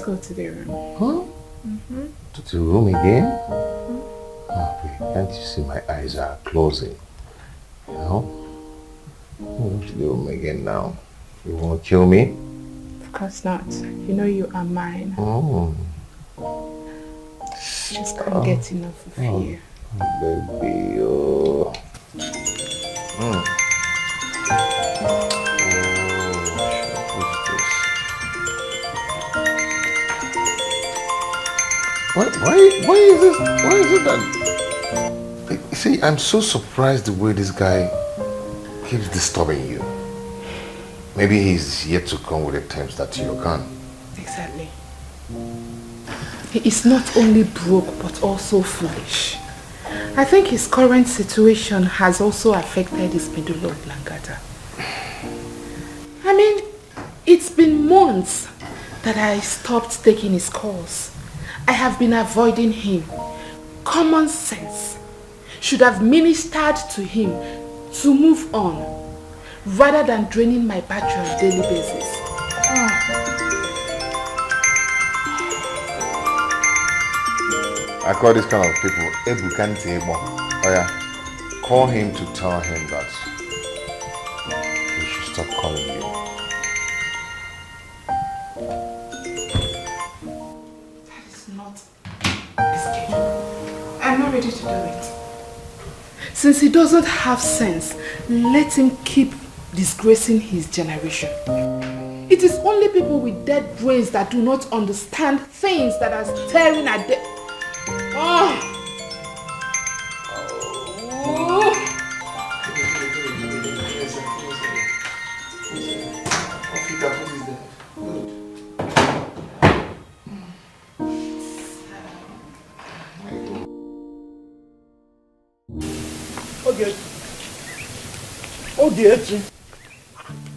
go to the room. Huh? To the room again? Oh, wait, can't you see my eyes are closing? You know? Go to the room again now. You won't kill me? Of course not. You know you are mine. Just can't get enough of you. Baby, oh. Why is this? Why is it that? See, I'm so surprised the way this guy keeps disturbing you. Maybe he's yet to come with the terms that you're gone. Exactly. He is not only broke but also foolish. I think his current situation has also affected his medulla oblongata. I mean, it's been months that I stopped taking his calls. I have been avoiding him. Common sense should have ministered to him to move on rather than draining my battery on a daily basis. I call this kind of people Ebukante Ebo. Oh yeah, call him to tell him that he should stop calling you. That is not the schedule. I'm not ready to do it. Since he doesn't have sense, let him keep disgracing his generation. It is only people with dead brains that do not understand things that are staring at them.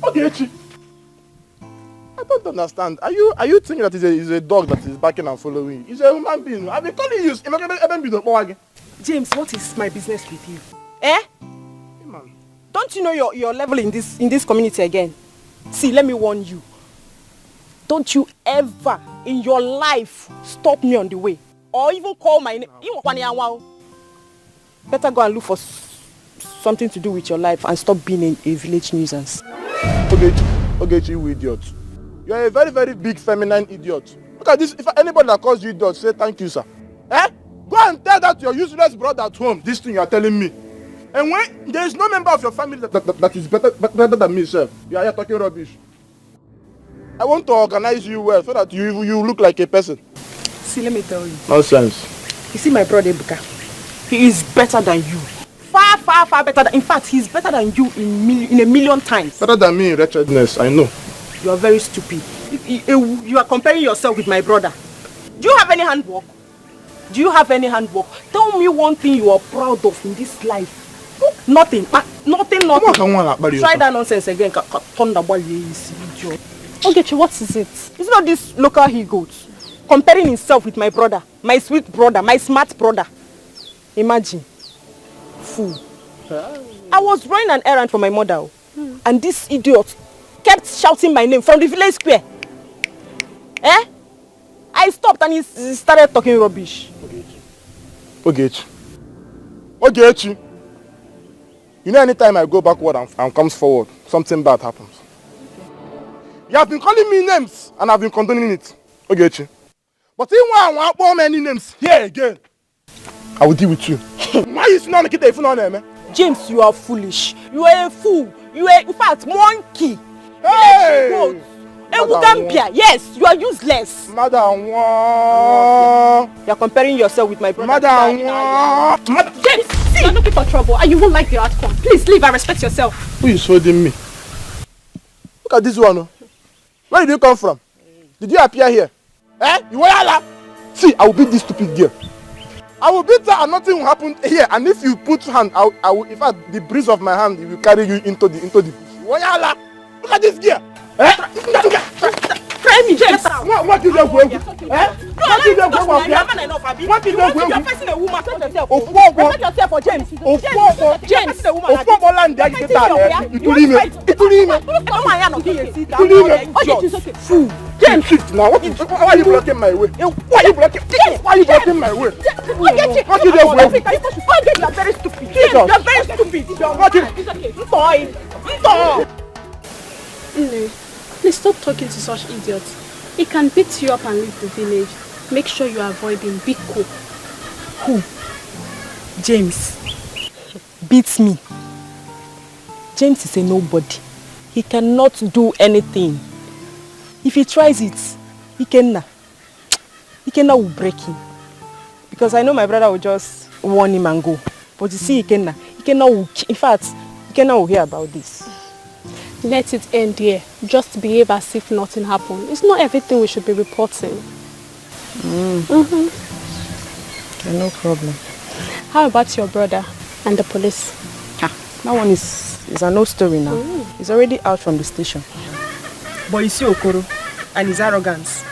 Ogechi. I don't understand. Are you thinking that he's a dog that is barking and following? He's a human being. I've been calling you. James, what is my business with you? Eh? Hey, man. Don't you know your level in this community again? See, let me warn you. Don't you ever in your life stop me on the way or even call my name. Better go and look for something to do with your life and stop being a village nuisance. Ogechi, you idiot. You are a very, very big feminine idiot. Look at this. If anybody that calls you idiot, say thank you, sir. Eh? Go and tell that your useless brother at home, this thing you are telling me. And when there is no member of your family that is better than me, sir, you are here talking rubbish. I want to organize you well so that you look like a person. See, let me tell you. Nonsense. You see my brother Ebuka? He is better than you. Far, far, far better than, in fact, he's better than you in a million times. Better than me in wretchedness, I know. You are very stupid. You are comparing yourself with my brother. Do you have any handwork? Do you have any handwork? Tell me one thing you are proud of in this life. Nothing. Nothing. Try that nonsense again. Okay, what is it? It's not this local he goes. Comparing himself with my brother, my sweet brother, my smart brother. Imagine. Fool. I was running an errand for my mother, and this idiot kept shouting my name from the village square. Eh? I stopped and he started talking rubbish. Ogechi. You know, anytime I go backward and comes forward, something bad happens. You have been calling me names and I've been condoning it. Ogechi. But if I want many names here again, I will deal with you. Why is not the phone on there, man? James, you are foolish. You are a fool. You are, in fact, monkey. Hey! Yes, you are useless. Madam, you are comparing yourself with my brother. James, see, you're looking for trouble and you won't like the outcome. Please leave and respect yourself. Who is holding me? Look at this one. Where did you come from? Did you appear here? Eh? You were. See, I will beat this stupid girl. I will beat her and nothing will happen here. And if you put hand, I will. In fact, the breeze of my hand will carry you into the bush. Look at this girl. Eh? Try me, James. What did you do? Eh? What did you do? What did you do? You're facing a woman. Respect yourself for James. James. Fool. James. wait now. Why are you blocking my way? Why are you blocking? Why are you blocking my way? What you just wait? You are very stupid. Jesus. You are very stupid. What you? No, please stop talking to such idiots. He can beat you up and leave the village. Make sure you avoid him. Be cool. Who? James. Beats me. James is a nobody. He cannot do anything. If he tries it, Ikenna will break him. Because I know my brother will just warn him and go. But you see Ikenna will, in fact, Ikenna will hear about this. Let it end here. Just behave as if nothing happened. It's not everything we should be reporting. Okay, no problem. How about your brother and the police? That one is an old story now. He's already out from the station. But you see Okoro and his arrogance.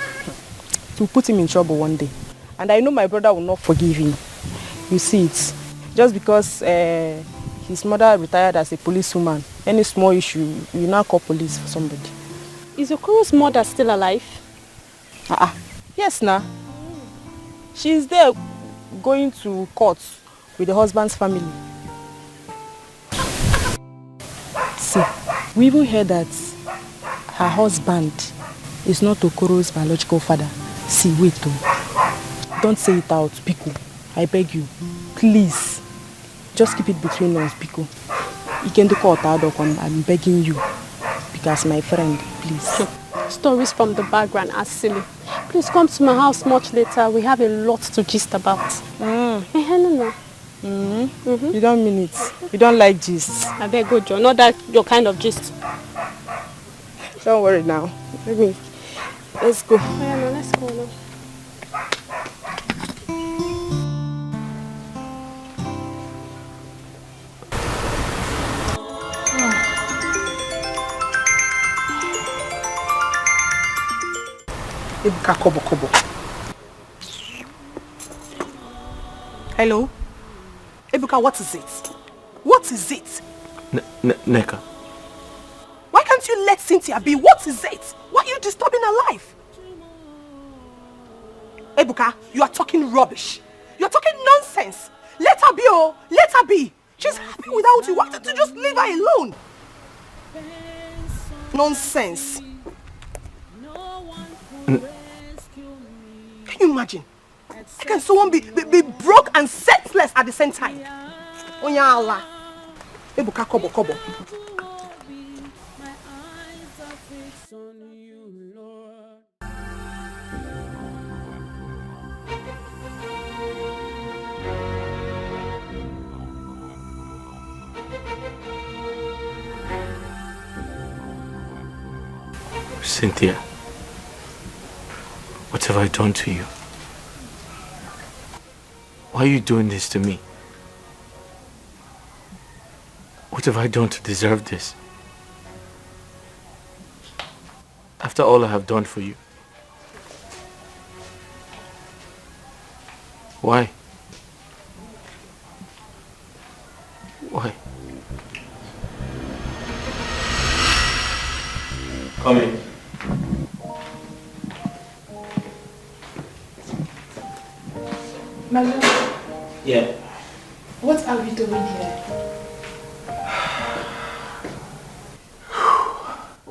It will put him in trouble one day. And I know my brother will not forgive him. You see it. Just because his mother retired as a policewoman, any small issue, you now call police for somebody. Is Okoro's mother still alive? Yes, now. She's there going to court with the husband's family. See, we even heard that her husband is not Okoro's biological father. See, wait though. Don't say it out, Biko. I beg you. Please. Just keep it between us, Biko. You can do court I'm begging you. Because my friend, please. Stories from the background are silly. Please come to my house much later. We have a lot to gist about. No. You don't mean it. You don't like gist. I beg go, Joe. Not that your kind of gist. Don't worry now. Let's go. Yeah, no, let's go now. Hello? Ebuka, what is it? What is it? Neka. Why can't you let Cynthia be? What is it? Why are you disturbing her life? Ebuka, you are talking rubbish. You're talking nonsense. Let her be, oh. Let her be. She's happy without you. Why don't you just leave her alone? Nonsense. Can you imagine? How can someone be broke and senseless at the same time? Onya Allah. Ebuka, kobo. Cynthia, what have I done to you? Why are you doing this to me? What have I done to deserve this? After all I have done for you. Why? Why? Come in. Malu, Yeah. what are we doing here?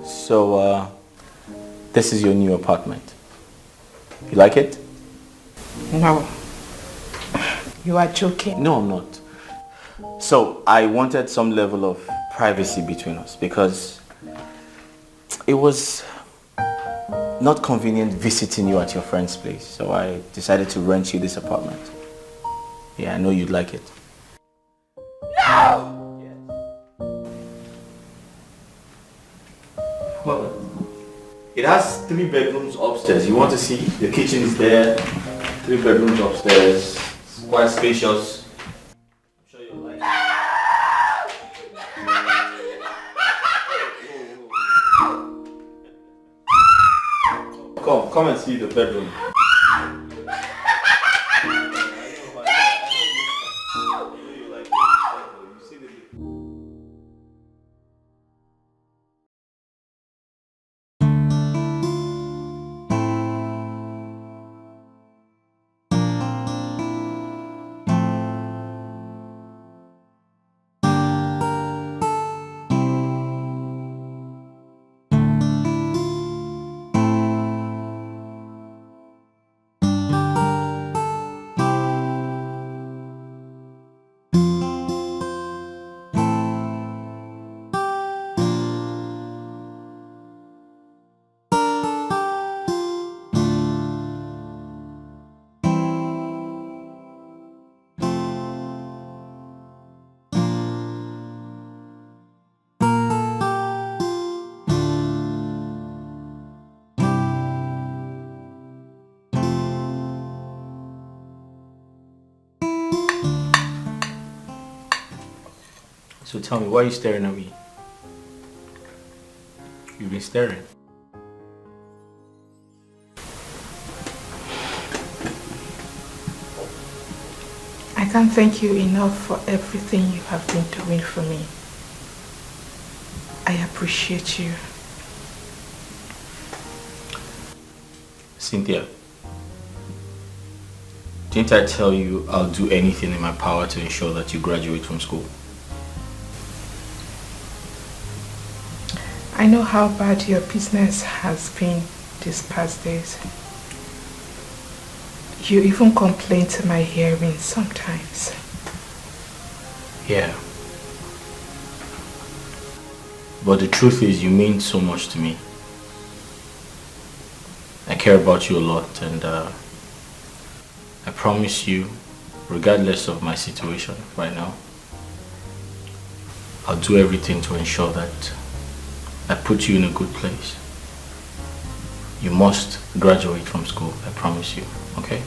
So, this is your new apartment. You like it? No. You are joking. No, I'm not. So, I wanted some level of privacy between us because it was not convenient visiting you at your friend's place. So I decided to rent you this apartment. Yeah, I know you'd like it. No! Well, it has 3 bedrooms upstairs. You want to see? The kitchen is there. 3 bedrooms upstairs. It's quite spacious. I'm sure you'll like it. Come and see the bedroom. So tell me, why are you staring at me? You've been staring. I can't thank you enough for everything you have been doing for me. I appreciate you. Cynthia, didn't I tell you I'll do anything in my power to ensure that you graduate from school? I know how bad your business has been these past days. You even complain to my hearing sometimes. Yeah. But the truth is, you mean so much to me. I care about you a lot, and I promise you, regardless of my situation right now, I'll do everything to ensure that I put you in a good place. You must graduate from school, I promise you, okay?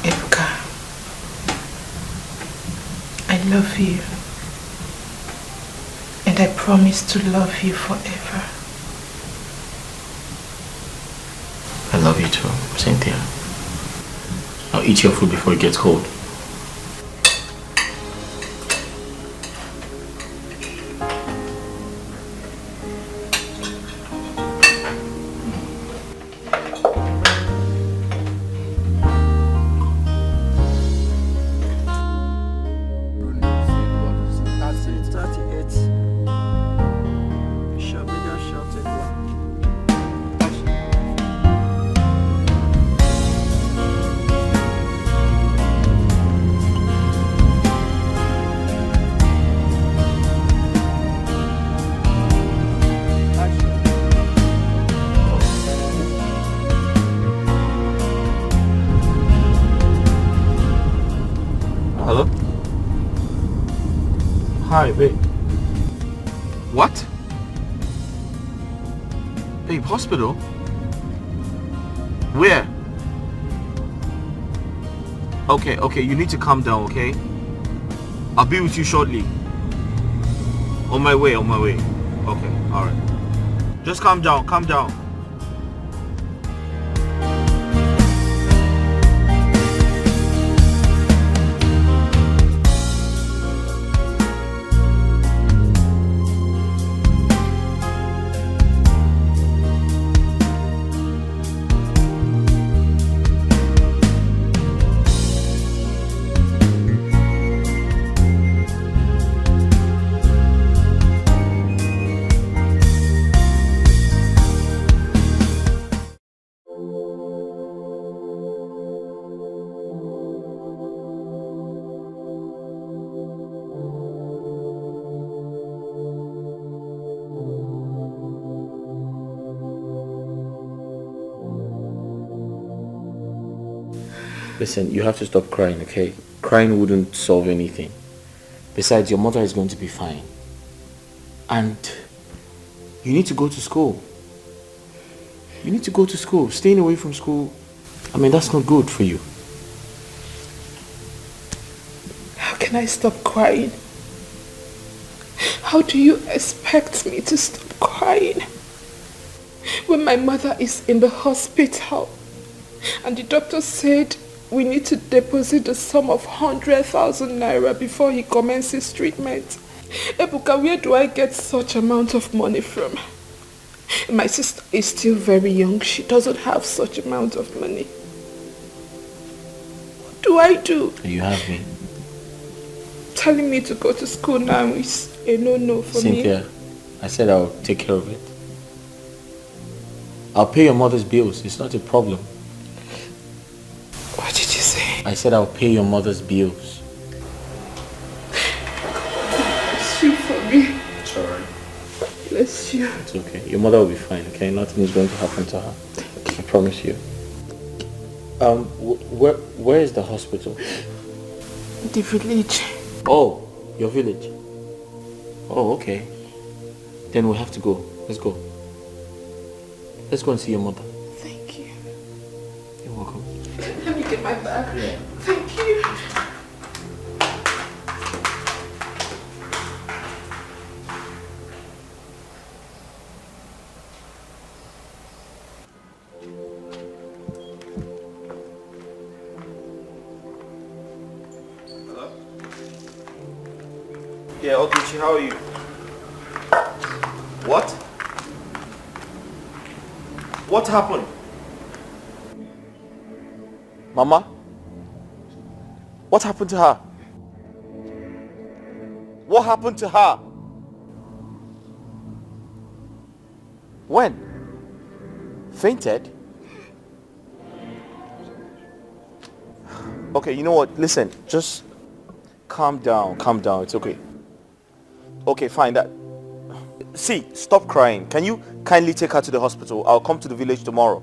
Ebuka, I love you. And I promise to love you forever. I love you too, Cynthia. Now eat your food before it gets cold. Hello? Hi, babe. What? Babe, hospital? Where? Okay, you need to calm down, okay? I'll be with you shortly. On my way. Okay, alright. Just calm down. Listen, you have to stop crying, okay? Crying wouldn't solve anything. Besides, your mother is going to be fine. And you need to go to school. Staying away from school, I mean, that's not good for you. How can I stop crying? How do you expect me to stop crying when my mother is in the hospital and the doctor said we need to deposit the sum of 100,000 naira before he commences treatment? Ebuka, where do I get such amount of money from? My sister is still very young. She doesn't have such amount of money. What do I do? You have me. Telling me to go to school now is a no-no for Cynthia, me. I said I'll take care of it. I'll pay your mother's bills. It's not a problem. What did you say? I said I'll pay your mother's bills. Bless you for me. It's alright. Bless you. It's okay. Your mother will be fine, okay? Nothing is going to happen to her. I promise you. Where is the hospital? The village. Oh, your village. Oh, okay. Then we have to go. Let's go. Let's go and see your mother. Thank you. You're welcome. Let me get my bag. Yeah. Thank you. Yeah, Okichi, how are you? What? What happened? Mama? What happened to her? What happened to her? When? Fainted? Okay, you know what? Listen, just calm down, it's okay. Okay, fine. See, stop crying. Can you kindly take her to the hospital? I'll come to the village tomorrow.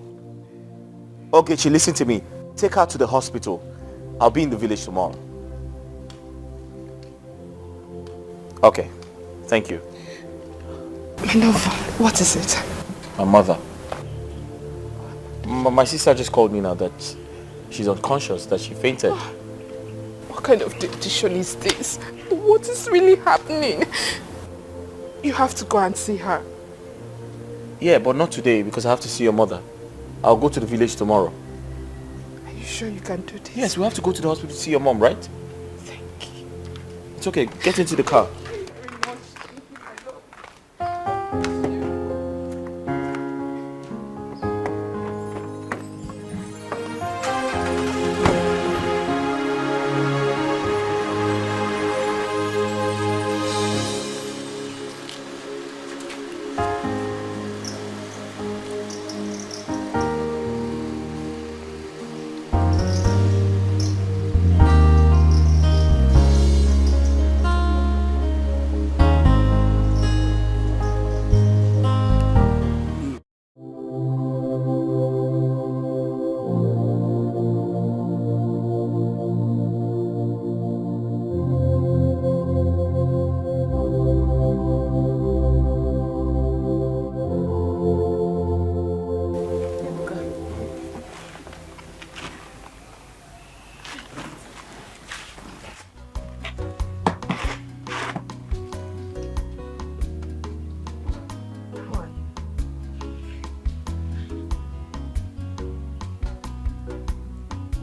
Okay, listen to me. Take her to the hospital. I'll be in the village tomorrow. Okay, thank you. My love, what is it? My mother. My sister just called me now that she's unconscious, that she fainted. What kind of condition is this? What is really happening? You have to go and see her. Yeah, but not today because I have to see your mother. I'll go to the village tomorrow. Are you sure you can do this? Yes, we have to go to the hospital to see your mom, right? Thank you. It's okay, get into the car.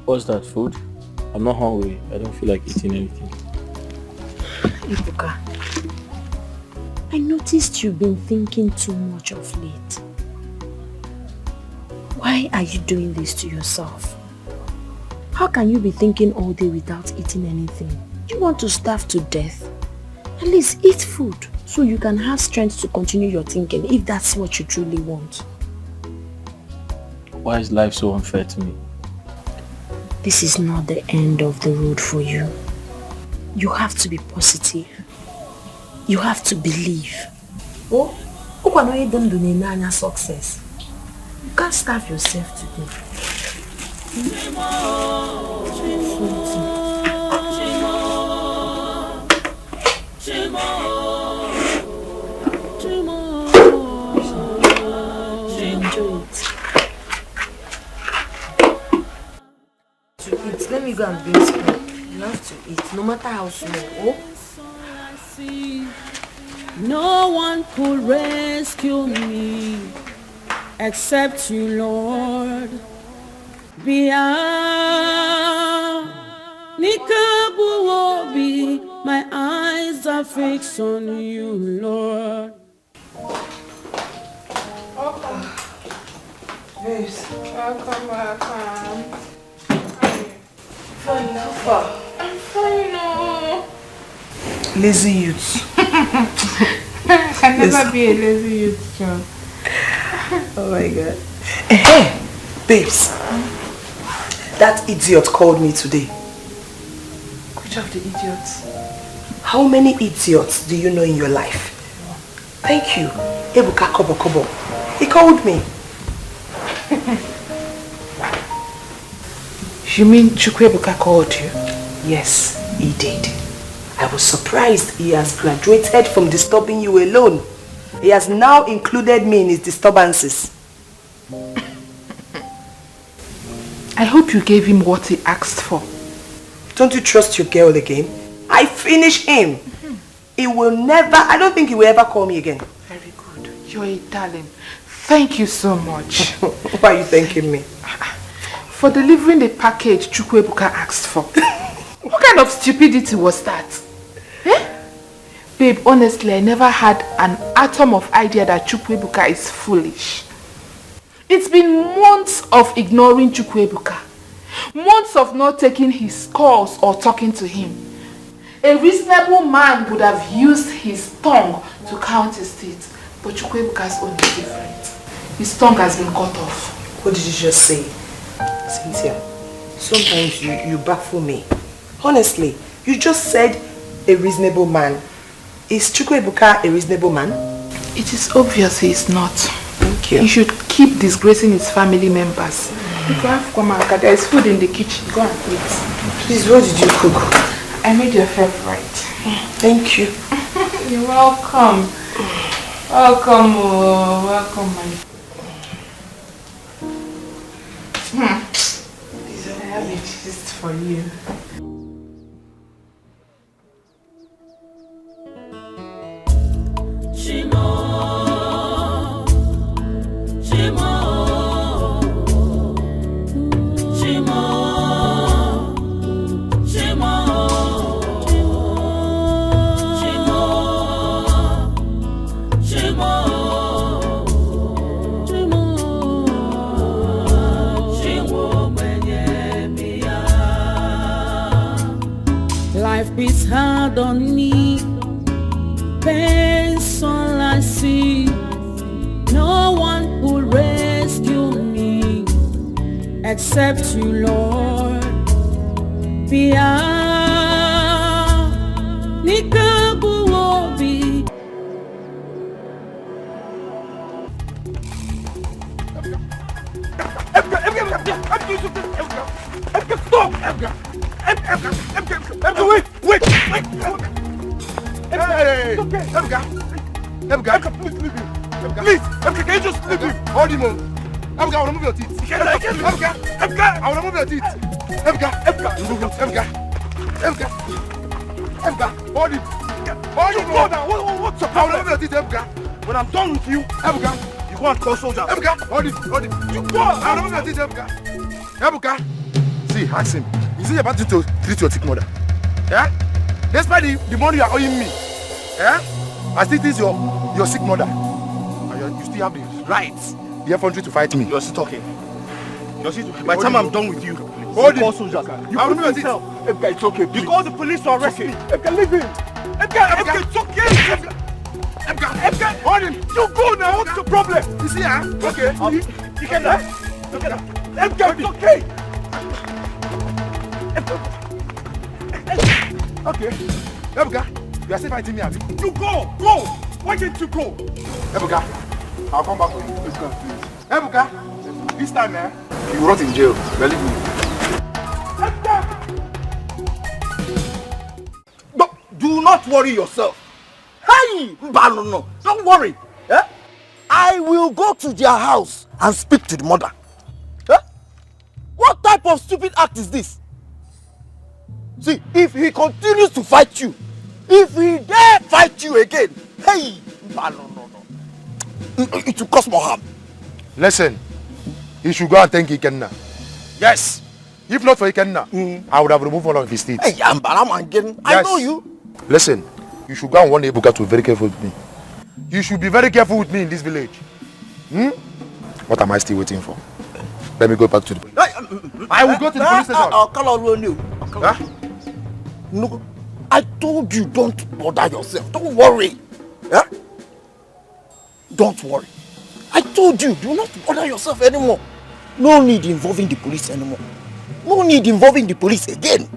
What's that, food? I'm not hungry. I don't feel like eating anything. Ibuka, I noticed you've been thinking too much of late. Why are you doing this to yourself? How can you be thinking all day without eating anything? You want to starve to death? At least eat food so you can have strength to continue your thinking if that's what you truly want. Why is life so unfair to me? This is not the end of the road for you. You have to be positive. You have to believe. Oh, success. You can't starve yourself today. Enjoy it. Let me go and bring spoon. You have to eat, no matter how small. Oh? No one could rescue me except you, Lord. My eyes are fixed on you, Lord. Welcome. Fine, how far? I'm fine, no. Lazy youth. I can never be a lazy youth, John. Oh my god. Hey, babes. That idiot called me today. Which of the idiots? How many idiots do you know in your life? Thank you. Ebuka Kobo. He called me. You mean Chukwebuka called you? Yes, he did. I was surprised he has graduated from disturbing you alone. He has now included me in his disturbances. I hope you gave him what he asked for. Don't you trust your girl again? I finish him. He will never, I don't think he will ever call me again. Very good. You're a darling. Thank you so much. Why are you thanking me? For delivering the package Chukwuebuka asked for. What kind of stupidity was that? Eh? Babe, honestly, I never had an atom of idea that Chukwuebuka is foolish. It's been months of ignoring Chukwuebuka. Months of not taking his calls or talking to him. A reasonable man would have used his tongue to count his teeth. But Chukwuebuka's own is different. His tongue has been cut off. What did you just say? Cynthia, sometimes you baffle me. Honestly, you just said a reasonable man. Is Chukwuebuka a reasonable man? It is obvious he is not. Thank you. He should keep disgracing his family members. There is food in the kitchen. Go and eat. Please, what did you cook? I made your favorite. Thank you. You're welcome. Welcome, oh, welcome, my. I have a gist for you. Life is hard on me, pain's all I see. No one will rescue me except you, Lord. Pia Nikabu Obi. Wait! Hey! Ebuka, please, can you just leave him? Hold him on. Ebuka, I want to move your teeth. Ebuka, I want to move your teeth. Ebuka, hold him. Hold him on. What's up? I want to move your teeth, Ebuka. When I'm done with you, Ebuka, you go and call soldiers. Ebuka, hold him. You go. I want to move your teeth, Ebuka. Ebuka, see, ask him. Is he about to treat your sick mother? Yeah? Despite the money you are owing me, yeah? I still think your sick mother. And you still have the right, the effrontery to fight me. You're still talking. By the time I'm done with you, hold call soldiers. You put yourself. Ebuka, it's okay. You call the police to arrest me. Ebuka, leave him. Ebuka, it's okay. Ebuka, hold him. You go now. What's the problem? You see, okay. You can die. Ebuka, it's okay. Okay. Ebuka, you are still fighting me, Abi. You go! Why didn't you go? Ebuka, I'll come back for you. Ebuka, please. Ebuka, this time, you will rot in jail. Believe me. Ebuka! Do not worry yourself. Hey! No. Don't worry. Eh? I will go to their house and speak to the mother. Eh? What type of stupid act is this? See, if he continues to fight you, if he dare fight you again, hey, no. It will cause more harm. Listen, he should go and thank Ikenna. Yes. If not for Ikenna, I would have removed all of his teeth. Hey, again. I know you. Listen, you should go and warn Ebuka to be very careful with me. You should be very careful with me in this village. What am I still waiting for? Let me go back to the police. I will go to the police station. I'll call on you. Huh? No, I told you don't bother yourself. Don't worry. Yeah? Don't worry. I told you, do not bother yourself anymore. No need involving the police anymore. No need involving the police again.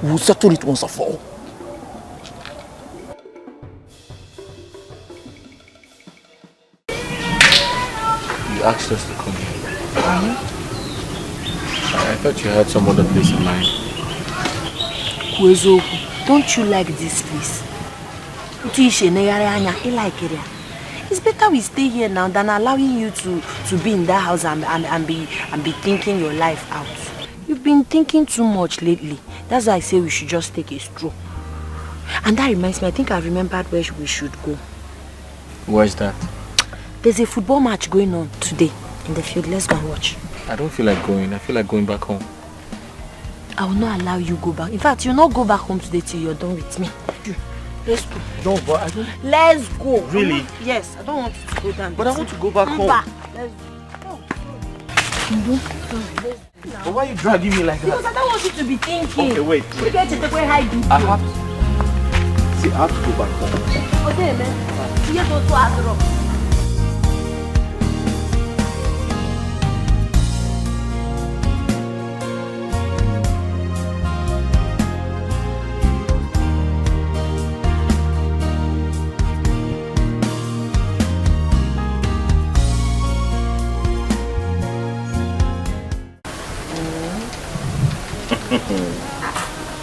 We'll settle it once and for all. You asked us to come here. I thought you had some other place in mind. Don't you like this place? It's better we stay here now than allowing you to be in that house and be thinking your life out. You've been thinking too much lately. That's why I say we should just take a stroll. And that reminds me, I think I remembered where we should go. Where's that? There's a football match going on today in the field. Let's go and watch. I don't feel like going. I feel like going back home. I will not allow you go back. In fact, you'll not go back home today till you're done with me. Let's go. No, but I don't... Let's go. Really? Yes, I don't want you to go down. But I want to go back home. Let's go. But why are you dragging me like that? Because I don't want you to be thinking. Okay, wait. You get to take away high BP. I have to... See, I have to go back home. Okay, man. You have to ask her.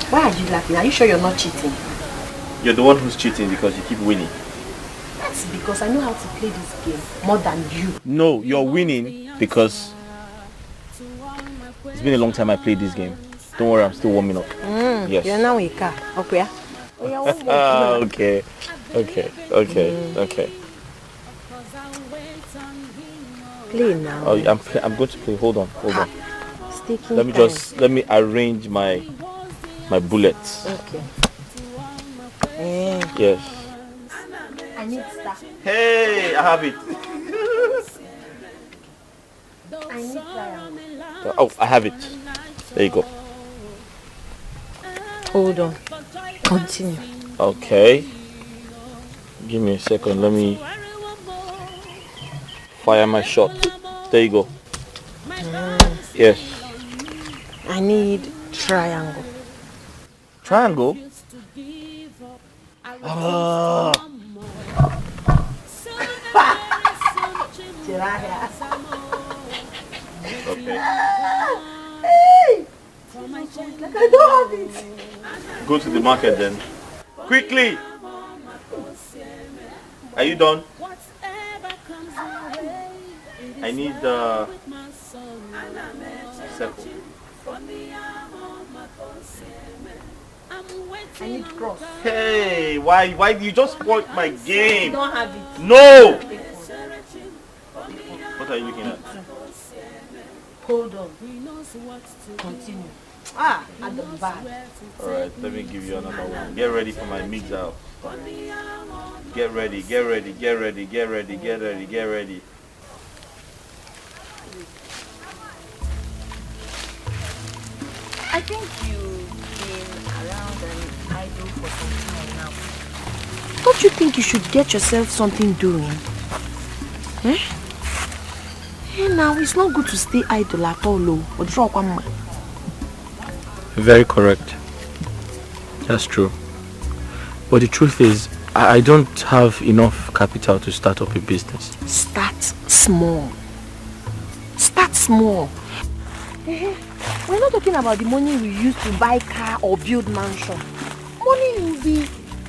Why are you laughing? Are you sure you're not cheating? You're the one who's cheating because you keep winning. That's because I know how to play this game more than you. No, you're winning because it's been a long time I played this game. Don't worry, I'm still warming up. Yes. You're now a car. Okay. Okay. Okay. Play now. Oh, I'm going to play. Hold on. Let me arrange my bullets. Okay. Yes. I need star. Hey, I have it. I need triangle. Oh, I have it. There you go. Hold on. Continue. Okay. Give me a second. Let me fire my shot. There you go. Yes. I need triangle. Triangle? Okay. Hey! Like I don't have it. Go to the market then. Quickly! Are you done? I need circle. I need cross. Hey, why do you just spoil my game? You don't have it. No! What are you looking at? Hold on. Continue. At the back. Alright, let me give you another one. Get ready for my mix out. Get ready. I think you've been around and idle for some time now. Don't you think you should get yourself something doing? Now it's not good to stay idle at all. Very correct. That's true. But the truth is, I don't have enough capital to start up a business. Start small. Start small. We're not talking about the money we use to buy car or build mansion. Money you will be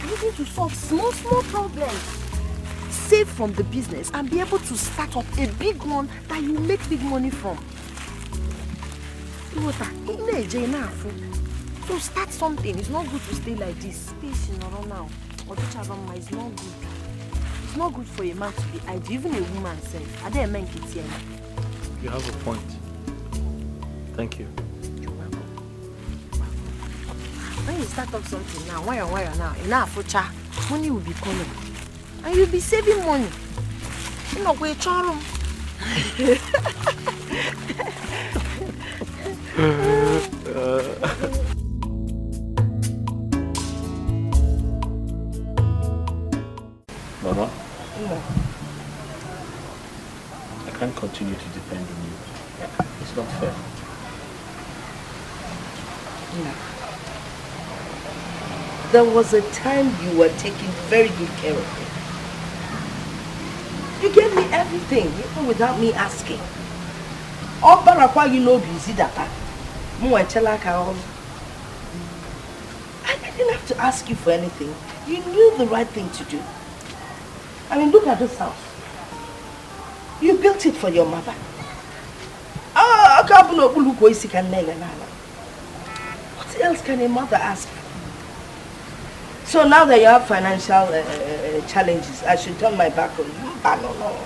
using to solve small problems. Save from the business and be able to start up a big one that you make big money from. So start something. It's not good to stay like this. Space in around now. It's not good. It's not good for a man to be idle. Even a woman says. Are there men kids here? You have a point. Thank you. You're welcome. When you start up something now, wire now, enough for cha, money will be coming. And you'll be saving money. You know, we're charm. Mama? Yeah. I can't continue to depend on you. It's not fair. No. There was a time you were taking very good care of me. You gave me everything, even without me asking. All barakwa you know busy data. I didn't have to ask you for anything. You knew the right thing to do. I mean, look at this house. You built it for your mother. Oh, What else can a mother ask for? So now that you have financial challenges, I should turn my back on you? No.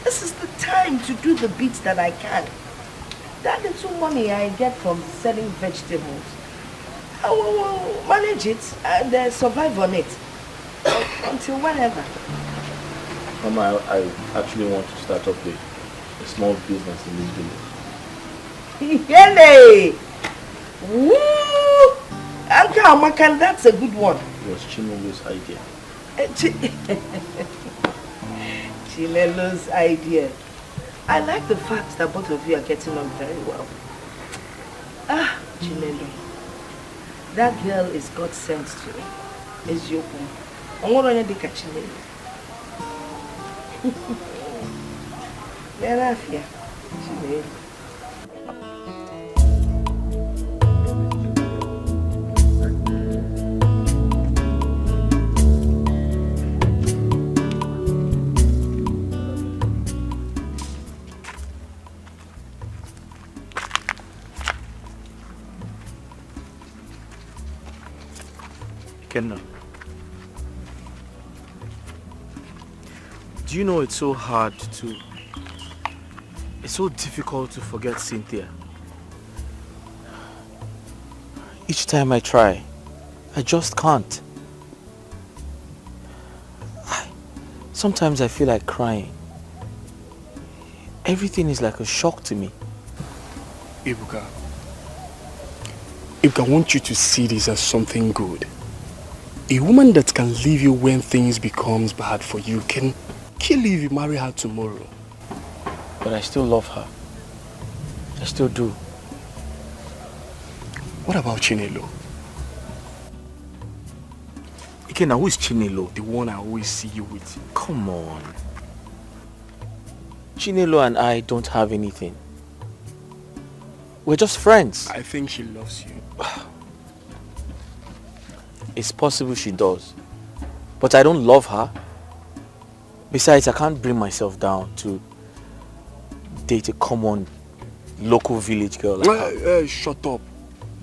This is the time to do the bits that I can. That little money I get from selling vegetables, I will manage it and survive on it. Until whenever. Mama, I actually want to start up a small business in this village. Yele! Woo! Uncle, that's a good one. It was Chinelo's idea. Chinelo's idea. I like the fact that both of you are getting on very well. Ah, Chinelo. That girl is God sent to me. Is Yokum. I'm going to catch Chinelo. Chinelo. Do you know it's so difficult to forget Cynthia? Each time I try, I just can't. Sometimes I feel like crying. Everything is like a shock to me. Ibuka, I want you to see this as something good. A woman that can leave you when things becomes bad for you can kill you if you marry her tomorrow. But I still love her. I still do. What about Chinelo? Ikenna, who is Chinelo? The one I always see you with. Come on. Chinelo and I don't have anything. We're just friends. I think she loves you. It's possible she does. But I don't love her. Besides, I can't bring myself down to date a common local village girl like her. Shut up.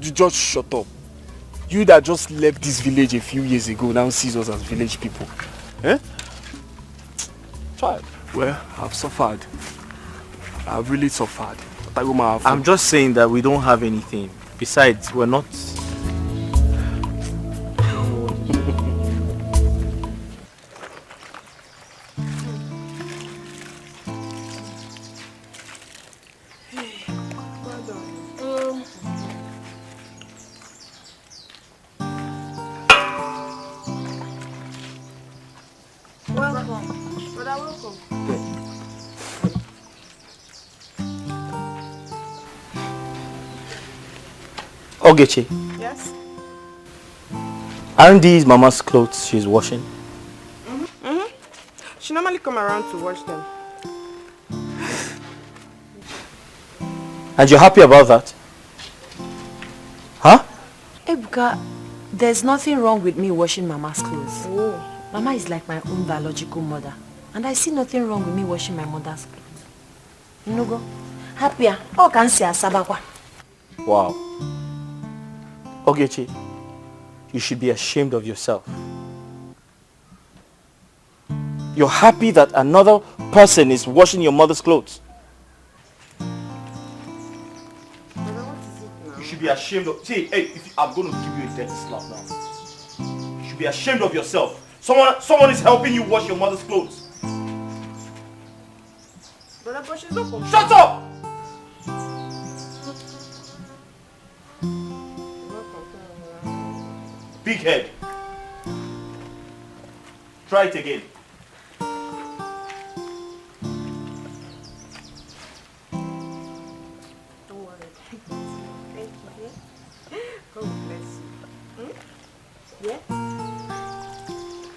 You just shut up. You that just left this village a few years ago now sees us as village people. Eh? Child. Well, I've suffered. I've really suffered. I'm just saying that we don't have anything. Besides, we're not... Ogechi. Yes? Aren't these Mama's clothes she's washing? She normally come around to wash them. And you're happy about that? Huh? Ebuka, there's nothing wrong with me washing Mama's clothes. Oh. Mama is like my own biological mother. And I see nothing wrong with me washing my mother's clothes. Nugo, happier. Oh, can see a sabakwa. Wow. Ogechi, you should be ashamed of yourself. You're happy that another person is washing your mother's clothes. You should be ashamed of... See, hey, I'm going to give you a death slap now. You should be ashamed of yourself. Someone is helping you wash your mother's clothes. But she's not complaining. Shut up! Big head. Try it again. Don't worry. Thank you. God bless you. Yeah?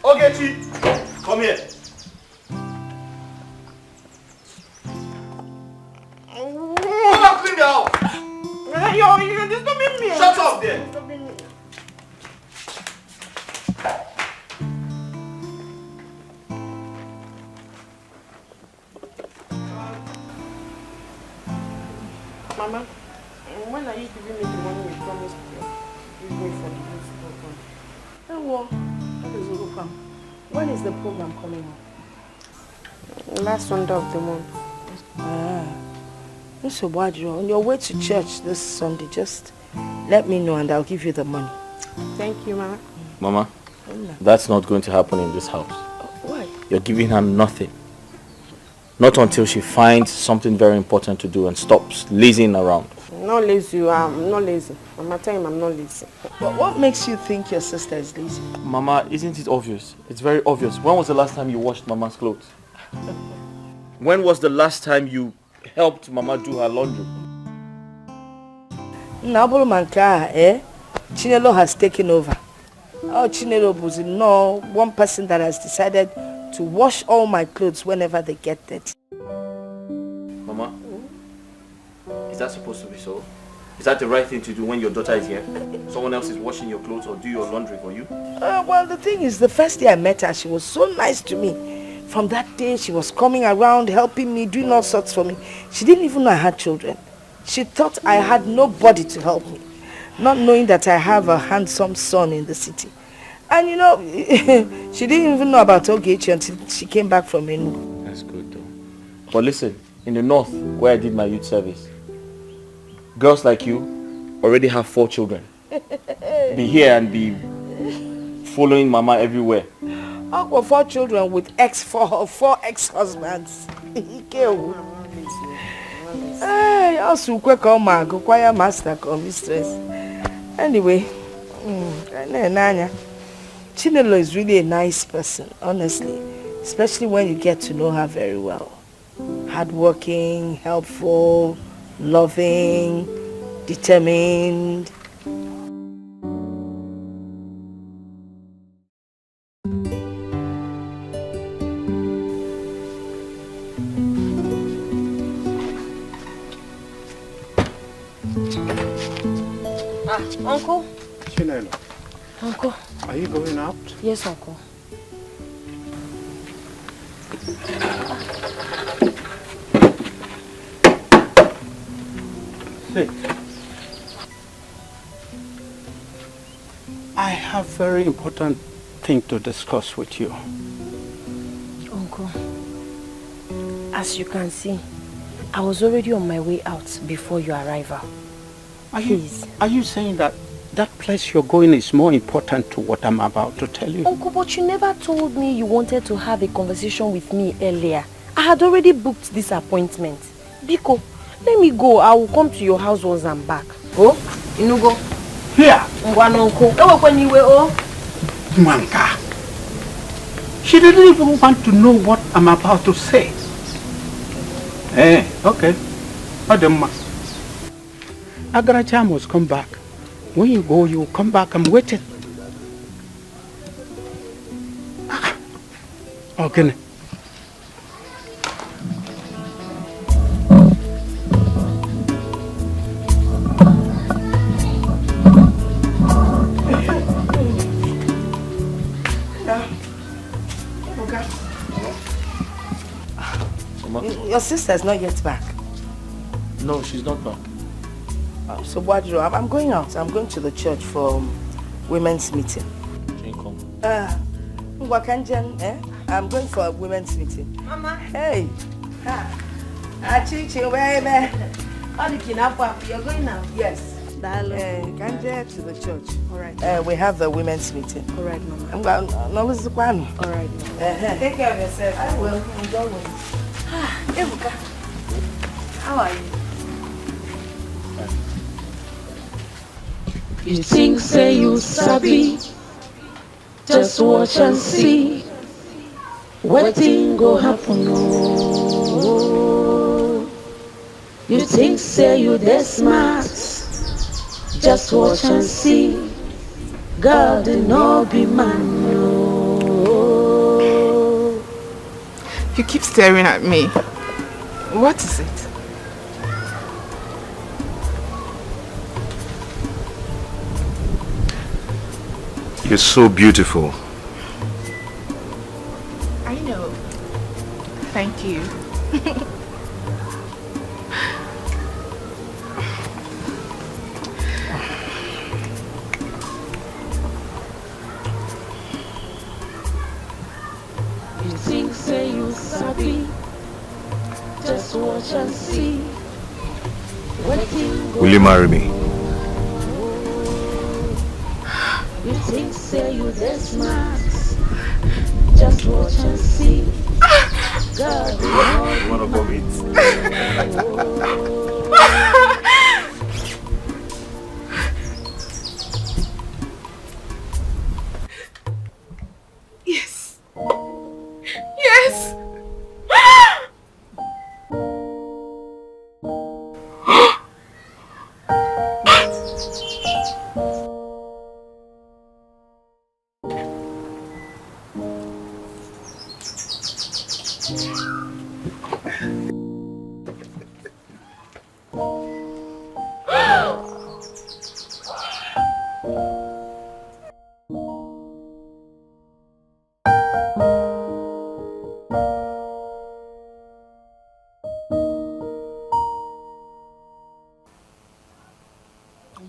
Ogechi, come here. Come on, clean the house. You're disturbing me. Shut up there. Disturbing me. When are you giving me the money you promised to give me for the youth program? Well, when is the program coming up? Last Sunday of the month. So on your way to church this Sunday, just let me know and I'll give you the money. Thank you, Mama. Mama, that's not going to happen in this house. Why? You're giving her nothing. Not until she finds something very important to do and stops lazing around. I'm not lazy. I'm not lazy. Mama, tell him I'm not lazy. But what makes you think your sister is lazy? Mama, isn't it obvious? It's very obvious. When was the last time you washed Mama's clothes? When was the last time you helped Mama do her laundry? Chinelo has taken over. Oh, Chinelo was one person that has decided to wash all my clothes whenever they get dirty. Mama, is that supposed to be so? Is that the right thing to do when your daughter is here? Someone else is washing your clothes or do your laundry for you? Well, the thing is, the first day I met her, she was so nice to me. From that day, she was coming around, helping me, doing all sorts for me. She didn't even know I had children. She thought I had nobody to help me, not knowing that I have a handsome son in the city. And you know, she didn't even know about Ogechi until she came back from Enugu. That's good though. But listen, in the north, where I did my youth service, girls like you already have 4 children. Be here and be following Mama everywhere. I've got 4 children with four ex-husbands. Hey, also quick choir master mistress. Anyway, Chinelo is really a nice person, honestly. Especially when you get to know her very well. Hardworking, helpful, loving, determined. Uncle? Chinelo. Uncle? Are you going out? Yes, Uncle. Sit. I have a very important thing to discuss with you. Uncle, as you can see, I was already on my way out before your arrival. Are you saying that that place you're going is more important to what I'm about to tell you? Uncle, but you never told me you wanted to have a conversation with me earlier. I had already booked this appointment. Biko, let me go. I will come to your house once I'm back. Oh, Inugo. Here. Uncle. Manka. She didn't even want to know what I'm about to say. Eh, okay. Ademma. Agaracha must come back. When you go, you come back. I'm waiting. Okay. Your sister's not yet back. No, she's not back. So what do you do? I'm going out. I'm going to the church for women's meeting. I'm going for a women's meeting. Mama. Hey. Chichi, where you're going now? Yes. Kanje to the church. All right. We have a women's meeting. All right, Mama. I'm going. No, this is Kwame. All right. Take care of yourself. I will. I'm going. Ebuka, how are you? You think say you sabi, just watch and see what thing go happen. Oh, you think say you that smart, just watch and see. God did not be man. Oh. You keep staring at me. What is it? You're so beautiful. I know. Thank you. watch and see. Will you marry me? You think say you that smart. Just watch and see. God, You wanna go meet? Yes. Yes.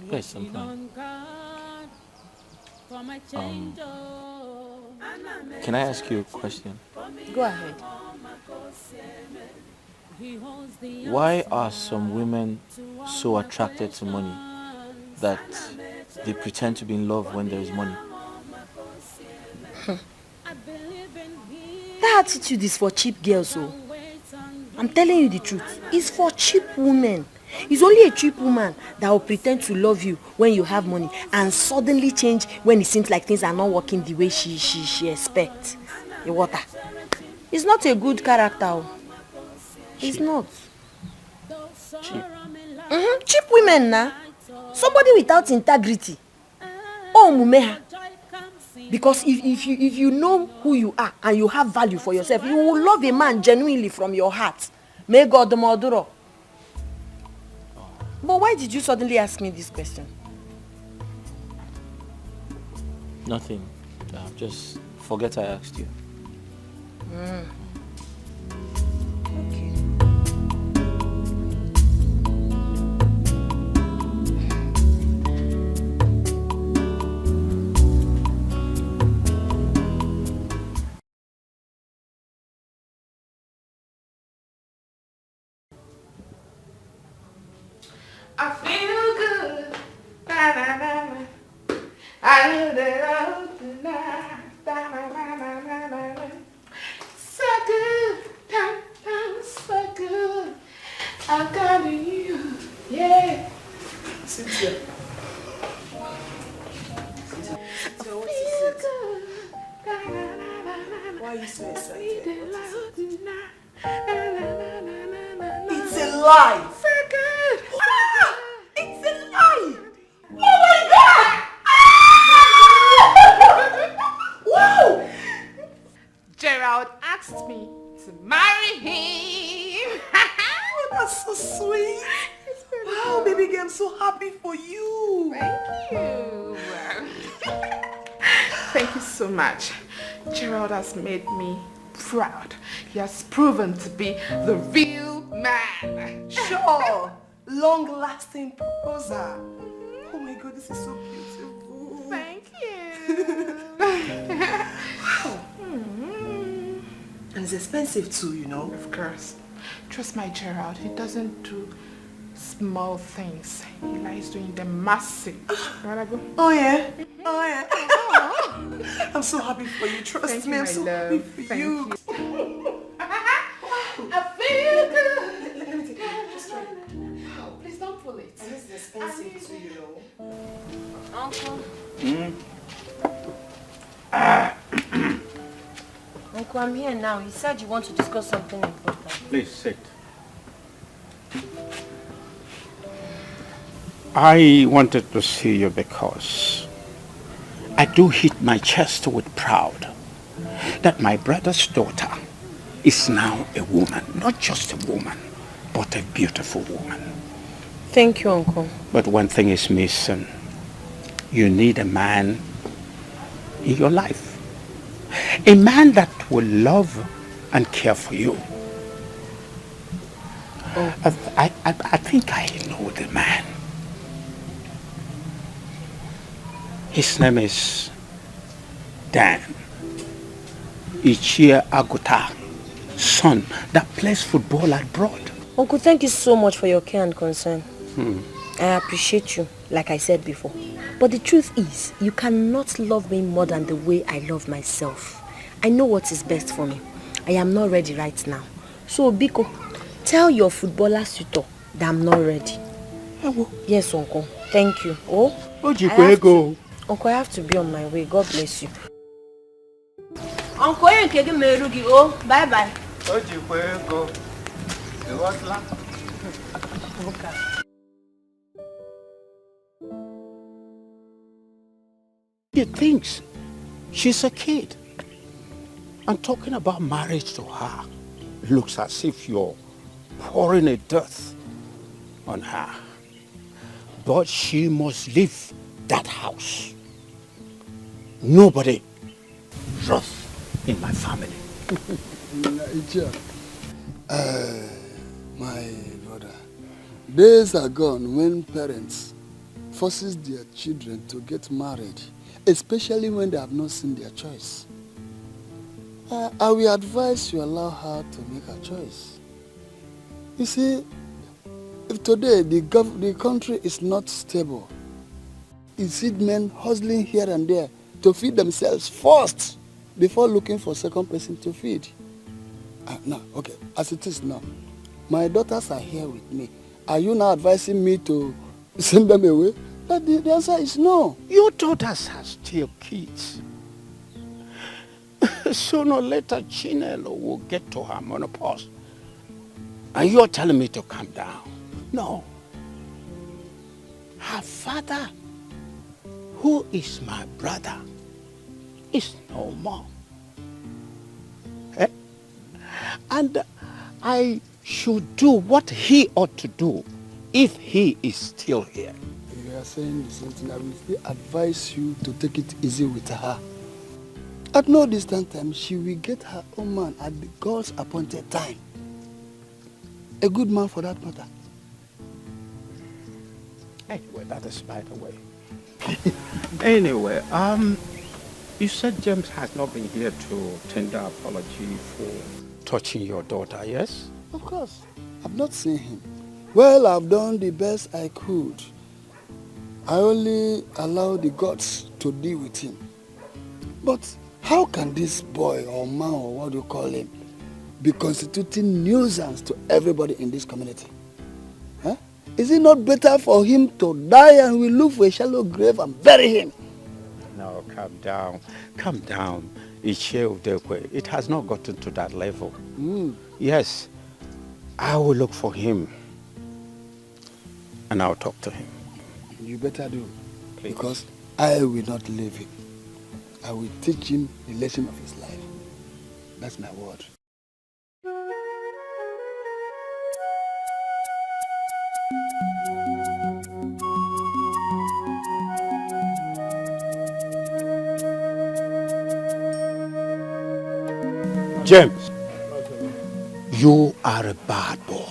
Yes, something. Can I ask you a question? Go ahead. Why are some women so attracted to money that they pretend to be in love when there is money? That attitude is for cheap girls, so I'm telling you the truth. It's for cheap women. It's only a cheap woman that will pretend to love you when you have money and suddenly change when it seems like things are not working the way she expects. The water. It's not a good character. It's not. Cheap. Cheap women now. Somebody without integrity. Oh, mumeha. Because if you know who you are and you have value for yourself, you will love a man genuinely from your heart. May God the Maduro. But why did you suddenly ask me this question? Nothing. Just forget I asked you. Okay. I feel good. Na, na, na, na. I knew that I would tonight. Na, na, na, na, na, na, na. So good. So good. I got you. Yeah. Cynthia. Cynthia, what is it? Why are you so excited? It's a lie. So good. It's a lie. Oh my God. Wow. Gerald asked me to marry him. Oh, that's so sweet. Wow, baby girl, I'm so happy for you. Thank you. Thank you so much. Gerald has made me proud. He has proven to be the real man. Sure. Long-lasting proposal. Oh my God, this is so beautiful. Thank you. And it's expensive too, you know. Of course. Trust my Gerald, he doesn't do small things. He likes doing them massive. You wanna go? Oh yeah? Oh yeah. I'm so happy for you. Trust Thank me, you, I'm my so love. happy for Thank you. I feel good. Let me take it. Just try it. Oh, please don't pull it. And this is expensive too, you know. Uncle. Uncle, I'm here now. You said you want to discuss something important. Please sit. I wanted to see you because I do hit my chest with pride that my brother's daughter is now a woman. Not just a woman, but a beautiful woman. Thank you, Uncle. But one thing is missing. You need a man in your life. A man that will love and care for you. Oh. I think I know the man. His name is Dan Ichie Agota, son that plays football abroad. Uncle, thank you so much for your care and concern. I appreciate you, like I said before. But the truth is, you cannot love me more than the way I love myself. I know what is best for me. I am not ready right now. So, Biko, tell your footballer suitor that I'm not ready. Yes, Uncle. Thank you. Oh, Uncle, I have to be on my way. God bless you. Uncle, you can me oh, bye-bye. He thinks she's a kid. And talking about marriage to her looks as if you're pouring a death on her. But she must leave that house. Nobody rough in my family. My brother, days are gone when parents forces their children to get married, especially when they have not seen their choice. I will advise you allow her to make her choice. You see, if today the country is not stable, you see men hustling here and there to feed themselves first before looking for second person to feed. Now, okay, as it is now, my daughters are here with me. Are you now advising me to send them away? But the answer is no. Your daughters are still kids. Sooner or later, Chinelo will get to her menopause. And you're telling me to calm down? No. Her father, who is my brother, is no more. Eh? And I should do what he ought to do if he is still here. You are saying the same thing. I will still advise you to take it easy with her. At no distant time, she will get her own man at the God's appointed time. A good man for that matter. Anyway, that is by the way. Anyway, you said James has not been here to tender apology for touching your daughter, yes? Of course. I've not seen him. Well, I've done the best I could. I only allow the gods to deal with him. But how can this boy or man, or what do you call him, be constituting nuisance to everybody in this community? Huh? Is it not better for him to die and we look for a shallow grave and bury him? No, calm down. Calm down. It has not gotten to that level. Yes, I will look for him and I'll talk to him. You better do. Please. Because I will not leave him. I will teach him the lesson of his life. That's my word. James, you are a bad boy.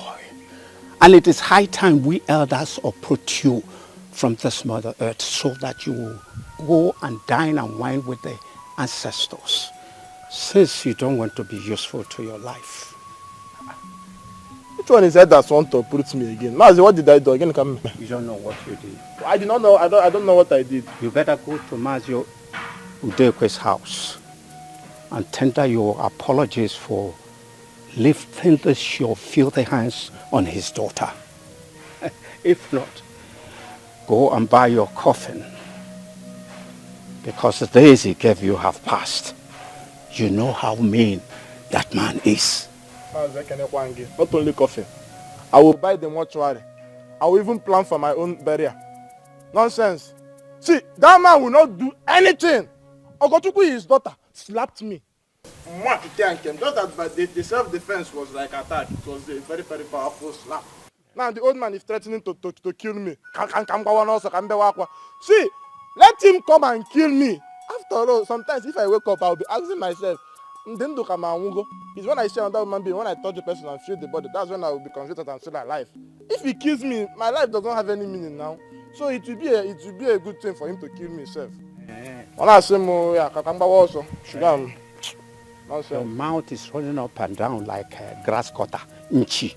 And it is high time we elders uproot you from this Mother Earth so that you will go and dine and wine with the ancestors, since you don't want to be useful to your life. Which one is that that's want to uproot me again? Mazi, what did I do? Again, come. You don't know what you did. I did not know. I don't know what I did. You better go to Mazio Udekwe's house and tender your apologies for lifting your filthy hands on his daughter. If not, go and buy your coffin, because the days he gave you have passed. You know how mean that man is. Not only coffin, I will buy the mortuary. I will even plan for my own burial. Nonsense. See, that man will not do anything. Ogochukwu, his daughter, slapped me. Just that the self-defense was like attack. It was a very, very powerful slap. Now the old man is threatening to kill me. See, let him come and kill me. After all, sometimes if I wake up, I'll be asking myself, it's when I see another human being, when I touch the person and feel the body, that's when I will be convicted and still alive. If he kills me, my life doesn't have any meaning now. So it will be a good thing for him to kill me himself. When I say your mouth is running up and down like a grass cutter. Nchi.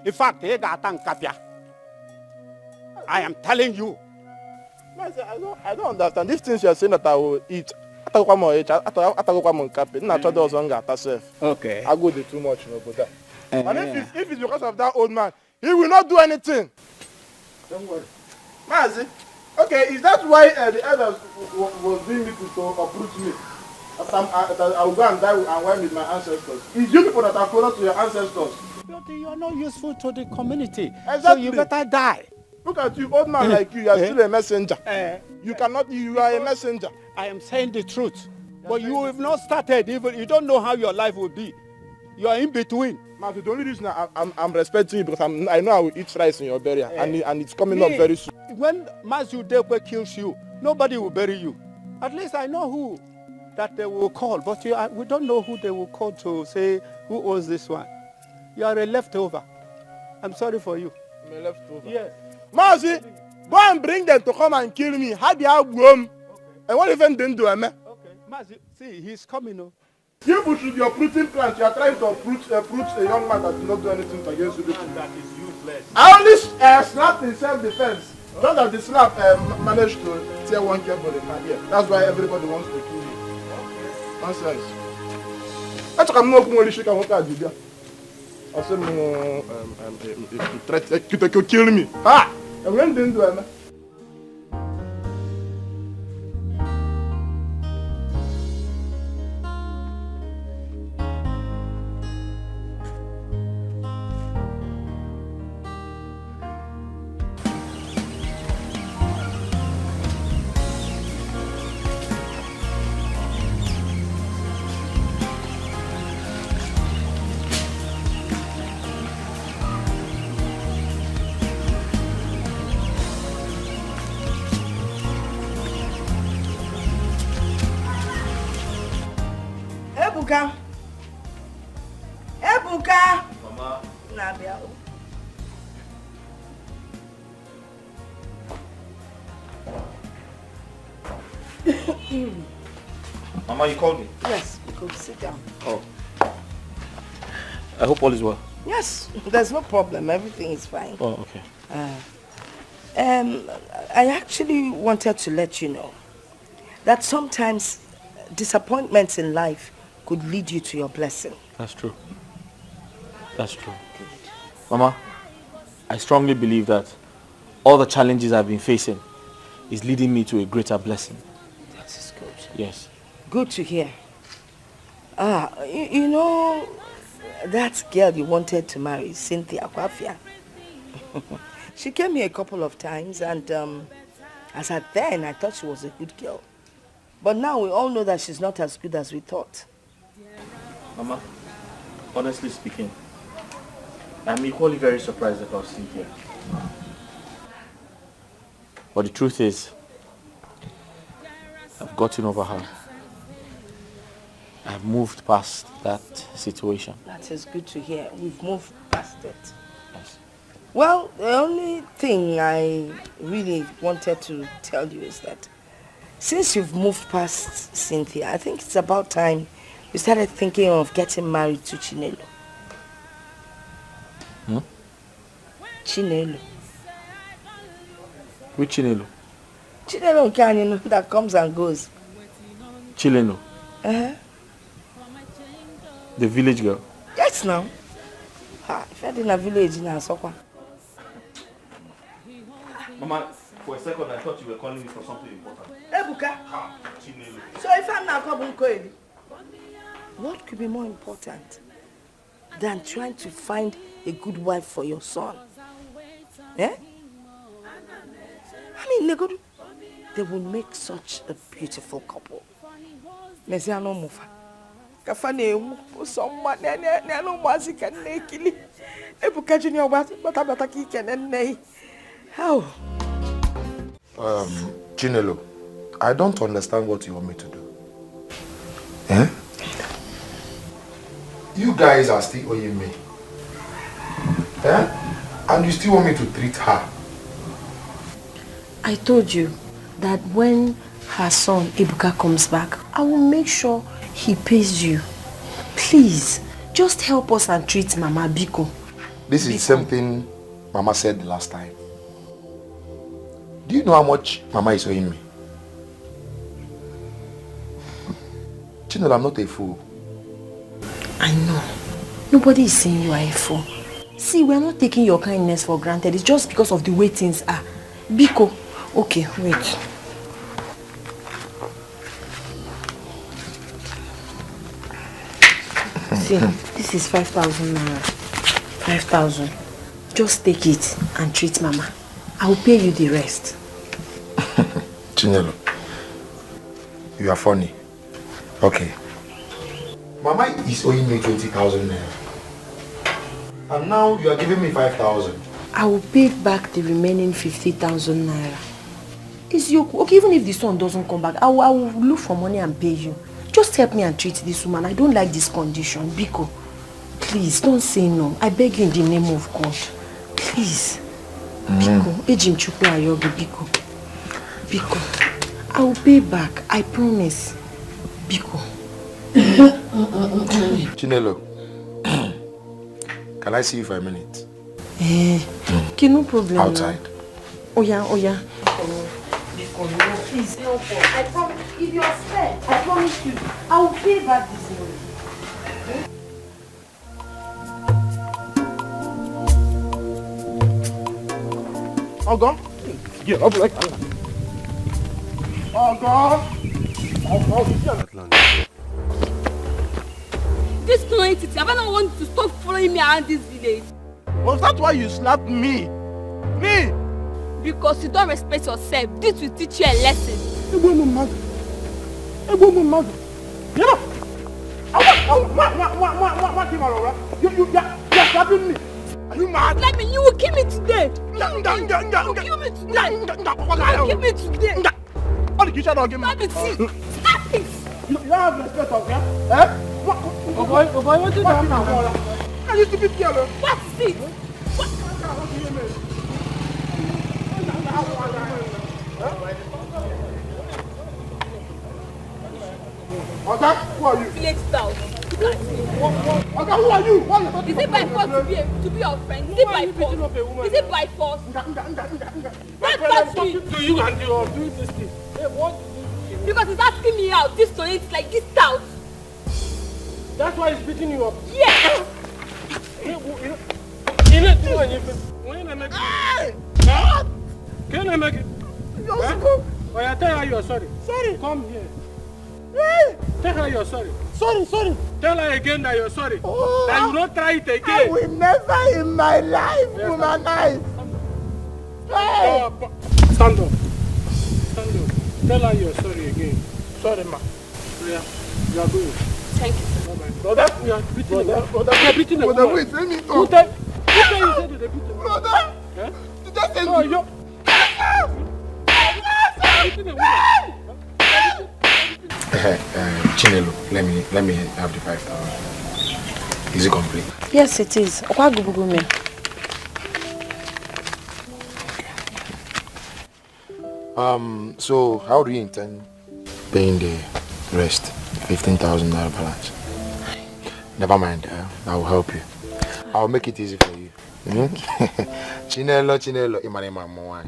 In fact, I am telling you. I don't understand. These things you are saying that I will eat. Okay. I go there too much, but and if it's because of that old man, he will not do anything. Don't worry. Mazi, okay, is that why the elders was being me to uproot me? I will go and die and wipe with my ancestors. It's you people that are closer to your ancestors. You are not useful to the community. Exactly. So you better die. Look at you, old man like you are still a messenger. You are a messenger. I am saying the truth. But you have not started even. You don't know how your life will be. You are in between. Man, the only reason I'm respecting you because I know I will eat rice in your burial and it's coming up very soon. When Mazu Dekwe kills you, nobody will bury you. At least I know who that they will call. But we don't know who they will call to say who owns this one. You are a leftover. I'm sorry for you. I'm a leftover? Yes. Mazi, go and bring them to come and kill me. How do you room? And what even didn't do, man? Okay. Mazi, see, he's coming. You push with your uprooting plans. You are trying to uproot a young man that did not do anything against you. That is useless. I only slapped in self-defense. Not that the slap managed to tear one cable in my ear. That's why everybody wants to kill me. Nonsense. I took a more shake and what I did. I said, you kill me. Ah! And when didn't do it, Ebuka! Mama. Nabia. Mama, you called me? Yes, you could sit down. Oh. I hope all is well. Yes, there's no problem. Everything is fine. Oh, okay. I actually wanted to let you know that sometimes disappointments in life could lead you to your blessing. That's true. That's true. Good. Mama, I strongly believe that all the challenges I've been facing is leading me to a greater blessing. That is good. Yes. Good to hear. You know, that girl you wanted to marry, Cynthia Kwafia. She came here a couple of times and as at then, I thought she was a good girl. But now we all know that she's not as good as we thought. Mama, honestly speaking, I'm equally very surprised about Cynthia. But the truth is, I've gotten over her. I've moved past that situation. That is good to hear. We've moved past it. Yes. Well, the only thing I really wanted to tell you is that since you've moved past Cynthia, I think it's about time you started thinking of getting married to Chinelo. Hmm? Chinelo. Which Chinelo? Chinelo Canyon that comes and goes. Chinelo? Uh-huh. The village girl? Yes, now. If you're in a village in Asokwa. Mama, for a second I thought you were calling me for something important. Ebuka. Chinelo. So if I'm not coming, what could be more important than trying to find a good wife for your son? Eh? I mean, they will make such a beautiful couple. Mesiano Mufa. Kafane someone no music and nakili. Ebuka Junior Batabata and nay. How? Chinelo, I don't understand what you want me to do. Eh? You guys are still owing me. Eh? And you still want me to treat her. I told you that when her son, Ebuka, comes back, I will make sure he pays you. Please, just help us and treat Mama Biko. This is the same thing Mama said the last time. Do you know how much Mama is owing me? Chinelo, I'm not a fool. I know. Nobody is saying you are a fool. See, we are not taking your kindness for granted. It's just because of the way things are. Biko. Okay, wait. See, this is 5,000 naira. 5,000. Just take it and treat Mama. I will pay you the rest. Chinelo, you are funny. Okay. Mama is owing me 20,000 naira. And now you are giving me 5,000. I will pay back the remaining 50,000 naira. Is you okay? Even if the son doesn't come back, I will look for money and pay you. Just help me and treat this woman. I don't like this condition. Biko, please don't say no. I beg you in the name of God. Please. Biko, Ejim Chukwu Ayobi, Biko. Biko, I will pay back. I promise. Biko. Chinelo, can I see you for a minute? Okay, no problem. Outside. Oh yeah. Biko, no, please help us. I promise. If you're fair, I promise you, I will pay back this money. Oga? Yeah, I'll be like Oga? This entity, I don't want to stop following me around this village. Was that why you slapped me? Me? Because you don't respect yourself. This will teach you a lesson. You're slapping me. Are you mad? Let me, you will kill me today. You will kill me today. Kill me today. What did you try to give me? Stop it. Stop it. You don't have respect of me, eh? Oh boy, what did you do now? Are you stupid girl? What is it? Oga, who are you? Village scout. Oga, who are you? Is it by force to be your friend? Is it by force? Is it by force? What touch me. to you and you are doing this thing? Hey, what did you do? Because he's asking me out. This tonight is like this stout. That's why he's beating you up. Yes. Can I make it? Oh, yeah, tell her you're sorry. Sorry. Come here. Tell her you're sorry. Sorry. Tell her again that you're sorry. Oh, that you will not try it again. I will never in my life womanize. Hey. Stand up. Tell her you're sorry again. Sorry, ma. Yeah, you are good. Thank you. Brother, we are beating a brother, wait, let me go. Who tell you said they beat a brother? Did I say you? Chinelo, let me have the 5,000. Is it complete? Yes, it is. So how do you intend paying the rest? 15,000 naira balance. Never mind, I will help you. I'll make it easy for you. Chinelo, Imanema Mwai.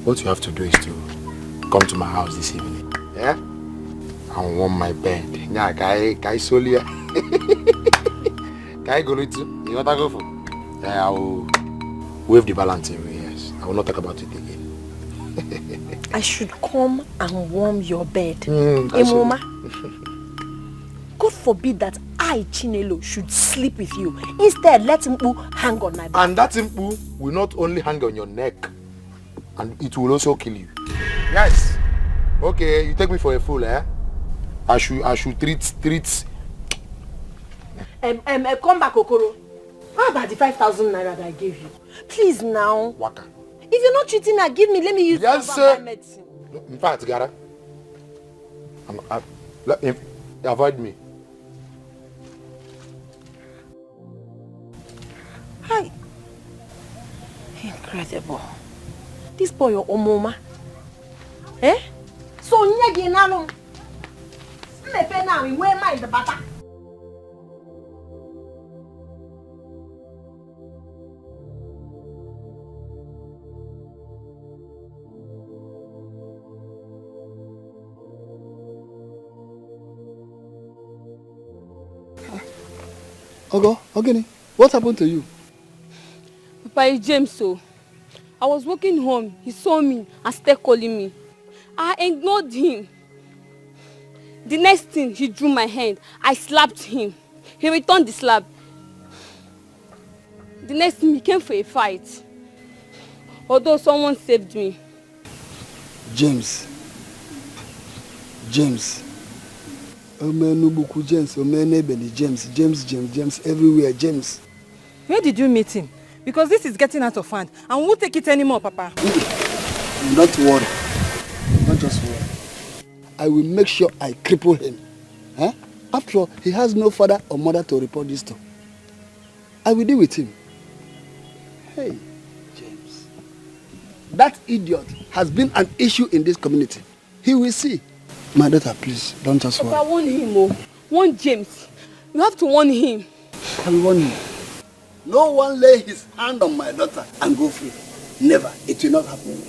What you have to do is to come to my house this evening. Yeah? I'll warm my bed. Yeah, guy solia. Guy go to you want to go for? Yeah, I will waive the balance away, yes. I will not talk about it again. I should come and warm your bed. Mama. God forbid that I, Chinelo, should sleep with you. Instead, let him hang on my back. And that impu will not only hang on your neck, and it will also kill you. Yes. Okay, you take me for a fool, eh? I should treat. Come back, Okoro. How about the 5,000 naira that I gave you? Please now. Waka. If you're not treating her, give me. Let me use medicine. In fact, Gara, avoid me. Hi. Incredible. This boy your omoma. Eh? So nyegi nalo. Slepe na we mind the butter. Ogo, Ogini, what happened to you? Papa, it's James, so I was walking home. He saw me and started calling me. I ignored him. The next thing, he drew my hand. I slapped him. He returned the slap. The next thing, he came for a fight. Although someone saved me. James. James, everywhere, James. Where did you meet him? Because this is getting out of hand and we won't take it anymore, Papa. Don't worry. Don't just worry. I will make sure I cripple him. Huh? After all, he has no father or mother to report this to. I will deal with him. Hey, James. That idiot has been an issue in this community. He will see. My daughter, please, don't just worry. Papa, warn him, oh. Warn James. You have to warn him. I will warn him. No one lay his hand on my daughter and go free. Never. It will not happen.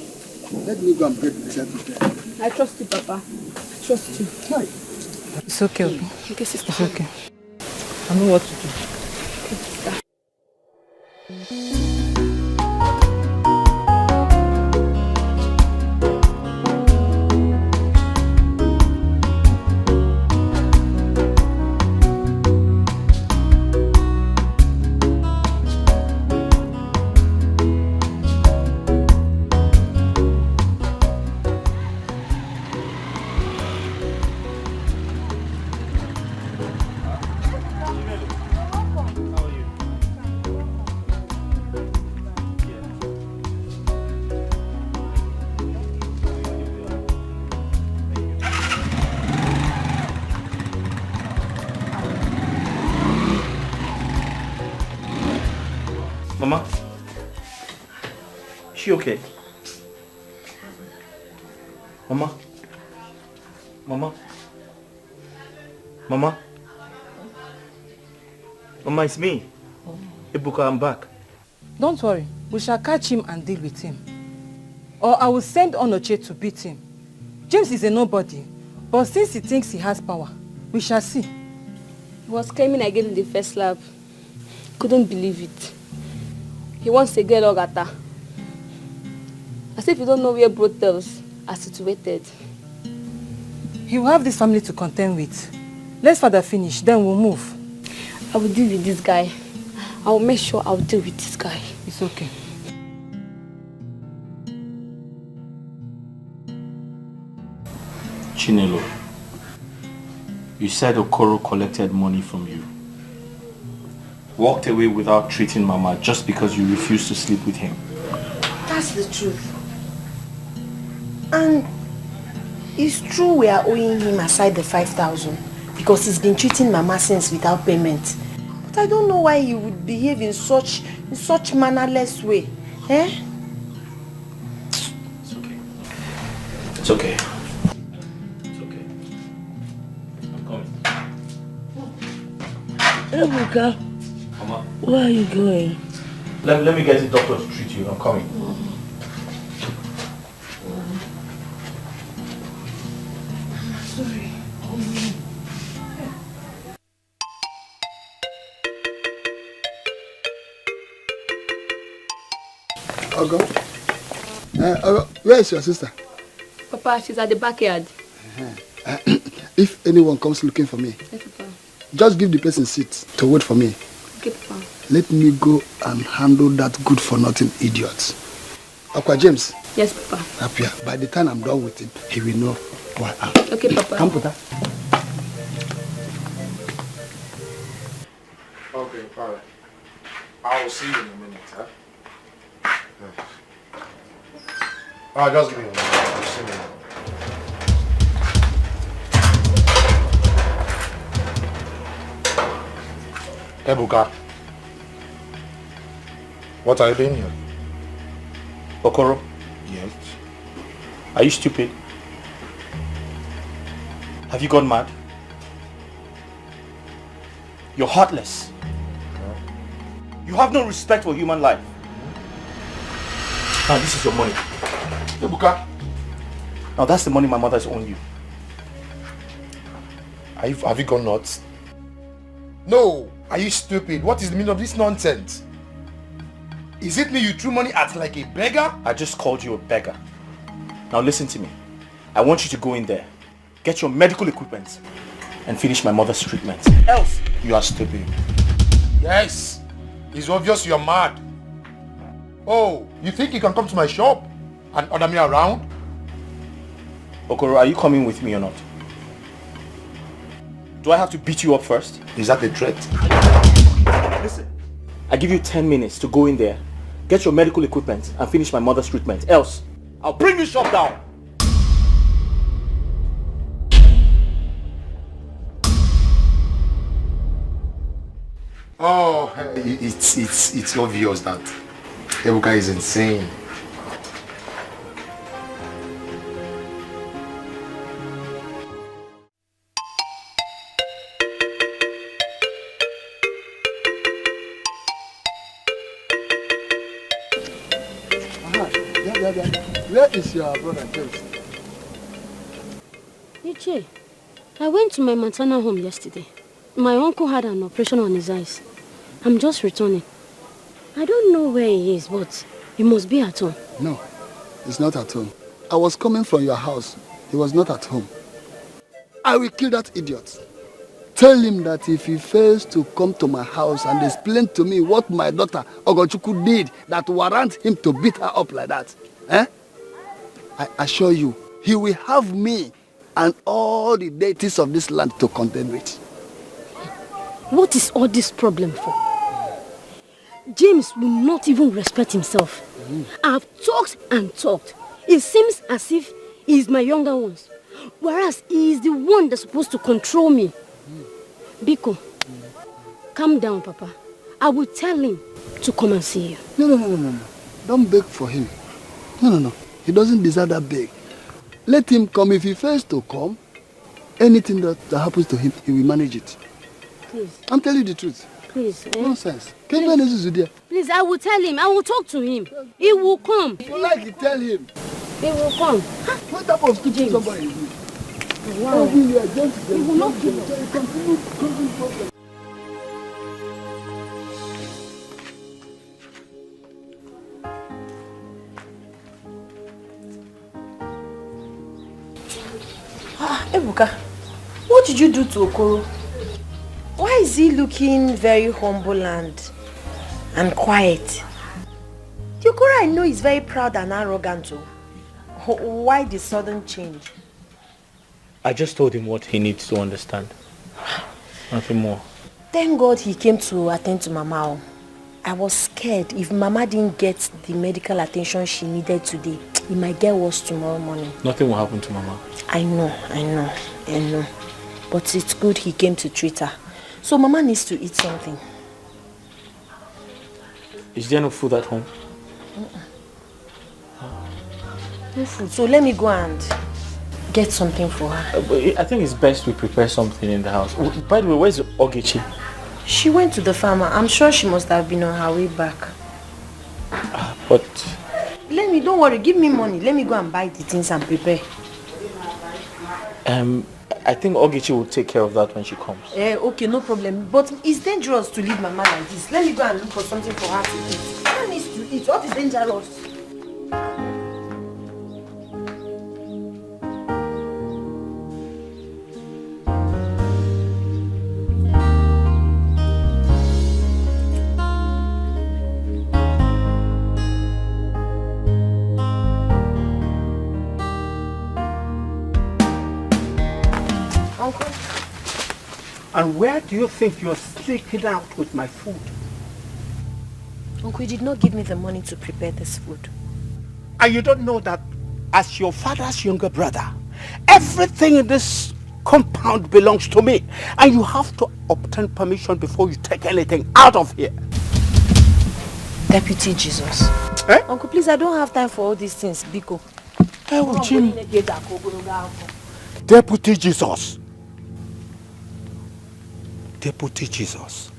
Let me go and pray myself to prayer. I trust you, Papa. I trust you. Hi. It's okay, okay. Okay, sister. It's okay. I know what to do. Okay, sister. Mama? Is she okay? Mama? Mama? Mama? Mama, it's me. Ebuka, I'm back. Don't worry. We shall catch him and deal with him. Or I will send Onoche to beat him. James is a nobody. But since he thinks he has power, we shall see. He was claiming I gave him the first slap. Couldn't believe it. He wants to get Ogata. As if you don't know where brothels are situated. He will have this family to contend with. Let's father finish, then we'll move. I will deal with this guy. I will make sure I will deal with this guy. It's okay. Chinelo, you said Okoro collected money from you. Walked away without treating Mama just because you refused to sleep with him. That's the truth. And it's true we are owing him aside the 5,000 because he's been treating Mama since without payment. But I don't know why he would behave in such mannerless way. Eh? It's okay. It's okay. It's okay. I'm coming. Ebuka, Mama, where are you going? let me get the doctor to treat you. I'm coming. Sorry. Ogo, where is your sister? Papa, she's at the backyard. If anyone comes looking for me, Yes, Papa. just give the person seat to wait for me. Okay, Papa. Let me go and handle that good-for-nothing idiot. Aqua James. Yes, Papa. Up here. By the time I'm done with him, he will know who I am. Okay, Papa. Come, Puta. Okay, alright. I will see you in a minute, huh? Just give me a minute. I'll see you. Ebuka, what are you doing here? Okoro, Yes. Are you stupid? Have you gone mad? You're heartless. You have no respect for human life. Now this is your money. Ebuka. Now that's the money my mother's owed you. Have you gone nuts? No! Are you stupid? What is the meaning of this nonsense? Is it me you threw money at like a beggar? I just called you a beggar. Now listen to me. I want you to go in there, get your medical equipment, and finish my mother's treatment. Else, you are stupid. Yes! It's obvious you're mad. Oh, you think you can come to my shop and order me around? Okoro, are you coming with me or not? Do I have to beat you up first? Is that a threat? Listen, I give you 10 minutes to go in there, get your medical equipment, and finish my mother's treatment. Else, I'll bring your shop down. Oh, it's obvious that Ebuka is insane. Where is your brother James? Iche, I went to my maternal home yesterday. My uncle had an operation on his eyes. I'm just returning. I don't know where he is, but he must be at home. No, he's not at home. I was coming from your house. He was not at home. I will kill that idiot. Tell him that if he fails to come to my house and explain to me what my daughter Ogochukwu did that warrant him to beat her up like that, I assure you, he will have me and all the deities of this land to contend with. What is all this problem for? James will not even respect himself. I've talked and talked. It seems as if he is my younger ones, whereas he is the one that's supposed to control me. Biko, calm down, Papa. I will tell him to come and see you. No. Don't beg for him. No. He doesn't deserve that beg. Let him come. If he fails to come, anything that happens to him, he will manage it. Please. I'm telling you the truth. Please. Nonsense. Please, I will tell him. I will talk to him. He will come. If you like it, tell him. He will come. What type of stupid somebody is this? Wow. He will not kill us. Ebuka, what did you do to Okoro? Why is he looking very humble and quiet? The Okoro I know is very proud and arrogant too. Why the sudden change? I just told him what he needs to understand. Nothing more. Thank God he came to attend to Mama. I was scared if Mama didn't get the medical attention she needed today, it might get worse tomorrow morning. Nothing will happen to Mama. I know. But it's good he came to treat her. So Mama needs to eat something. Is there no food at home? No food. So let me go and get something for her. I think it's best we prepare something in the house. By the way, where's Ogechi? She went to the farmer. I'm sure she must have been on her way back. But... Don't worry, give me money. Let me go and buy the things and prepare. I think Ogechi will take care of that when she comes. Okay, no problem. But it's dangerous to leave Mama like this. Let me go and look for something for her to eat. Mama needs to eat. What is dangerous? Uncle? And where do you think you're sneaking out with my food? Uncle, you did not give me the money to prepare this food. And you don't know that as your father's younger brother, everything in this compound belongs to me. And you have to obtain permission before you take anything out of here. Deputy Jesus, Eh? Uncle, please, I don't have time for all these things, Biko. Oh, Jim. Deputy Jesus. Deputy Jesus.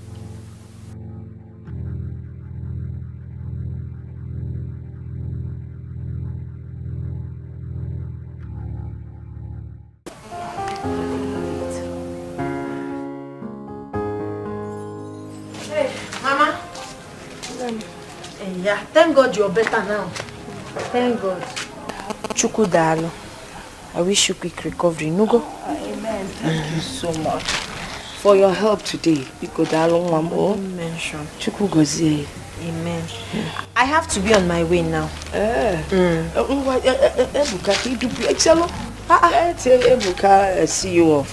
Hey, Mama. Yeah, thank God you're better now. Thank God. Chukudalo. I wish you quick recovery. Nugo? Amen. Thank you so much for your help today. Bikodalo mention. Chukugozie. Amen. I have to be on my way now. Ebuka, see you off.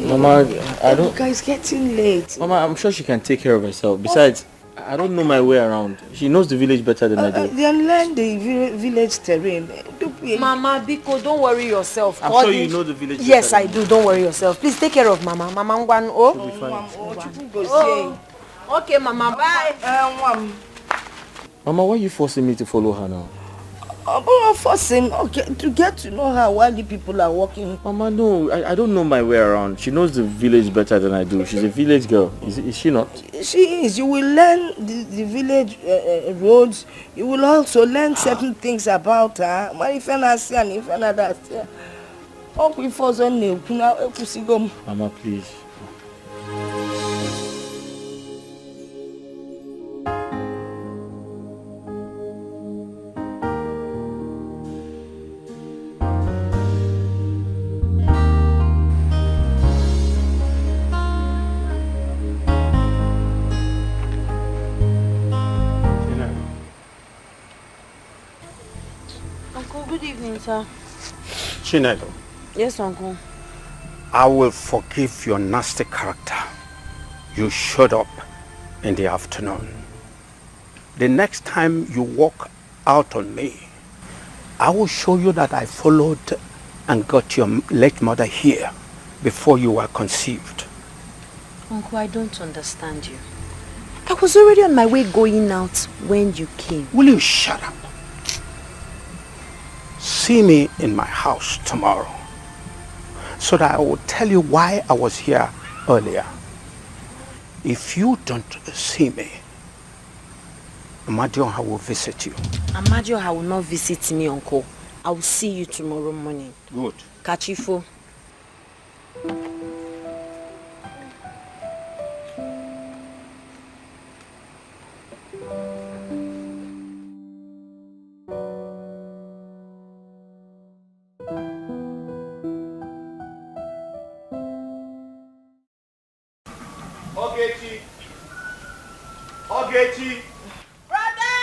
Mama, I don't... Ebuka is getting late. Mama, I'm sure she can take care of herself. Besides, I don't know my way around. She knows the village better than I do. Then learn the village terrain. Mama, Biko, don't worry yourself. I'm sure you know the village better. Yes, I do. Don't worry yourself. Please take care of Mama. Mama, Ngwan, oh. Okay, Mama, bye. Mama, why are you forcing me to follow her now? I'm not forcing. Okay, to get to know her while the people are walking. Mama, no, I don't know my way around. She knows the village better than I do. She's a village girl. Is she not? She is. You will learn the village roads. You will also learn certain things about her. Mama, please. Good evening, sir. Chinedo. Yes, Uncle. I will forgive your nasty character. You showed up in the afternoon. The next time you walk out on me, I will show you that I followed and got your late mother here before you were conceived. Uncle, I don't understand you. I was already on my way going out when you came. Will you shut up? See me in my house tomorrow so that I will tell you why I was here earlier. If you don't see me, Amadioha will visit you. Amadioha will not visit me, Uncle. I will see you tomorrow morning. Good. Kachifo. Ogechi. Brother!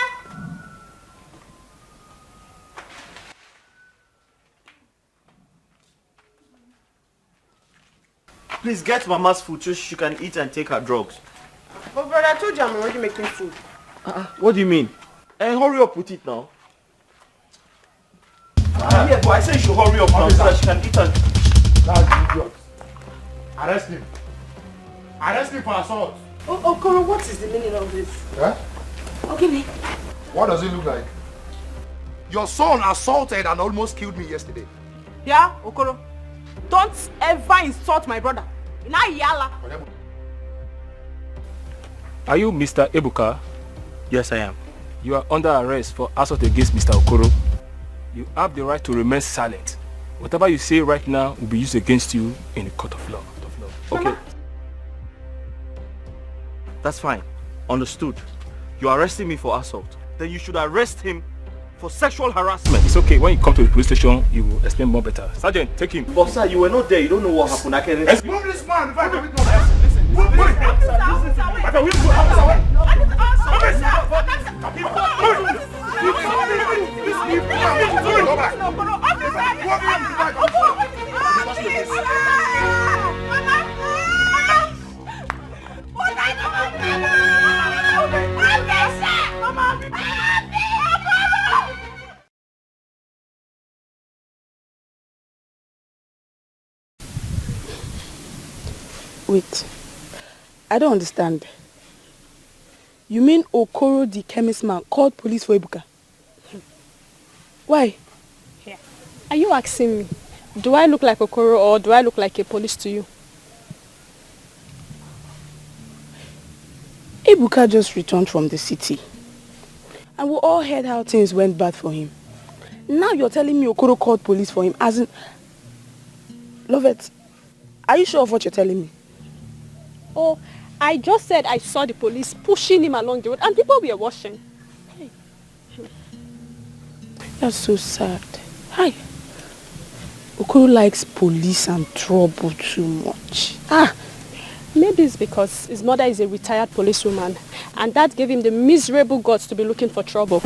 Please get Mama's food so she can eat and take her drugs. But brother, I told you I'm already making food. What do you mean? Hurry up with it now. Yeah, but I said you should hurry up now so that she can eat and... That's idiot. Arrest him. Arrest him for assault. Oh, Koro, what is the meaning of this? Huh? Okay, What does it look like? Your son assaulted and almost killed me yesterday. Yeah, Okoro. Don't ever insult my brother. Ina yala. Are you Mr. Ebuka? Yes, I am. You are under arrest for assault against Mr. Okoro. You have the right to remain silent. Whatever you say right now will be used against you in the court of law. Okay. That's fine. Understood. You're arresting me for assault. Then you should arrest him for sexual harassment. It's okay. When you come to the police station, you will explain more better. Sergeant, take him. But sir, you were not there. You don't know what happened. I can... Move this man if I commit no offense. Listen. Move it. Wait, I don't understand. You mean Okoro the chemist man called police for Ebuka? Why? Yeah. Are you asking me, do I look like Okoro or do I look like a police to you? Ebuka just returned from the city. And we all heard how things went bad for him. Now you're telling me Okoro called police for him, as in... Lovett, are you sure of what you're telling me? Oh, I just said I saw the police pushing him along the road and people were watching. Hey. That's so sad. Hi. Okoro likes police and trouble too much. Maybe it's because his mother is a retired policewoman and that gave him the miserable guts to be looking for trouble.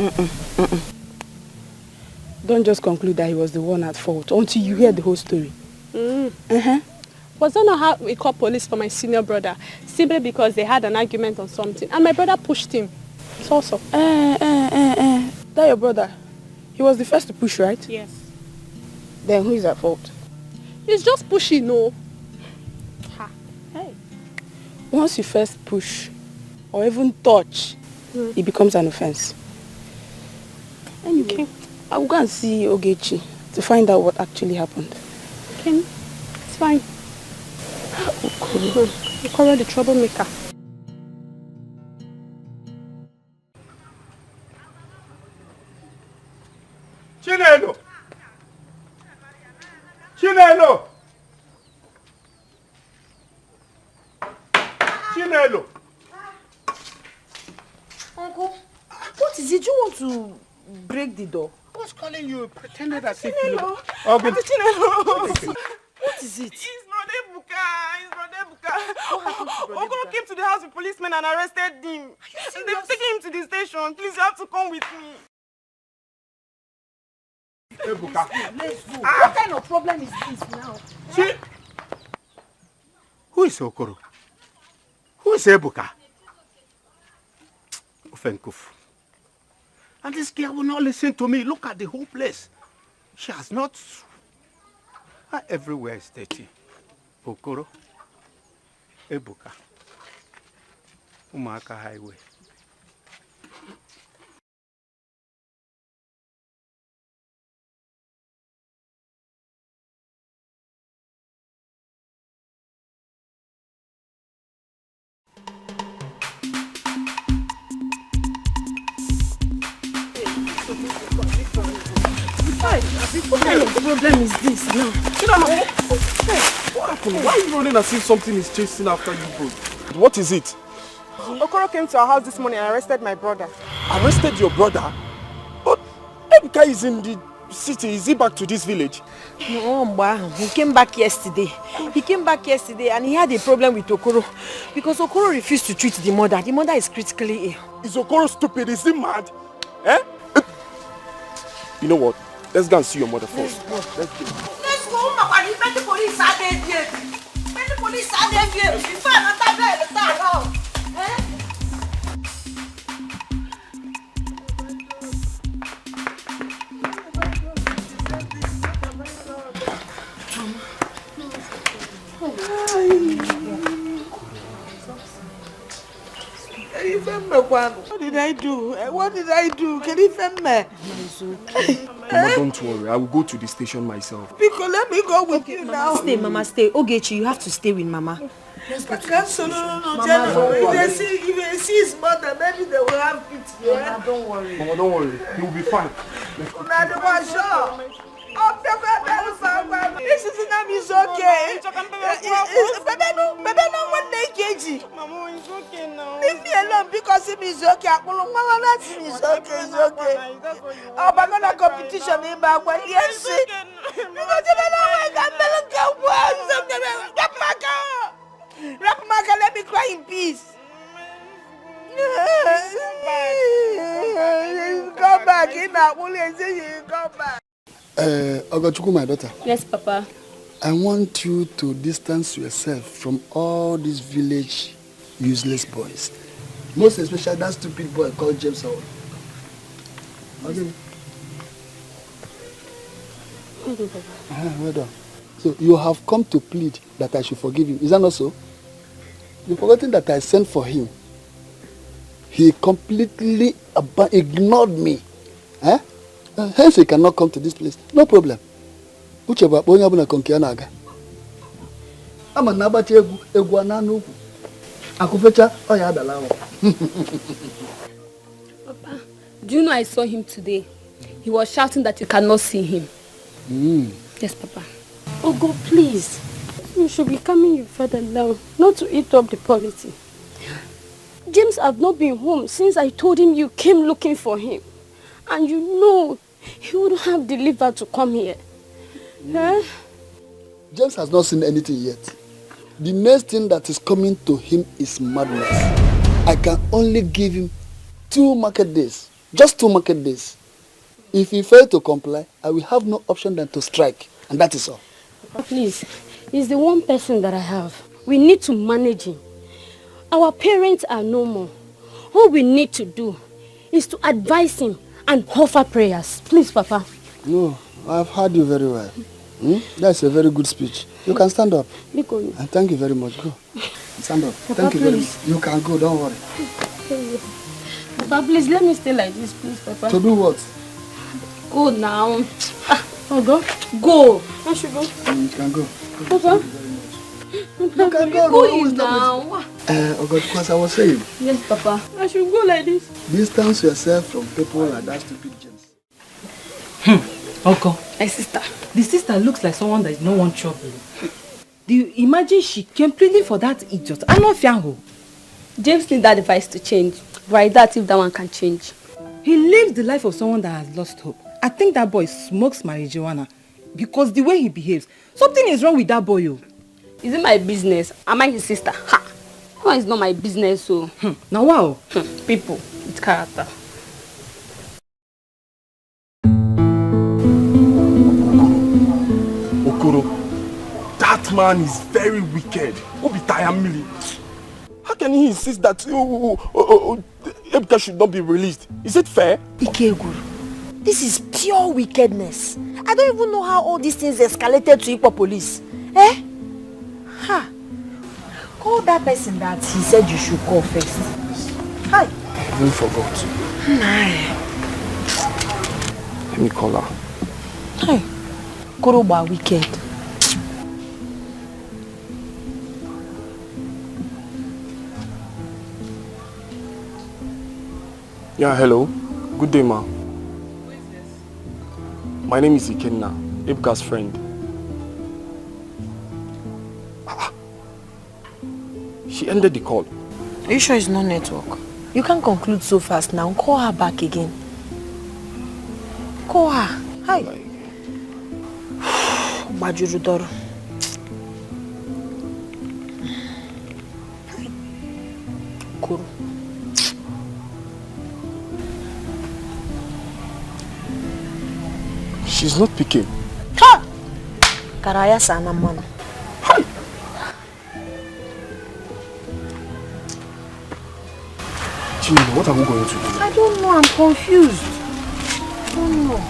Don't just conclude that he was the one at fault until you hear the whole story. Was that not how we called police for my senior brother? Simply because they had an argument on something and my brother pushed him. It's also. That your brother? He was the first to push, right? Yes. Then who is at fault? He's just pushing, no. Hey. Once you first push or even touch, it becomes an offense. Anyway, okay. I will go and see Ogechi to find out what actually happened. Okay, it's fine. Okoro the troublemaker. Chinelo! Chinelo! Chinelo! Uncle, what is it? You want to break the door? I was calling you, pretended as if you know. Okay. What is it? It's Brother Ebuka. Okoro came to the house with policemen and arrested him. They've taken him to the station. Please, you have to come with me. Ebuka. Let's go. What kind of problem is this now? See? Who is Okoro? Who is Ebuka? Ofenkuf. And this girl will not listen to me. Look at the whole place. She has not... Everywhere is dirty. Okoro. Ebuka. Umaka Highway. What kind of problem is this now? What happened? Why are you running as if something is chasing after you both? What is it? Okoro came to our house this morning and arrested my brother. Arrested your brother? But Ebuka is in the city. Is he back to this village? No, he came back yesterday. And he had a problem with Okoro. Because Okoro refused to treat the mother. The mother is critically ill. Is Okoro stupid? Is he mad? Eh? You know what? Let's go and see your mother first. Let's go. Let's go, Mama. Let the police are there. Let the police are there. Before another day, let's start around. What did I do? What did I do? Can you find me? Mama, don't worry. I will go to the station myself. Pico, let me go with you now. Mama, stay. Ogechi, you have to stay with Mama. No. If they see his mother, maybe they will have it. Yeah? Mama, don't worry. Mama, don't worry. He will be fine. This is not is okay. Baby, no one day, KG. Mama, it's okay now. Leave me alone because it is okay. Mama, that's it's okay. It's okay. Oh, but not a competition in back. Yes, because you don't know where Rapmaka, let me cry in peace. Come back in that. Come back. Ogachuku, my daughter. Yes, Papa. I want you to distance yourself from all these village useless boys. Most especially that stupid boy called James Howard. Okay. Well done. So you have come to plead that I should forgive him. Is that not so? You've forgotten that I sent for him. He completely ignored me. Hence he cannot come to this place. No problem. Uche ba onye abuna konke na aga. Ama na abacha egwu ana n'ukwu. Akufecha oya adalawo. Papa, do you know I saw him today? He was shouting that you cannot see him. Yes, Papa. Oh God, please. You should be calming your father down, not to eat up the policy. James had not been home since I told him you came looking for him. And you know, he wouldn't have the liver to come here. Huh? James has not seen anything yet. The next thing that is coming to him is madness. I can only give him 2 market days. Just 2 market days. If he fails to comply, I will have no option than to strike. And that is all. Please, he's the one person that I have. We need to manage him. Our parents are no more. All we need to do is to advise him and offer prayers. Please, Papa. No, I've heard you very well. That's a very good speech. You can stand up. And thank you very much. Go. Stand up. Papa, thank you very please. much. You can go, don't worry. Papa, please let me stay like this, please, Papa. To do what? Go now. Oh, go. Go. I should go. You can go. Papa. You can go. Go in now. Oh God, because I was saying. Yes, Papa. I should go like this. Distance yourself from people like that stupid James. Uncle. My sister. The sister looks like someone that is no one trouble. Do you imagine she came pleading for that idiot? I'm not Fiango. James needs that advice to change. Why that if that one can change? He lives the life of someone that has lost hope. I think that boy smokes marijuana because the way he behaves. Something is wrong with that boy. Oh. Is it my business? Am I his sister? Ha! No, it's not my business, so. Now wow. People with character. Okoro, that man is very wicked. Obitayamili. How can he insist that Ebuka should not be released? Is it fair? Ikeguru, this is pure wickedness. I don't even know how all these things escalated to Ikpo police. Eh? Ha! Call that person that he said you should call first. Hi. I even forgot. Let me call her. Hi. Koroba wicked. Yeah, hello. Good day, ma. My name is Ikenna, Ebuka's friend. She ended the call. Are you sure it's no network? You can't conclude so fast now. Call her back again. Call her. Hi. Bajurudoro. Kuru. She's not picking. Ha! Karaya sana mana. Jimmy, what are we going to do? I don't know. I'm confused. I don't know.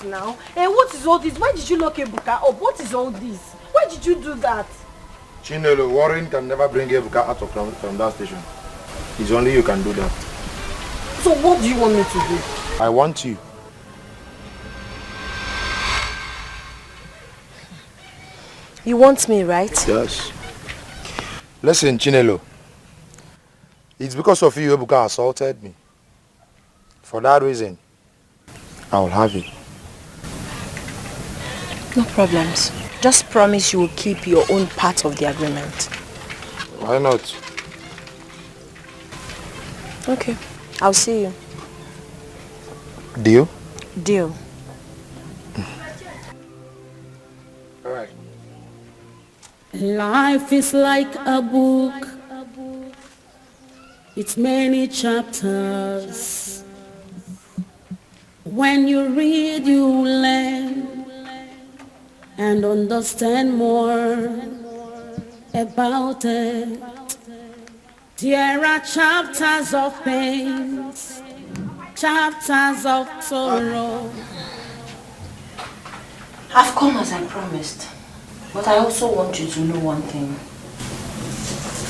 Now, and what is all this? Why did you lock Ebuka up? What is all this? Why did you do that? Chinelo, Warren can never bring Ebuka out from that station. It's only you can do that. So what do you want me to do? I want you. You want me, right? Yes. Listen, Chinelo. It's because of you Ebuka assaulted me. For that reason, I will have it. No problems. Just promise you will keep your own part of the agreement. Why not? Okay. I'll see you. Deal? Deal. All right. Life is like a book. It's many chapters. When you read, you learn. and understand more about it. There are chapters of pain, chapters of sorrow. I've come as I promised, but I also want you to know one thing.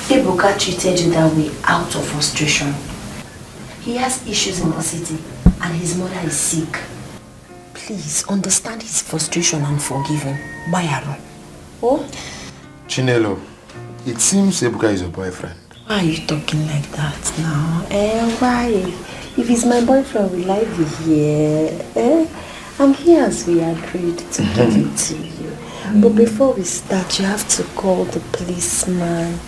Ebuka treated you that way out of frustration. He has issues in the city and his mother is sick. Please understand his frustration and forgive him. Bayaro. Oh? Chinelo, it seems Ebuka is your boyfriend. Why are you talking like that now? Why? If he's my boyfriend, will I be here? I'm here as we agreed to give it to you. But before we start, you have to call the policeman.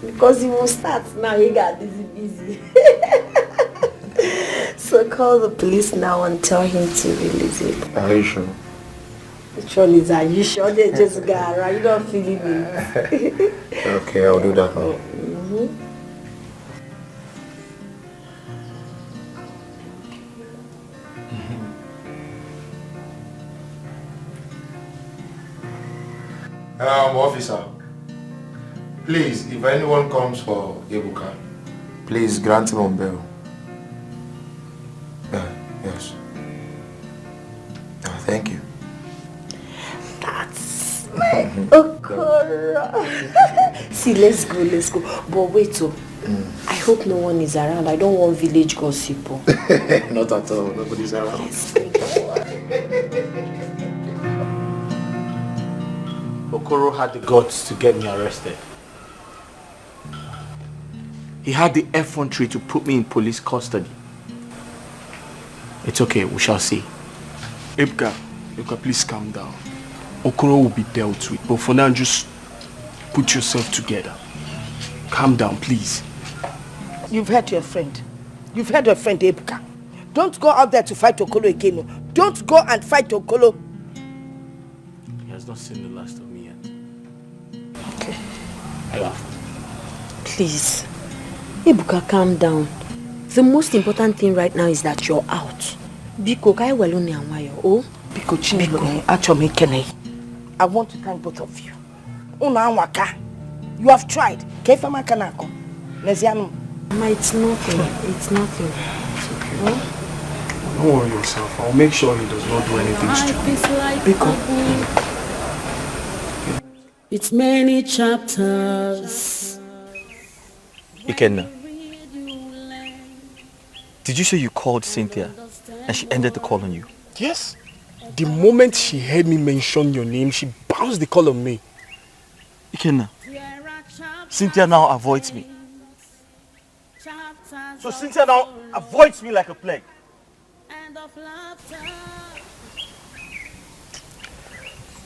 Because he will start now, he got busy. So call the police now and tell him to release it. Are you sure? Which one is are you sure? They just got right. You don't feel it. Okay, I'll do that now. Officer, please, if anyone comes for Ebuka, please grant him on bail. Yes. Thank you. That's my Okoro. See, let's go. But wait, I hope no one is around. I don't want village gossip. Not at all. Nobody's around. Okoro had the guts to get me arrested. He had the effrontery to put me in police custody. It's okay, we shall see. Ebuka, please calm down. Okoro will be dealt with, but for now, just put yourself together. Calm down, please. You've heard your friend. You've heard your friend, Ebuka. Don't go out there to fight Okoro again. Don't go and fight Okoro. He has not seen the last of me yet. Okay. I laugh. Please, Ebuka, calm down. The most important thing right now is that you're out. Biko, kai weluni anwayo. Oh, Biko Chinelo, Achome Kene. I want to thank both of you. Una anwaka. You have tried. Kefama kanako. Neziano. Ma, it's nothing. It's nothing. It's okay. Oh? Don't worry yourself. I'll make sure he does not do anything stupid. Biko. It's many chapters. Ikenna, did you say you called Cynthia and she ended the call on you? Yes. The moment she heard me mention your name, she bounced the call on me. Ikenna, Cynthia now avoids me. So Cynthia now avoids me like a plague.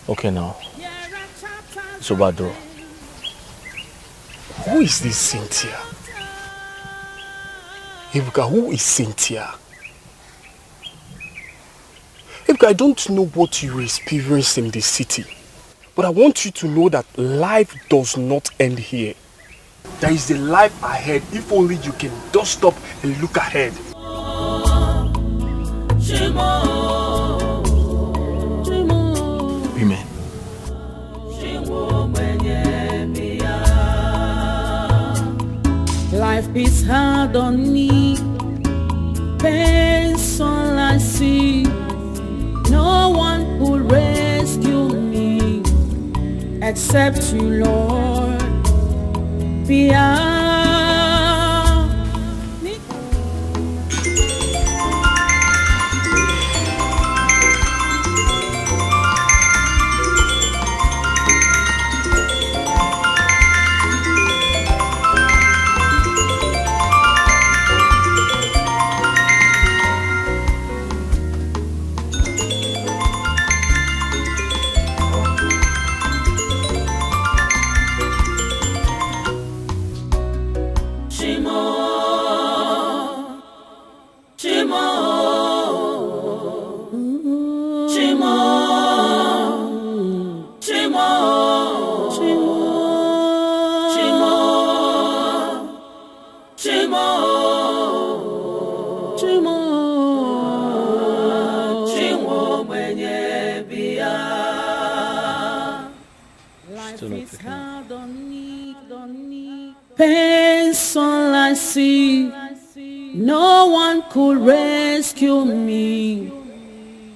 Okay now. Sobadro. Who is this Cynthia? Ebuka, who is Cynthia? Ebuka, I don't know what you experience in the city, but I want you to know that life does not end here. There is a life ahead if only you can dust up and look ahead. Women. Life is hard on me, pain's all I see. No one will rescue me except you, Lord. Beyond me. Still not picking. Pain's all I see. No one could rescue me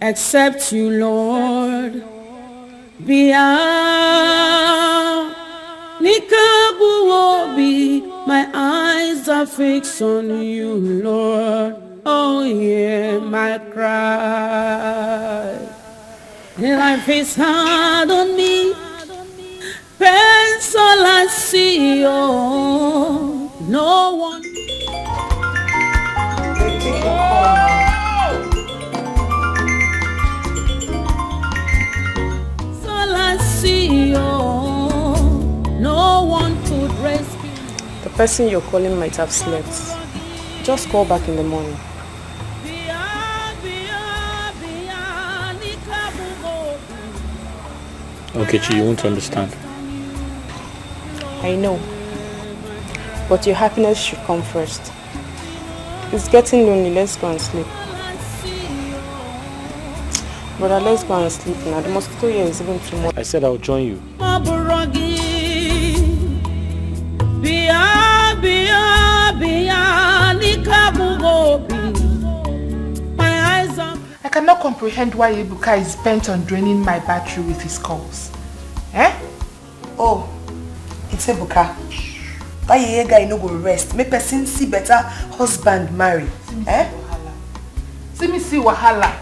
except you, Lord. My eyes are fixed on you, Lord. Oh yeah, my cry. Life is hard on me. Pain's all I see. Oh, no one. All I see. Oh, no one could rescue. The person you're calling might have slept. Just call back in the morning. Okay, Chi, you won't understand. I know. But your happiness should come first. It's getting lonely. Let's go and sleep. Brother, let's go and sleep now. The mosquito here is even too much. I said I'll join you. I cannot comprehend why Ebuka is bent on draining my battery with his calls. Eh? Oh, it's Ebuka. That ye guy no go rest. Make person see better husband marry. See me see wahala.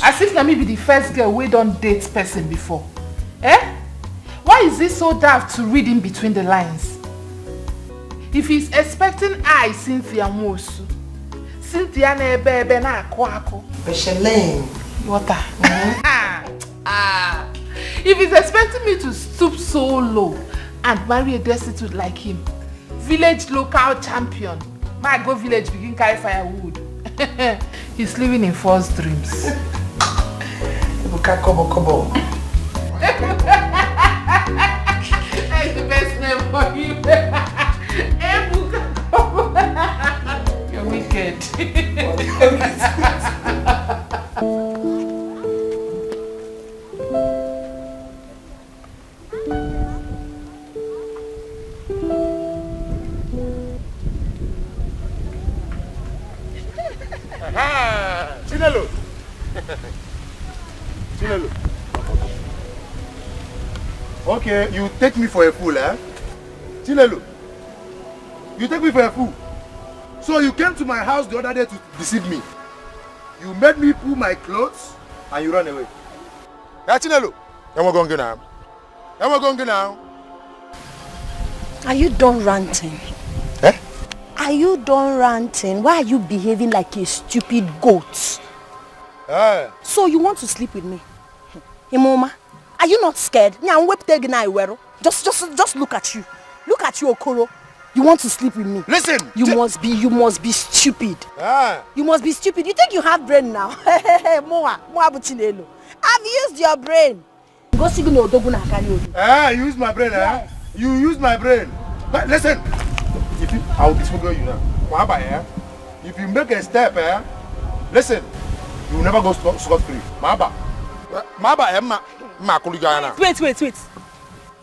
As if na me be the first girl we don't date person before. Eh? Why is he so daft to read in between the lines? If he's expecting I, Cynthia Mosu, Cynthia na ebe na ako. Bechelin. Water. If he's expecting me to stoop so low and marry a destitute like him, village local champion, my go village begin carry firewood. He's living in false dreams. Ebuka Kobo. That's the best name for you. Ebuka Kobo. You're wicked. Chinelo. Chinelo. Okay, you take me for a fool, eh? Chinelo. You take me for a fool. So you came to my house the other day to deceive me. You made me pull my clothes and you run away. Hey, Chinelo. Am I going now? Am I going now? Are you done ranting? Eh? Are you done ranting? Why are you behaving like a stupid goat? So you want to sleep with me? Imoma, are you not scared? Just look at you. Look at you, Okoro. You want to sleep with me? Listen! You must be stupid. You must be stupid. You think you have brain now? Moa Buchinelo. I've used your brain. Go see no Doguna Kanyo. You use my brain, yes. You use my brain. But listen, I will disfigure you now. If you make a step, listen, you will never go scot-free. Wait.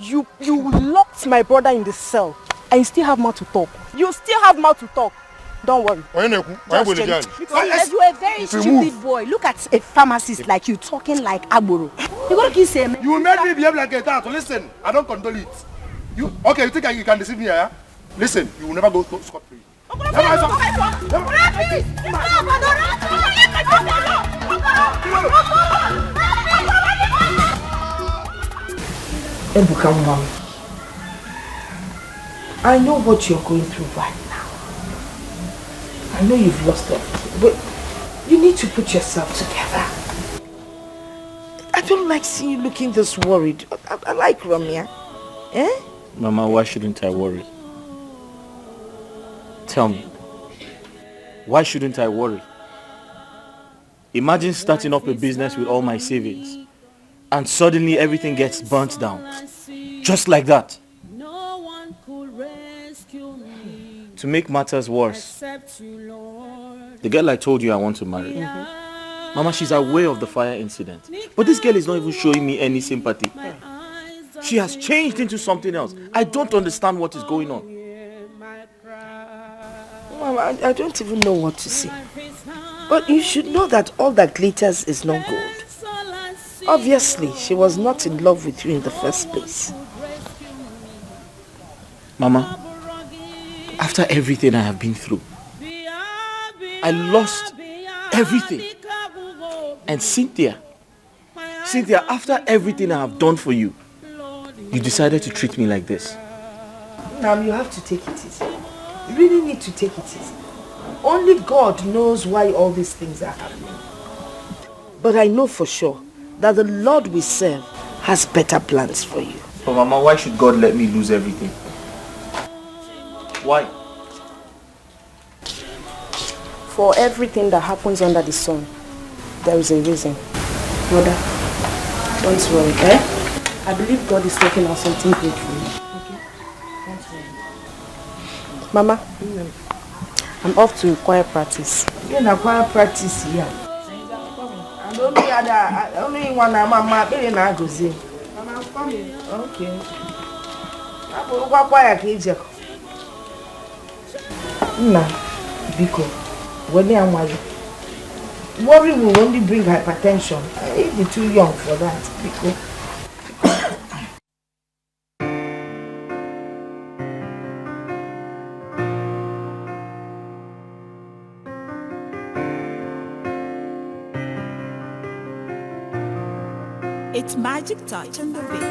You locked my brother in the cell and you still have mouth to talk. You still have mouth to talk. Don't worry. Because you're a very stupid boy. Look at a pharmacist like you talking like Agboro. You gotta keep saying. You made me behave like a tat. Listen, I don't condole it. You think you can deceive me, yeah? Listen, you will never go scot-free. Ebuka Mom, I know what you're going through right now. I know you've lost everything, but you need to put yourself together. I don't like seeing you looking this worried. I like Ramya. Eh? Mama, why shouldn't I worry? Tell me, why shouldn't I worry? Imagine starting up a business with all my savings and suddenly everything gets burnt down. Just like that. To make matters worse, the girl I told you I want to marry. Mama, she's aware of the fire incident. But this girl is not even showing me any sympathy. She has changed into something else. I don't understand what is going on. Mama, I don't even know what to say. But you should know that all that glitters is not gold. Obviously, she was not in love with you in the first place. Mama, after everything I have been through, I lost everything. And Cynthia, after everything I have done for you, you decided to treat me like this. Now you have to take it easy. You really need to take it easy. Only God knows why all these things are happening. But I know for sure that the Lord we serve has better plans for you. But Mama, why should God let me lose everything? Why? For everything that happens under the sun, there is a reason. Brother, don't worry, eh? I believe God is working on something good for you. Okay? Don't worry. Mama, I'm off to choir practice. You're in a choir practice here. And only one Mama, Billionaire goes in. Mama, I'm coming. Okay. I'm going to choir KJ. Nah, Biko, when I'm worry will only bring hypertension. You're too young for that, Biko. It's magic touch on the beat.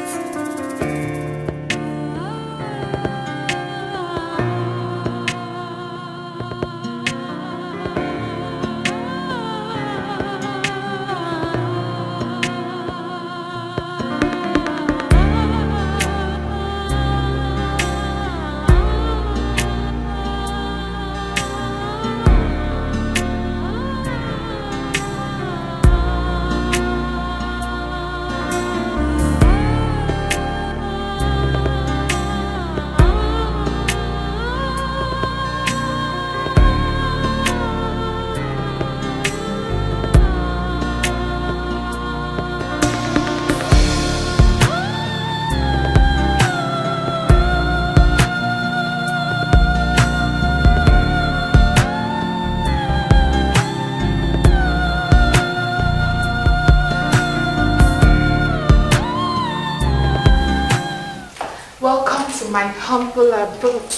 Welcome to my humble abode.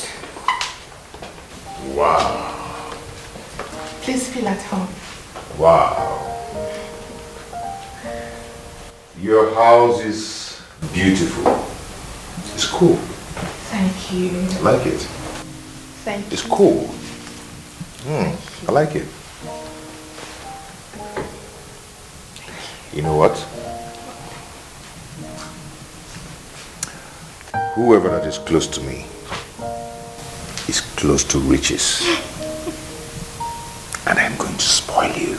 Wow. Please feel at home. Wow. Your house is beautiful. It's cool. Thank you. I like it. Thank you. It's cool. I like it. You know what? Whoever that is close to me is close to riches. And I'm going to spoil you.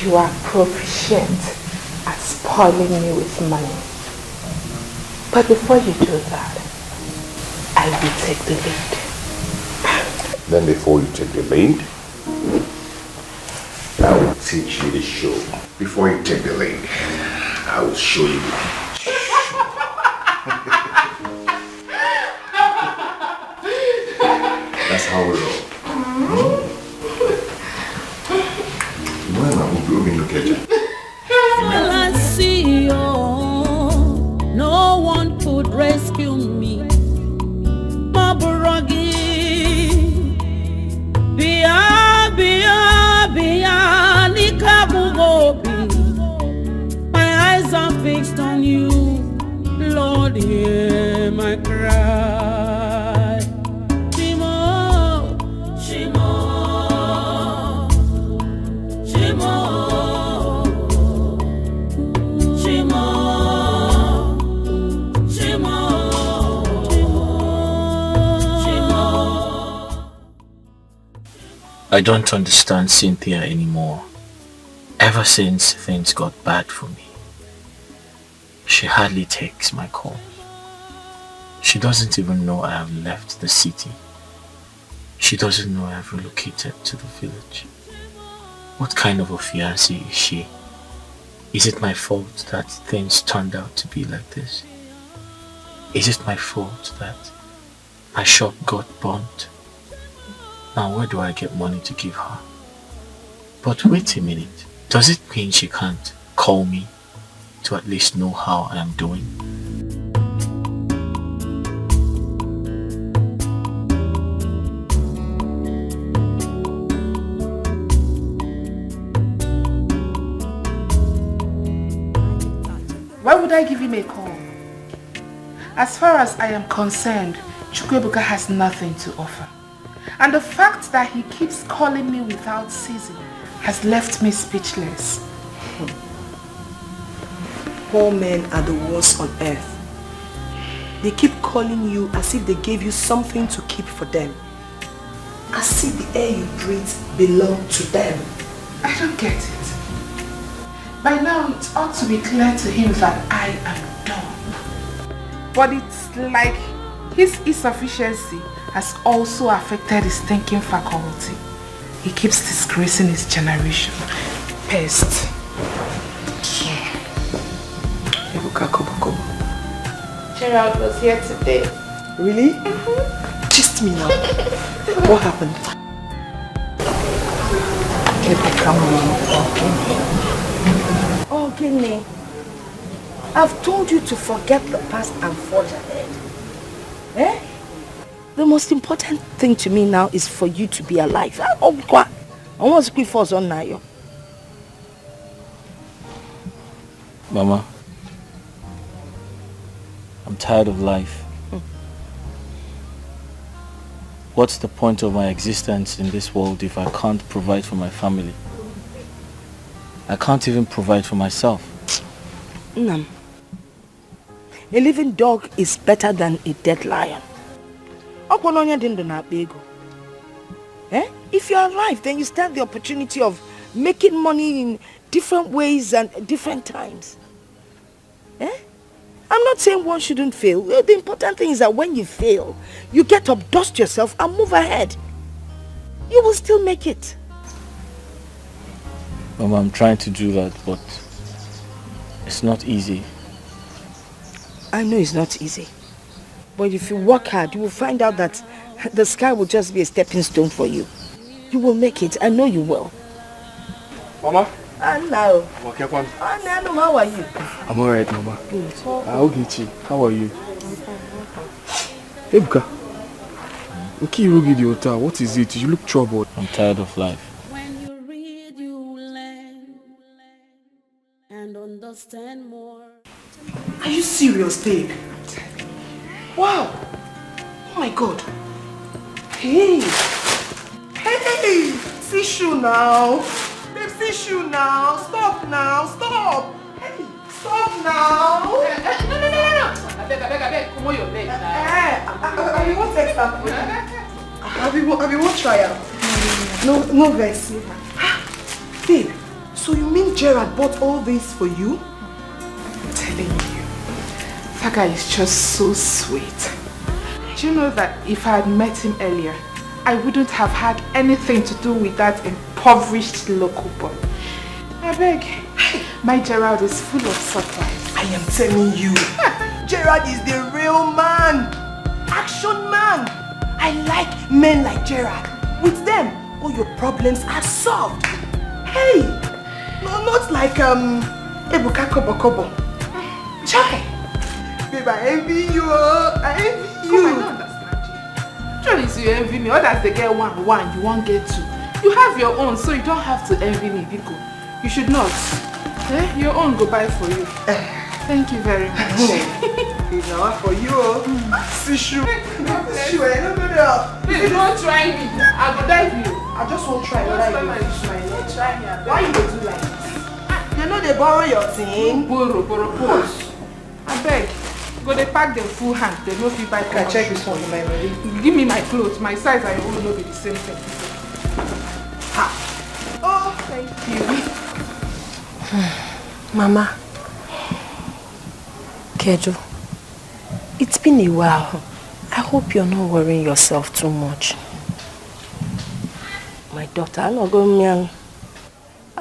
You are proficient at spoiling me with money. But before you do that, I will take the lead. Then before you take the lead, I will teach you the show. Before you take the lead, I will show you. That's how we roll. All I see, no one could rescue me. Maburogi, Bia, Nikabugobi. My eyes are fixed on you, Lord, hear my cry. Shimo, Shimo, Shimo. I don't understand Cynthia anymore. Ever since things got bad for me, she hardly takes my call. She doesn't even know I have left the city. She doesn't know I have relocated to the village. What kind of a fiancé is she? Is it my fault that things turned out to be like this? Is it my fault that my shop got burnt? Now where do I get money to give her? But wait a minute. Does it mean she can't call me to at least know how I am doing? Why would I give him a call? As far as I am concerned, Chukwuebuka has nothing to offer. And the fact that he keeps calling me without ceasing has left me speechless. Poor men are the worst on earth. They keep calling you as if they gave you something to keep for them. As if the air you breathe belongs to them. I don't get it. By now it ought to be clear to him that I am done. But it's like his insufficiency has also affected his thinking faculty. He keeps disgracing his generation. Pest. Gerald was here today. Really? Just me now. What happened? Oh, Guinea. I've told you to forget the past and forge ahead. Eh? The most important thing to me now is for you to be alive. Oh, God. I want to for on now. Mama, I'm tired of life. What's the point of my existence in this world if I can't provide for my family? I can't even provide for myself. No. A living dog is better than a dead lion. If you're alive, then you stand the opportunity of making money in different ways and different times. I'm not saying one shouldn't fail. The important thing is that when you fail, you get up, dust yourself and move ahead. You will still make it. Mama, I'm trying to do that, but it's not easy. I know it's not easy. But if you work hard, you will find out that the sky will just be a stepping stone for you. You will make it. I know you will. Mama? Hello. How are you? I'm alright, Mama. Good. Ogechi, how are you? Ebuka. Okay, Rugi the hotel. What is it? You look troubled. I'm tired of life. When you read, you learn and understand more. Are you serious, babe? Wow. Oh my God. Hey. Hey. See shoe now. Babe, see shoe now. Stop now. Stop. Hey. Stop now. No. I beg. Come on your leg now. I won't take that. I won't try out. No vex. Babe, so you mean Gerard bought all this for you? I'm telling you, that guy is just so sweet. Do you know that if I had met him earlier, I wouldn't have had anything to do with that impoverished local boy. I beg, my Gerard is full of surprise. I am telling you, Gerard is the real man. Action man. I like men like Gerard. With them, all your problems are solved. Hey, no, not like Ebuka Kobo. Chai. Babe, I envy you. I envy you. Come, I don't understand you. Surely you envy me. Others they get one, you won't get two. You have your own, so you don't have to envy me, Biko. You should not. Your own go buy for you. Thank you very much. It's now for you. See shoe. No. Please don't try me. I will dive you. I just won't try. Try me. Why you do like this? You know they borrow your thing. Borrow. I beg. Go they pack them full hand. They no fit buy. Can I check this one for my body? Give me my clothes. My size and your own will be the same thing. Oh, thank you. Mama. Kejo, it's been a while. I hope you're not worrying yourself too much. My daughter, I'm not going young.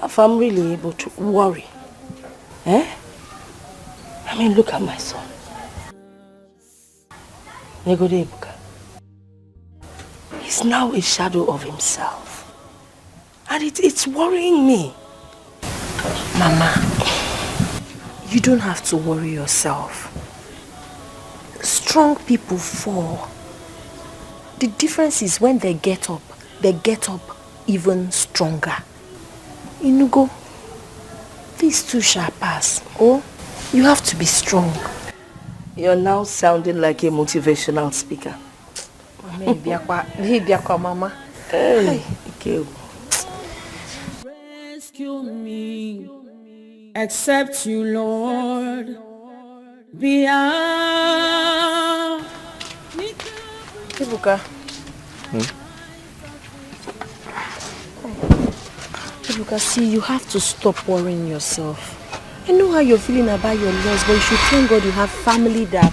if I'm really able to worry. I mean, look at my son. Negode Ebuka. He's now a shadow of himself. And it's worrying me. Mama, you don't have to worry yourself. Strong people fall. The difference is when they get up even stronger. Inugo, these too shall pass. Oh, you have to be strong. You're now sounding like a motivational speaker. Mama. Hey, okay. Rescue me, accept you, Lord. Beyond. Ebuka. Ebuka, see, you have to stop worrying yourself. I know how you're feeling about your loss, but you should thank God you have family that...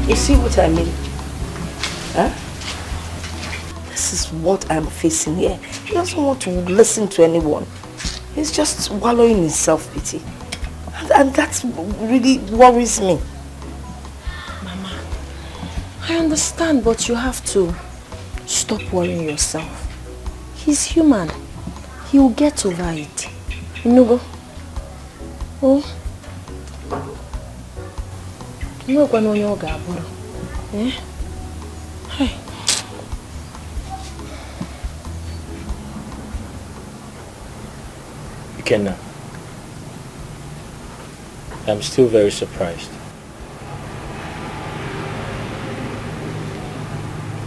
You see what I mean? This is what I'm facing here. He doesn't want to listen to anyone. He's just wallowing in self-pity. And that really worries me. Mama, I understand, but you have to stop worrying yourself. He's human. He will get over it. Inugo. Oh. No one on your gaboro. Eh? Hey. Ikenna, I'm still very surprised.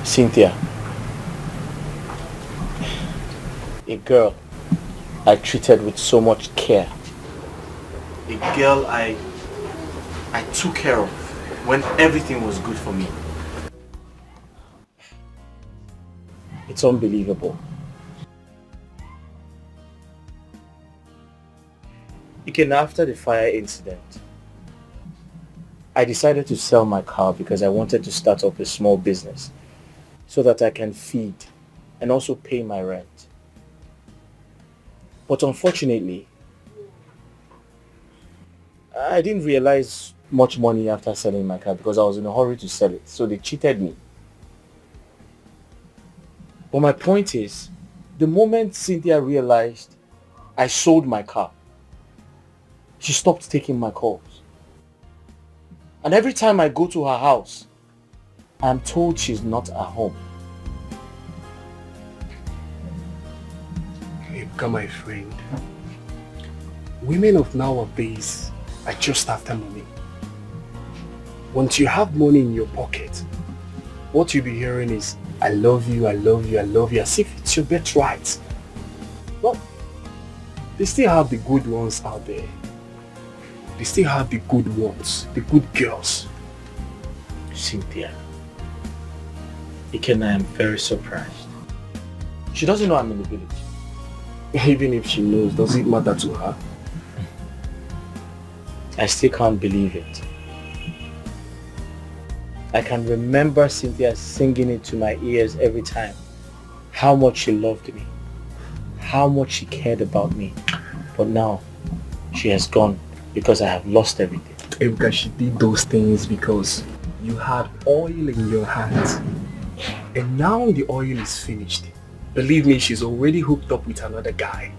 Cynthia, a girl I treated with so much care. A girl I took care of when everything was good for me. It's unbelievable. Again, after the fire incident, I decided to sell my car because I wanted to start up a small business so that I can feed and also pay my rent. But unfortunately, I didn't realize much money after selling my car because I was in a hurry to sell it. So they cheated me. But my point is, the moment Cynthia realized I sold my car, she stopped taking my calls. And every time I go to her house, I'm told she's not at home. Ebuka, my friend, women of nowadays are just after money. Once you have money in your pocket, what you'll be hearing is, I love you, I love you, I love you, as if it's your birthright. But they still have the good ones out there. They still have the good ones, the good girls. Cynthia, Ikenna, I am very surprised. She doesn't know I'm in the village. Even if she knows, does it matter to her? I still can't believe it. I can remember Cynthia singing it to my ears every time. How much she loved me. How much she cared about me. But now, she has gone because I have lost everything. Ebuka, she did those things because you had oil in your hands. And now the oil is finished. Believe me, she's already hooked up with another guy.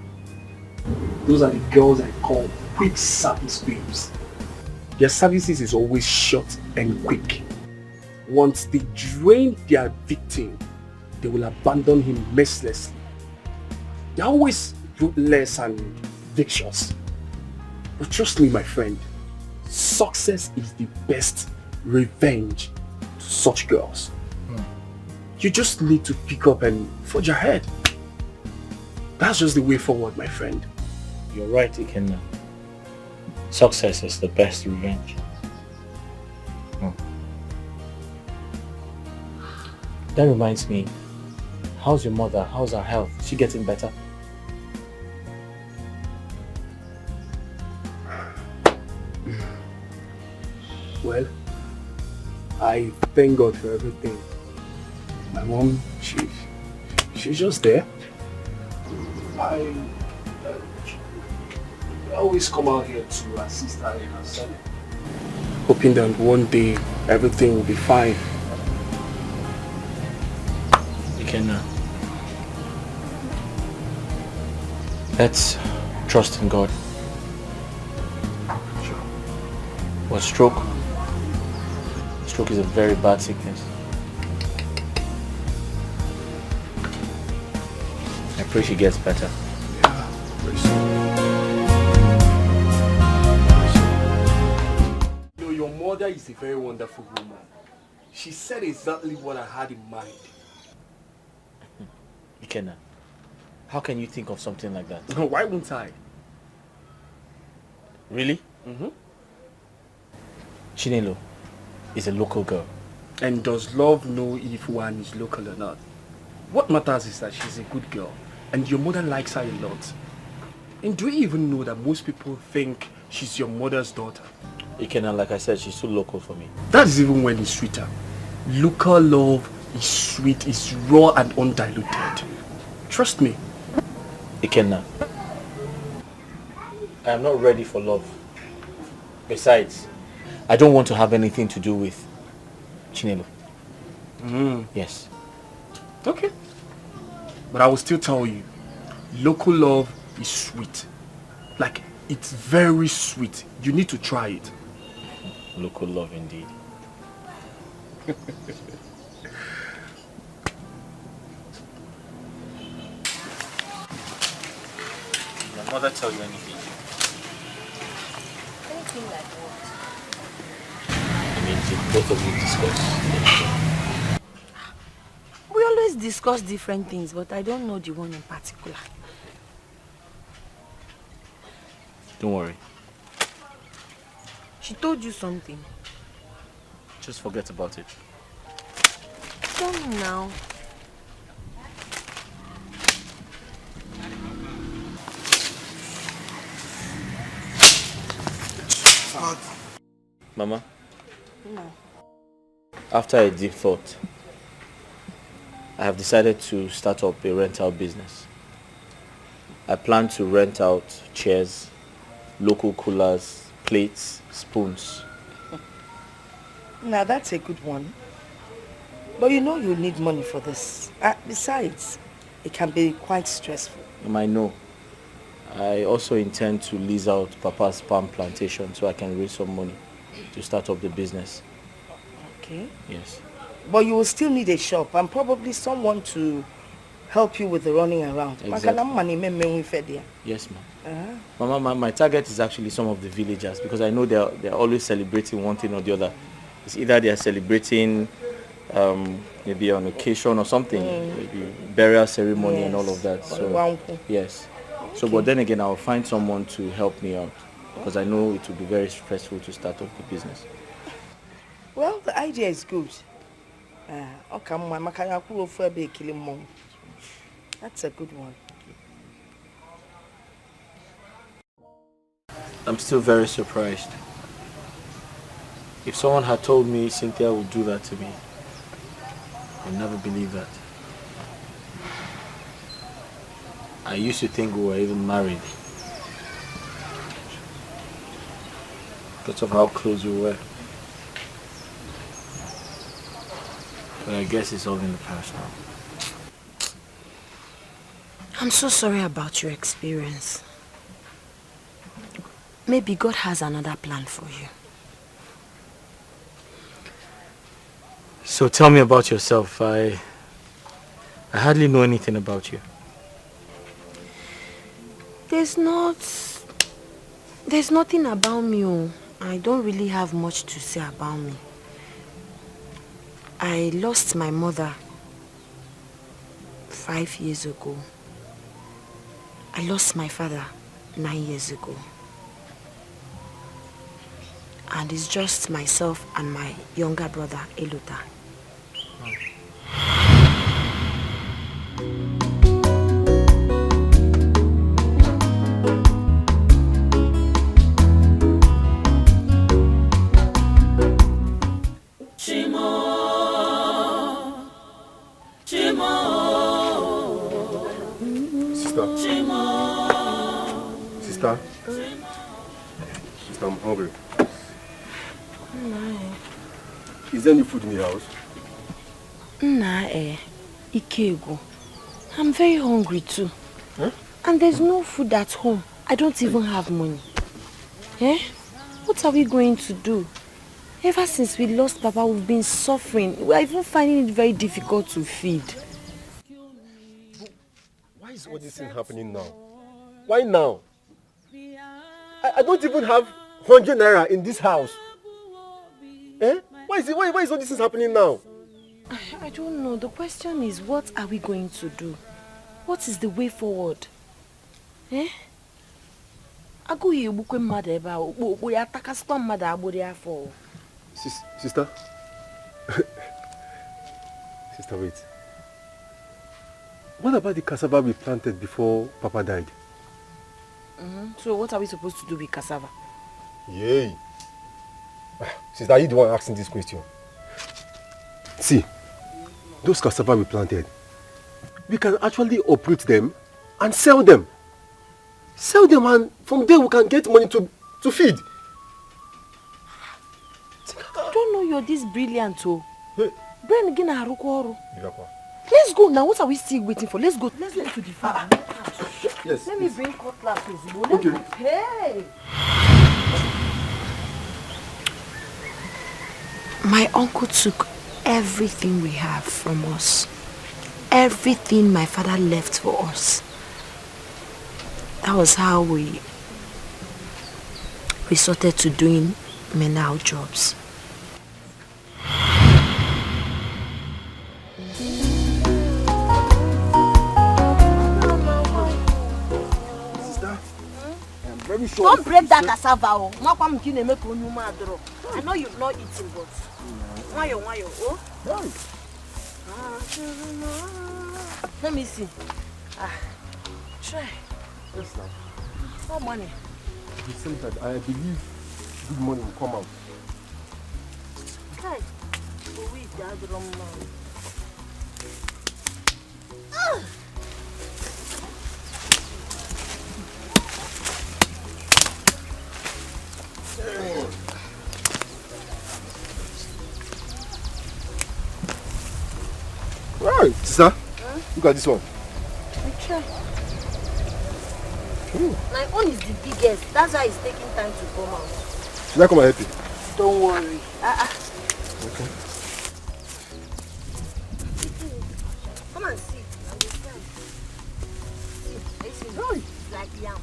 Those are the girls I call quick service babes. Their services is always short and quick. Once they drain their victim, they will abandon him mercilessly. They're always ruthless and vicious. But trust me, my friend, success is the best revenge to such girls. You just need to pick up and forge ahead. That's just the way forward, my friend. You're right, Ikenna. Success is the best revenge. That reminds me, how's your mother? How's her health? Is she getting better? I thank God for everything. My mom, she's just there. I always come out here to assist her in her study, hoping that one day everything will be fine. You can let's trust in God. Sure. But stroke is a very bad sickness. I pray she gets better. Yeah, very soon. Your mother is a very wonderful woman. She said exactly what I had in mind. Ikenna, how can you think of something like that? Why won't I? Really? Mm-hmm. Chinelo is a local girl. And does love know if one is local or not? What matters is that she's a good girl, and your mother likes her a lot. And do you even know that most people think she's your mother's daughter? Ikenna, like I said, she's too local for me. That is even when it's sweeter. Local love is sweet, is raw and undiluted. Trust me. Ikenna, I am not ready for love. Besides, I don't want to have anything to do with Chinelo. Yes. Okay. But I will still tell you, local love is sweet. Like, it's very sweet. You need to try it. Local love indeed. Did your mother tell you anything? Anything like what? I mean, did both of you discuss anything? We always discuss different things, but I don't know the one in particular. Don't worry. She told you something. Just forget about it. Tell me now. Mama? No. After a deep thought, I have decided to start up a rental business. I plan to rent out chairs, local coolers, plates, spoons. Now that's a good one. But you know you need money for this. Besides, it can be quite stressful. I know. I also intend to lease out Papa's palm plantation so I can raise some money to start up the business. Okay. Yes. But you will still need a shop and probably someone to help you with the running around. Exactly. Yes, ma'am. Mama, my target is actually some of the villagers because I know they're always celebrating one thing or the other. It's either they are celebrating maybe on occasion or something, maybe burial ceremony and all of that. So yes. Okay. So, but then again, I'll find someone to help me out because I know it will be very stressful to start up the business. Well, the idea is good. That's a good one. I'm still very surprised. If someone had told me Cynthia would do that to me, I would never believe that. I used to think we were even married because of how close we were. But I guess it's all in the past now. I'm so sorry about your experience. Maybe God has another plan for you. So tell me about yourself. I hardly know anything about you. There's nothing about me. I don't really have much to say about me. I lost my mother 5 years ago. I lost my father 9 years ago. And it's just myself and my younger brother, Eluta. Chimo Sister, I'm hungry. Is there any food in the house? Ikego. I'm very hungry too. Huh? And there's no food at home. I don't even have money. What are we going to do? Ever since we lost Papa, we've been suffering. We're even finding it very difficult to feed. Why is all this thing happening now? Why now? I don't even have 100 naira in this house. Why is all this thing happening now? I don't know. The question is, what are we going to do? What is the way forward? Sister? Sister, wait. What about the cassava we planted before Papa died? So what are we supposed to do with cassava? Yay! Sister, are you the one asking this question? See, those cassava we planted, we can actually uproot them and sell them. Sell them, and from there we can get money to feed. I don't know you're this brilliant, oh. Hey. Brain again, let's go now. What are we still waiting for? Let's go. Let's get to the farm. Yes. Let me bring cutlass, please. Okay. Hey. My uncle took everything we have from us. Everything my father left for us. That was how we resorted to doing menial jobs. Don't break that cassava. I know you've not eaten, but why? Oh? Let me see. Try. Yes, now. What money? He said that I believe good money will come out. Hey. We got the wrong man. Right, sister. Look at this one. Try. My own is the biggest. That's why it's taking time to come out. Should I come and help you? Don't worry. Okay. Come and see. It's like yam.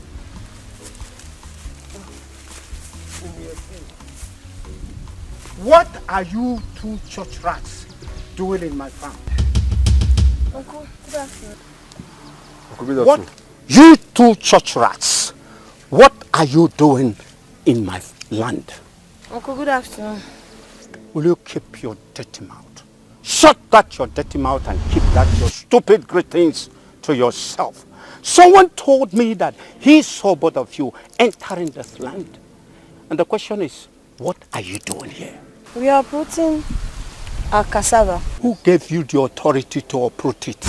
What are you two church rats doing in my farm? Uncle, good afternoon. What? You two church rats, what are you doing in my land? Uncle, good afternoon. Will you keep your dirty mouth? Shut that your dirty mouth and keep that your stupid greetings to yourself. Someone told me that he saw both of you entering this land. And the question is, what are you doing here? We are uprooting our cassava. Who gave you the authority to uproot it?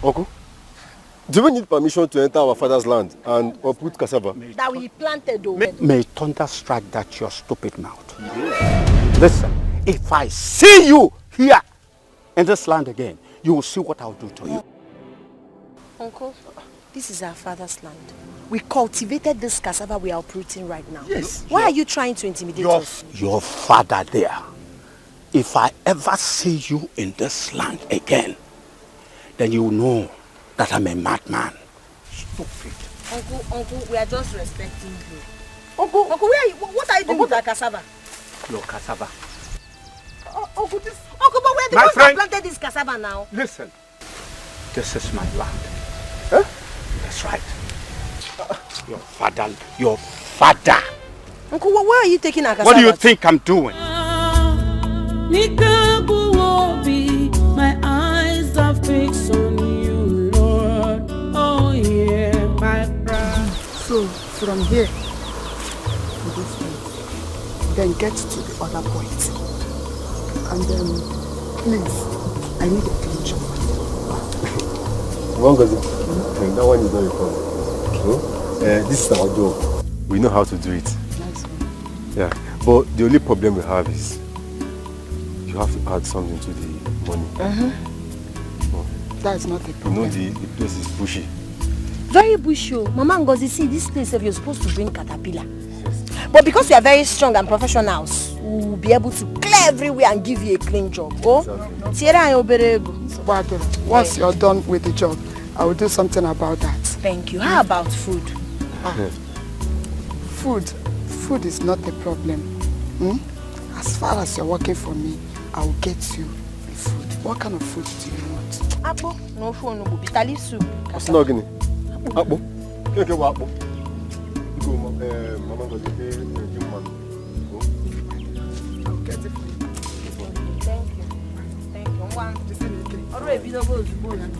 Uncle, do we need permission to enter our father's land and uproot cassava? That we planted though. May thunder strike that your stupid mouth. Listen, if I see you here in this land again, you will see what I'll do to you. Uncle, this is our father's land. We cultivated this cassava we are uprooting right now. Yes. Why are you trying to intimidate us? Your father there. If I ever see you in this land again, then you know that I'm a madman. Stupid. Uncle, we are just respecting you. Uncle, where are you? What are you doing with that cassava? Your cassava. Uncle, but we're the My ones friend. that planted this cassava now. Listen, this is my land. Huh? That's right. Your father. Uncle, where are you taking our cassava? What do you think I'm doing? My eyes are fixed on you, Lord. Oh yeah, my pride. So, from here, to this point, then get to the other point. And then, please, I need a clean job. That one is not a problem. This is our job. We know how to do it. Nice one. Yeah, but the only problem we have is you have to add something to the money. That's not a problem. You know the place is bushy. Very bushy. Mama Ngozi, see this place if you're supposed to bring caterpillar. Yes. But because you are very strong and professionals, we'll be able to clear everywhere and give you a clean job. Oh, once you're done with the job, I will do something about that. Thank you. How about food? Food is not a problem. As far as you're working for me, I will get you the food. What kind of food do you want? Apple, no phone, no bitter leaf soup. Apple. Apple. Okay, what apple? Go, Mama got the man. I'll get it for you. Thank you. Thank you. One. Alright, we don't go to bowl and go.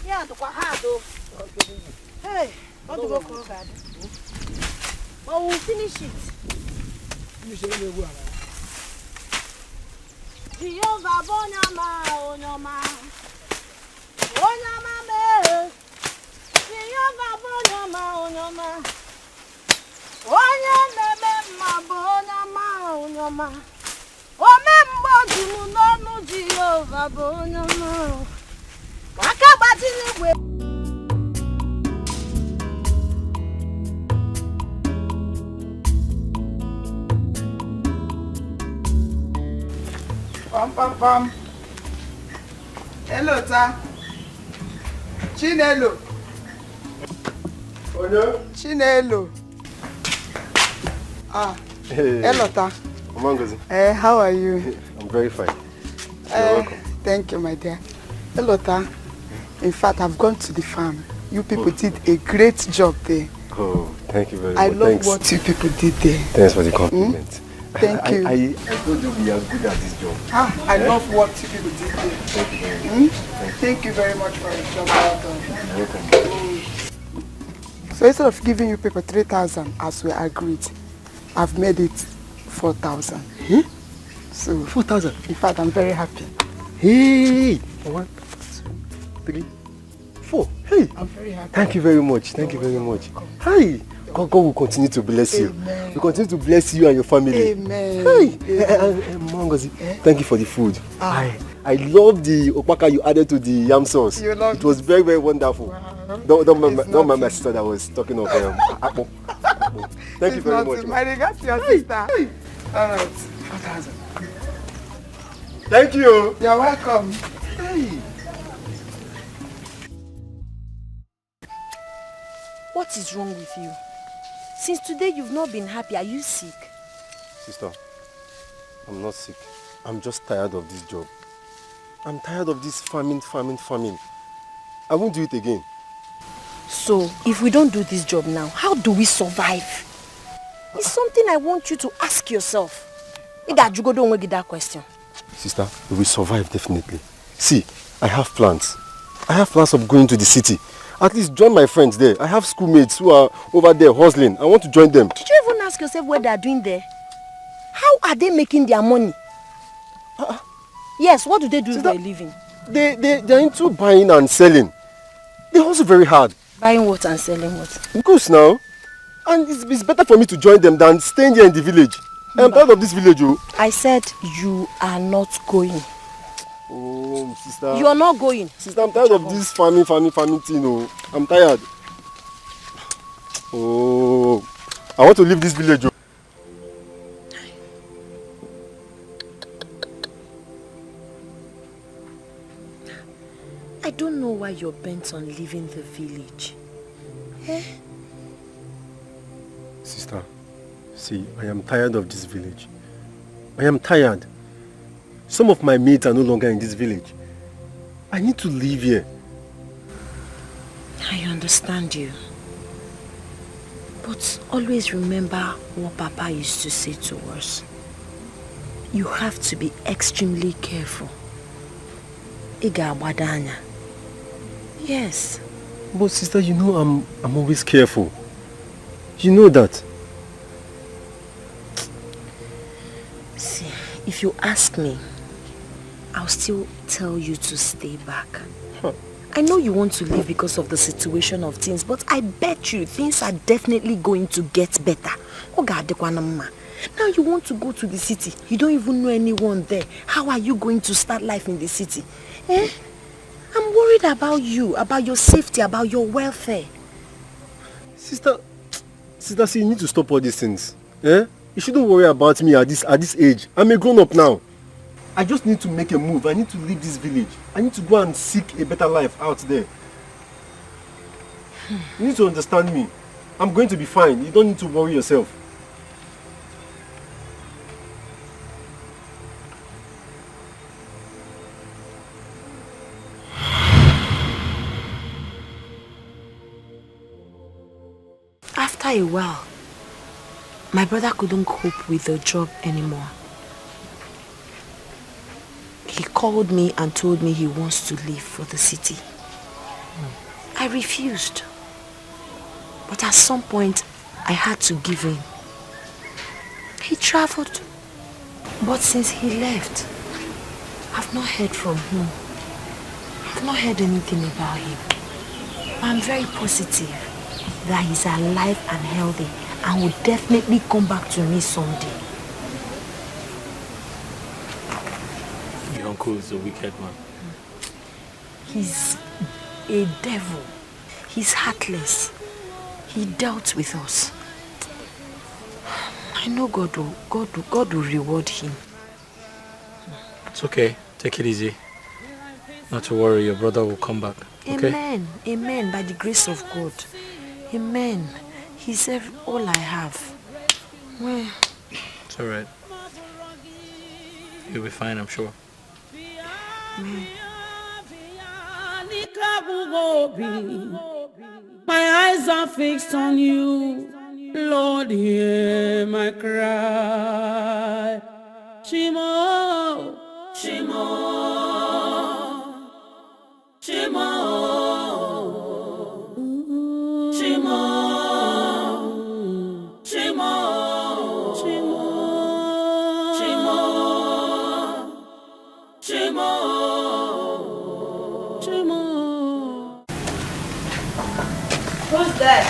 Yeah, to Quahado. Hey, what do you go call? Well, we'll finish it. Jehovah Bonyama, Onyama. Onyama me. Jehovah Bonyama, Onyama. Onyama Bonyama, Onyama. Omembo Jumuno Jehovah Bonyama. Wakabati niwe. Pam. Hello, ta. Chinelo. Chinelo. Hey. Hello, ta. Mangozi. How are you? I'm very fine. You're welcome. Thank you, my dear. Hello, ta. In fact, I've gone to the farm. You people did a great job there. Oh, thank you very much. I love what you people did there. Thanks for the compliment. Thank you. I told you we are good at this job. I love what you people did there. Thank you very much. Thank you very much for your job well done. You're welcome. So instead of giving you people 3,000 as we agreed, I've made it 4,000. So 4,000? In fact, I'm very happy. Hey! 1, 2, 3, 4. Hey! I'm very happy. Thank you very much. Thank you very much. Hi! God will continue to bless you. Amen. We continue to bless you and your family. Amen. Hey! Mangozi, thank you for the food. I love the opaka you added to the yam sauce. It was very, very wonderful. Wow. Don't mind my sister that was talking of apple. Thank you very much. My regards to your sister. All right. 4,000. Thank you. You're welcome. Hey. What is wrong with you? Since today you've not been happy. Are you sick? Sister, I'm not sick. I'm just tired of this job. I'm tired of this farming. I won't do it again. So, if we don't do this job now, how do we survive? It's something I want you to ask yourself. You don't get that question. Sister, we will survive definitely. See, I have plans. I have plans of going to the city. At least join my friends there. I have schoolmates who are over there hustling. I want to join them. Did you even ask yourself what they are doing there? How are they making their money? Yes, what do they do for a living? They're into buying and selling. They hustle very hard. Buying what and selling what? Goods now. And it's better for me to join them than staying here in the village. I'm tired of this village. I said you are not going. Oh, sister. You are not going. Sister, I'm tired of this farming thing. I'm tired. Oh, I want to leave this village. I don't know why you're bent on leaving the village. Sister, see, I am tired of this village. I am tired. Some of my mates are no longer in this village. I need to leave here. I understand you. But always remember what Papa used to say to us. You have to be extremely careful. Iga abadanya. Yes. But sister, you know I'm always careful. You know that. See, if you ask me, I'll still tell you to stay back. I know you want to leave because of the situation of things, but I bet you things are definitely going to get better. Now you want to go to the city. You don't even know anyone there. How are you going to start life in the city? Eh? I'm worried about you, about your safety, about your welfare. Sister, see, you need to stop all these things. Eh? You shouldn't worry about me at this age. I'm a grown-up now. I just need to make a move. I need to leave this village. I need to go and seek a better life out there. You need to understand me. I'm going to be fine. You don't need to worry yourself. After a while, my brother couldn't cope with the job anymore. He called me and told me he wants to leave for the city. I refused. But at some point, I had to give in. He traveled. But since he left, I've not heard from him. I've not heard anything about him. I'm very positive that he's alive and healthy and will definitely come back to me someday. Your uncle is a wicked one. He's a devil. He's heartless. He dealt with us. I know God will reward him. It's okay. Take it easy. Not to worry, your brother will come back. Okay? Amen. Amen. By the grace of God. Amen. He's all I have. Well, it's alright. You'll be fine, I'm sure. My eyes are fixed on you. Lord, hear my cry. Shimo, Shimo, Shimo, Shimo, Shimo, Shimo, Shimo, Shimo. Who's that?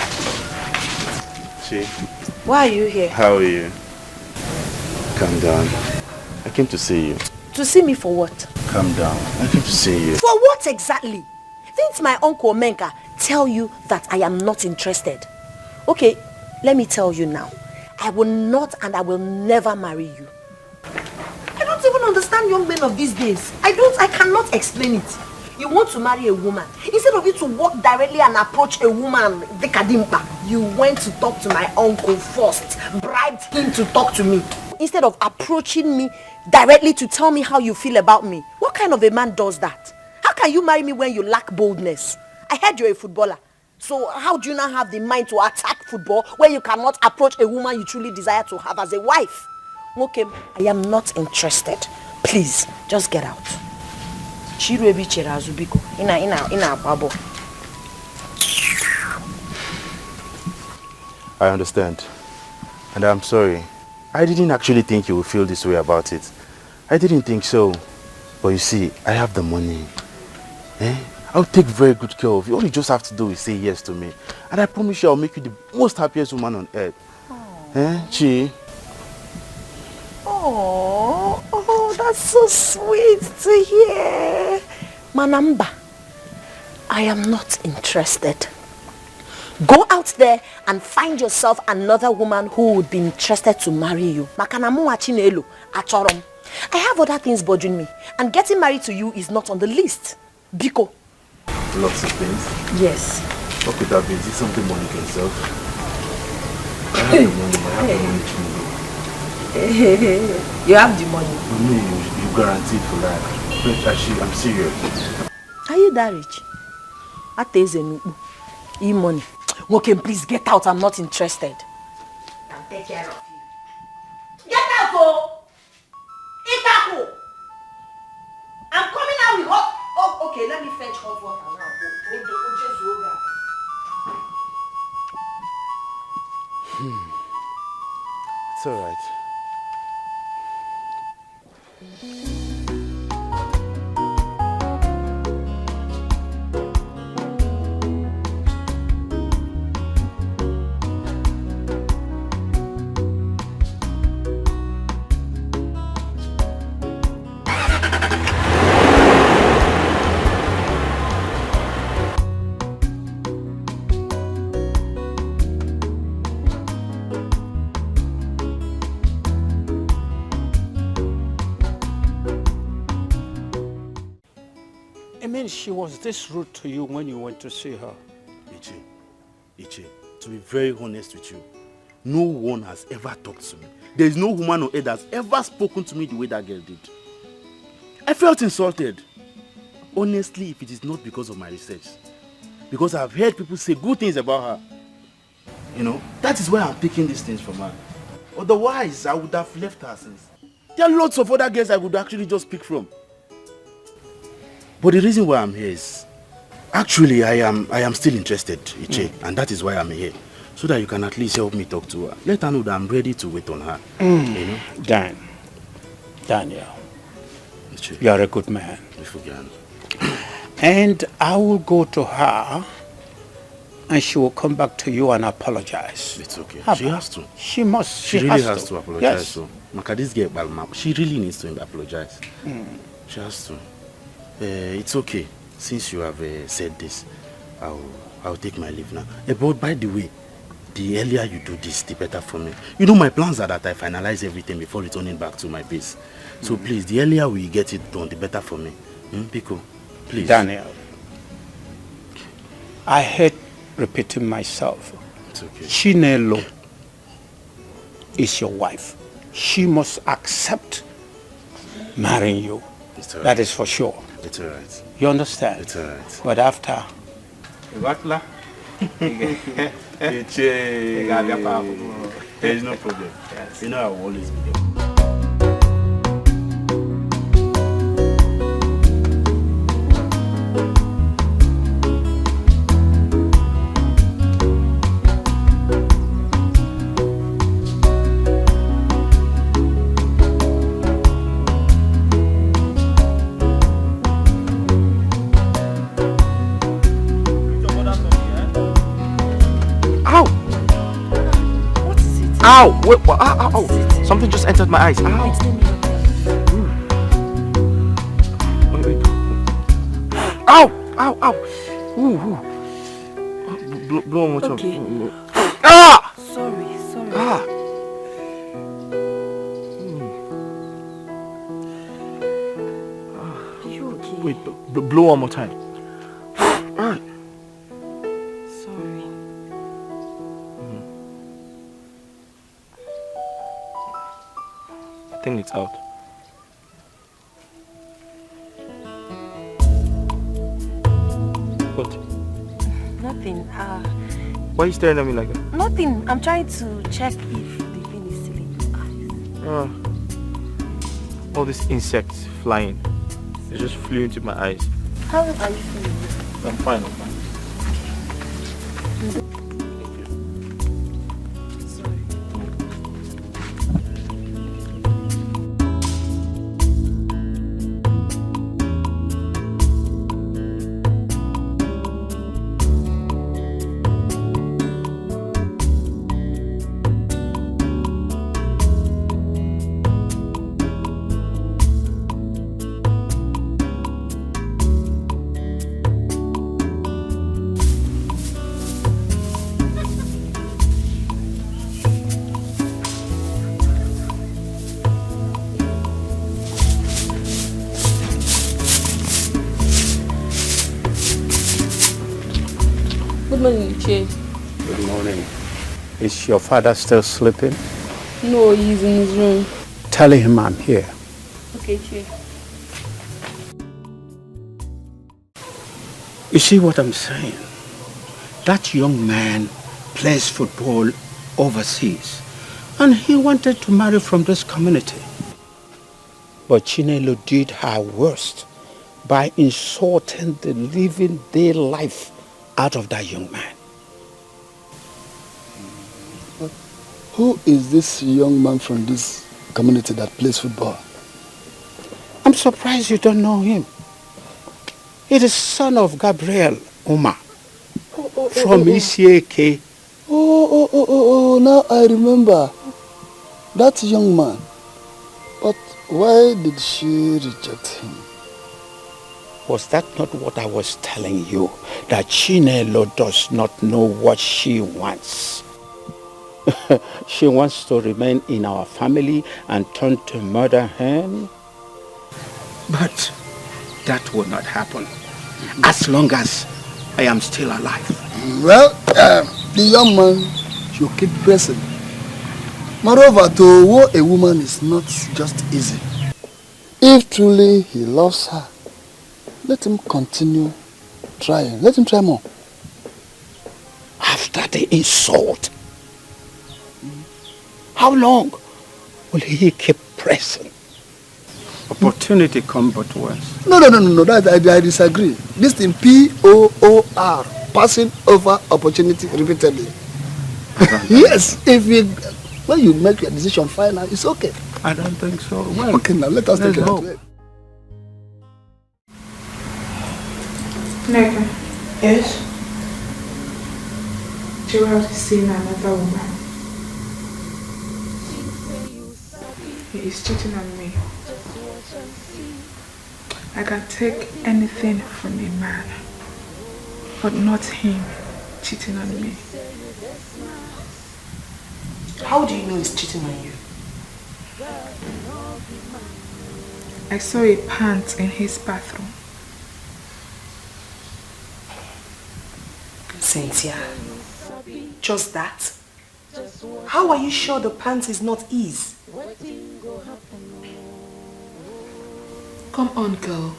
Chi. Why are you here? How are you? Calm down. I came to see you. to see me for what? Calm down. I came to see you. For what exactly? Didn't my uncle Menka tell you that I am not interested? Okay, let me tell you now. I will not and I will never marry you. I don't even understand young men of these days. I cannot explain it. You want to marry a woman. Instead of you to walk directly and approach a woman, Dekadimpa, you went to talk to my uncle first, bribed him to talk to me. Instead of approaching me directly to tell me how you feel about me. What kind of a man does that? How can you marry me when you lack boldness? I heard you're a footballer. So how do you now have the mind to attack football when you cannot approach a woman you truly desire to have as a wife? Okay, I am not interested. Please, just get out. I understand. And I'm sorry. I didn't actually think you would feel this way about it. I didn't think so. But you see, I have the money. I'll take very good care of you. All you just have to do is say yes to me. And I promise you I'll make you the most happiest woman on earth. Chi? Oh, that's so sweet to hear. Manamba, I am not interested. Go out there and find yourself another woman who would be interested to marry you. I have other things bothering me, and getting married to you is not on the list. Biko. Lots of things? Yes. What could that be? Is it something money can solve? I have the money. You have the money? No, you guaranteed for that. But actually, I'm serious. Are you that rich? E-money. Okay, please get out. I'm not interested. I'll take care of you. Get out, oh! let me fetch hot water now. It's all right. She was this rude to you when you went to see her. Ichi, to be very honest with you, no one has ever talked to me. There is no woman on earth that's ever spoken to me the way that girl did. I felt insulted. Honestly, if it is not because of my research, because I've heard people say good things about her, that is why I'm picking these things from her. Otherwise, I would have left her since. There are lots of other girls I would actually just pick from. But the reason why I'm here is, actually, I am still interested, Ichi, and that is why I'm here. So that you can at least help me talk to her. Let her know that I'm ready to wait on her. Daniel, Ichi, you are a good man. Ifugian. And I will go to her, and she will come back to you and apologize. It's okay. How She has to. She must. She really has to apologize. Yes. So, this girl, she really needs to apologize. She has to. It's okay. Since you have said this, I'll take my leave now. But by the way, the earlier you do this, the better for me. My plans are that I finalize everything before returning back to my base. So please, the earlier we get it done, the better for me. Pico, please. Daniel, I hate repeating myself. It's okay. Chinelo is your wife. She must accept marrying you. It's all right. That is for sure. It's all right. You understand? It's all right. But after... There is no problem. Yes. I will always be there. Ow! Wait, ow! Something just entered my eyes. Ow! Wait. Ow! Ow! Ow! Ooh. Blow one more time. Okay. Ah! Sorry. Ah! Are you okay? Wait, blow one more time. Ah! Sorry. I think it's out. What? Nothing. Why are you staring at me like that? Nothing. I'm trying to check if the thing is still in your eyes. All these insects flying. They just flew into my eyes. How are you feeling? I'm fine. Good morning, Che. Good morning. Is your father still sleeping? No, he's in his room. Tell him I'm here. Okay, Che. You see what I'm saying? That young man plays football overseas, and he wanted to marry from this community. But Chinelo did her worst by insulting the living day life out of that young man. But who is this young man from this community that plays football? I'm surprised you don't know him. He is son of Gabriel Uma from ECAK. Oh, now I remember. That young man. But why did she reject him? Was that not what I was telling you? That Chinelo does not know what she wants. She wants to remain in our family and turn to mother hen. But that will not happen as long as I am still alive. Well, the young man should keep pressing. Moreover, to woo a woman is not just easy. If truly he loves her, let him continue trying. Let him try more. After the insult, how long will he keep pressing? Opportunity come but once. No, that I disagree. This thing POOR, passing over opportunity repeatedly. Yes, when you make your decision final, it's okay. I don't think so. Well, okay, now let us take it out. Neka. Yes? Gerald is seeing another woman. He is cheating on me. I can take anything from a man, but not him cheating on me. How do you know he's cheating on you? I saw a pant in his bathroom. Cynthia, just that? How are you sure the pants is not his? Come on, girl.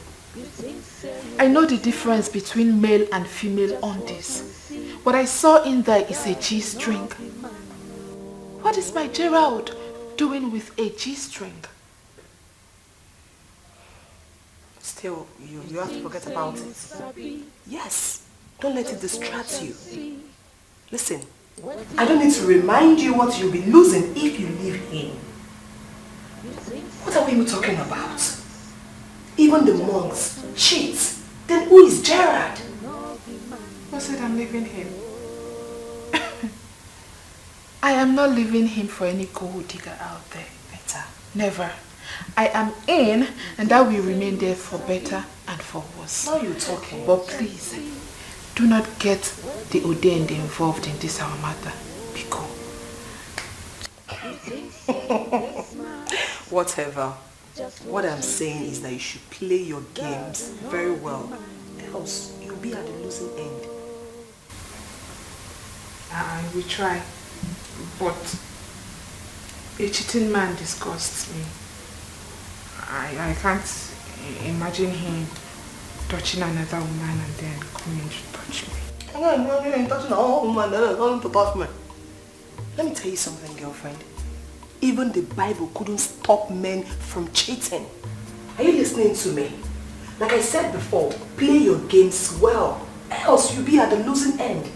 I know the difference between male and female on this. What I saw in there is a G-string. What is my Gerald doing with a G-string? Still, you have to forget about it. Yes, don't let it distract you. Listen, I don't need to remind you what you'll be losing if you leave him. What are we even talking about? Even the monks cheat. Then who is Gerard? Who said I'm leaving him? I am not leaving him for any gold digger out there. Better. Never. I am in, and that will remain there for better and for worse. Now you're talking. But please, do not get the ordained involved in this our matter. Be cool. Whatever. What I'm saying is that you should play your games very well. Else, you'll be at the losing end. I will try. But a cheating man disgusts me. I can't imagine him touching another woman and then coming to touch me. No, you ain't touching another woman, then coming to touch me. Let me tell you something, girlfriend. Even the Bible couldn't stop men from cheating. Are you listening to me? Like I said before, play your games well. Else you'll be at the losing end.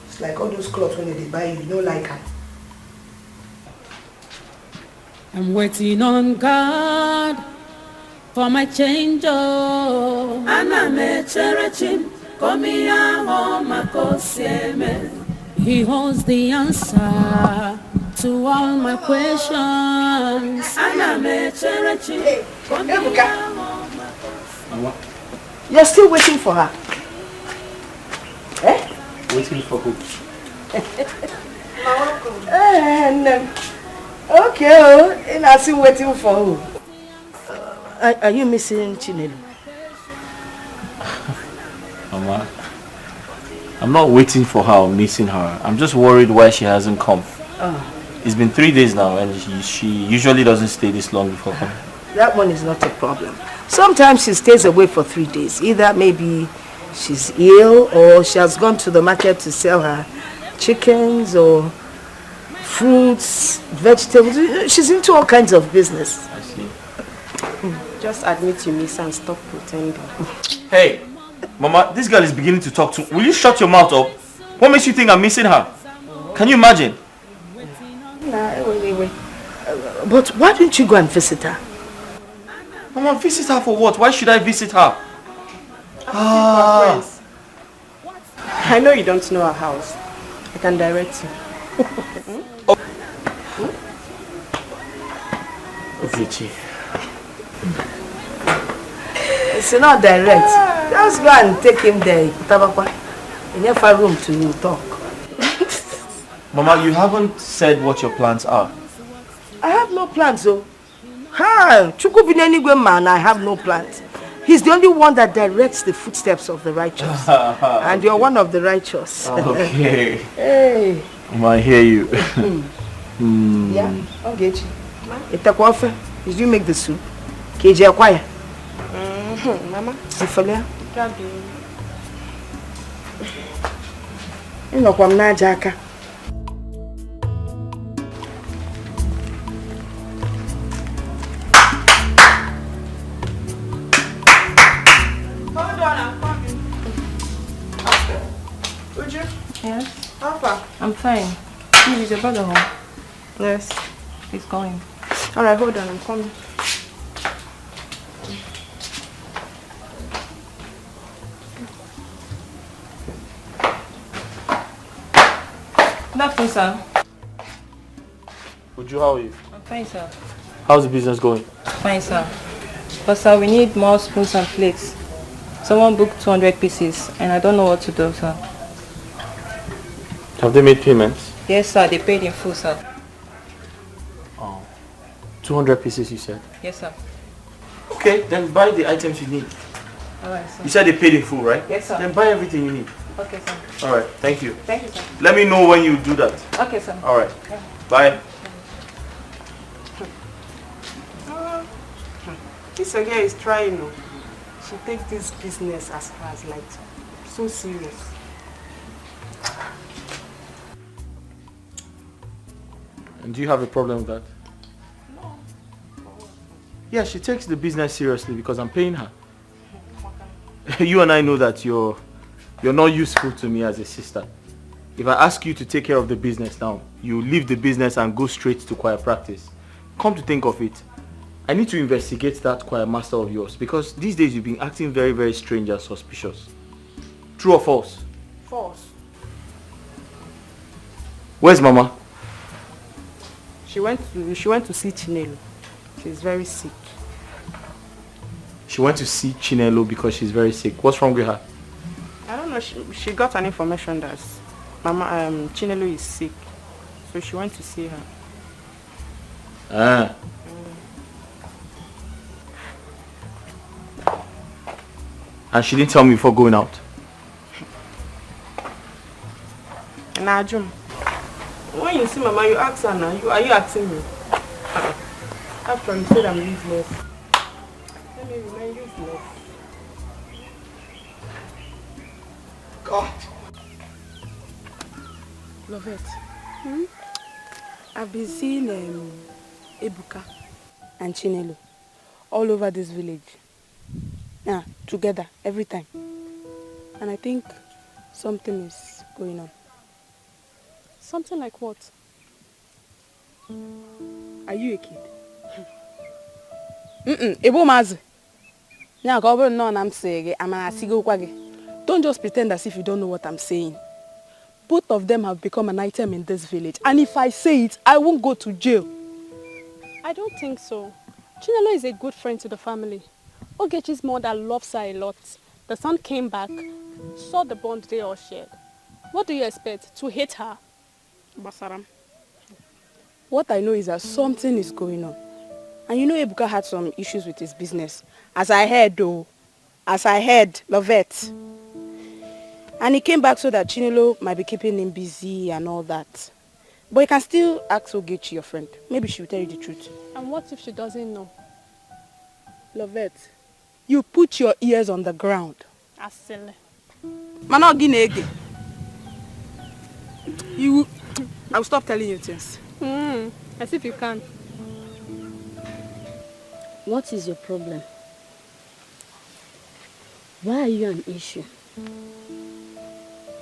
It's like all those clothes when they buy you don't like them. I'm waiting on God for my change. Oh, Ana me cherechim komiya ho makosieme. He holds the answer to all my questions. Ana me cherechim komiya ho makosieme. You're still waiting for her? Eh? Waiting for who? Okay, and I'm still waiting for who? Are you missing Chinelo? Mama, I'm not waiting for her or missing her. I'm just worried why she hasn't come. It's been 3 days now and she usually doesn't stay this long before coming. That one is not a problem. Sometimes she stays away for 3 days. Either maybe she's ill or she has gone to the market to sell her chickens or fruits, vegetables. She's into all kinds of business. I see. Just admit you miss and stop pretending. Hey, Mama, this girl is beginning to talk to... Will you shut your mouth up? What makes you think I'm missing her? Can you imagine? Nah, wait. But why don't you go and visit her? Mama, visit her for what? Why should I visit her? I know you don't know our house. I can direct you. Ogechi. It's not direct. Just go and take him there. Tabakwa. In your room to talk. Mama, you haven't said what your plans are. I have no plans, though. Ha! Chukubinenigwe man, I have no plans. He's the only one that directs the footsteps of the righteous. And you're one of the righteous. Okay. Hey. Mama, I hear you. Yeah, I'll get you. Itakofe, did you make the soup? KJ Akwaya. Mama. Sifolia. Ino kwa mnaja aka. Hold on, I'm coming. Uju? Yes? How far? I'm fine. Is your brother home? Yes. He's going. Alright, hold on, I'm coming. Good afternoon, sir. Uju, how are you? I'm fine, sir. How's the business going? Fine, sir. But sir, we need more spoons and plates. Someone booked 200 pieces and I don't know what to do, sir. Have they made payments? Yes, sir. They paid in full, sir. 200 pieces, you said? Yes, sir. Okay, then buy the items you need. Alright, sir. You said they paid in full, right? Yes, sir. Then buy everything you need. Okay, sir. Alright, thank you. Thank you, sir. Let me know when you do that. Okay, sir. Alright, Yeah. bye. This girl is trying, no. She takes this business as like so serious. And do you have a problem with that? No. Yeah, she takes the business seriously because I'm paying her. You and I know that you're not useful to me as a sister. If I ask you to take care of the business now, you leave the business and go straight to choir practice. Come to think of it, I need to investigate that choir master of yours because these days you've been acting very, very strange and suspicious. True or false? False. Where's Mama? She went to see Chinelo. She's very sick. She went to see Chinelo because she's very sick. What's wrong with her? I don't know. She got an information that Chinelo is sick, so she went to see her. Ah. And she didn't tell me before going out. Najum, when you see Mama, you ask her now. Are you asking me? After you said I'm useless. Let me remain useless. God. Lovette. I've been seeing Ebuka and Chinelo all over this village. Yeah, together, every time. And I think something is going on. Something like what? Are you a kid? Ebo mazi. Don't just pretend as if you don't know what I'm saying. Both of them have become an item in this village. And if I say it, I won't go to jail. I don't think so. Chinelo is a good friend to the family. Ogechi's mother loves her a lot. The son came back, saw the bond they all shared. What do you expect? To hate her? Basaram. What I know is that something is going on. And you know Ebuka had some issues with his business. As I heard, Lovette. And he came back so that Chinelo might be keeping him busy and all that. But you can still ask Ogechi, your friend. Maybe she will tell you the truth. And what if she doesn't know? Lovette, you put your ears on the ground. Asile. I'll stop telling you things. As if you can't. What is your problem? Why are you an issue?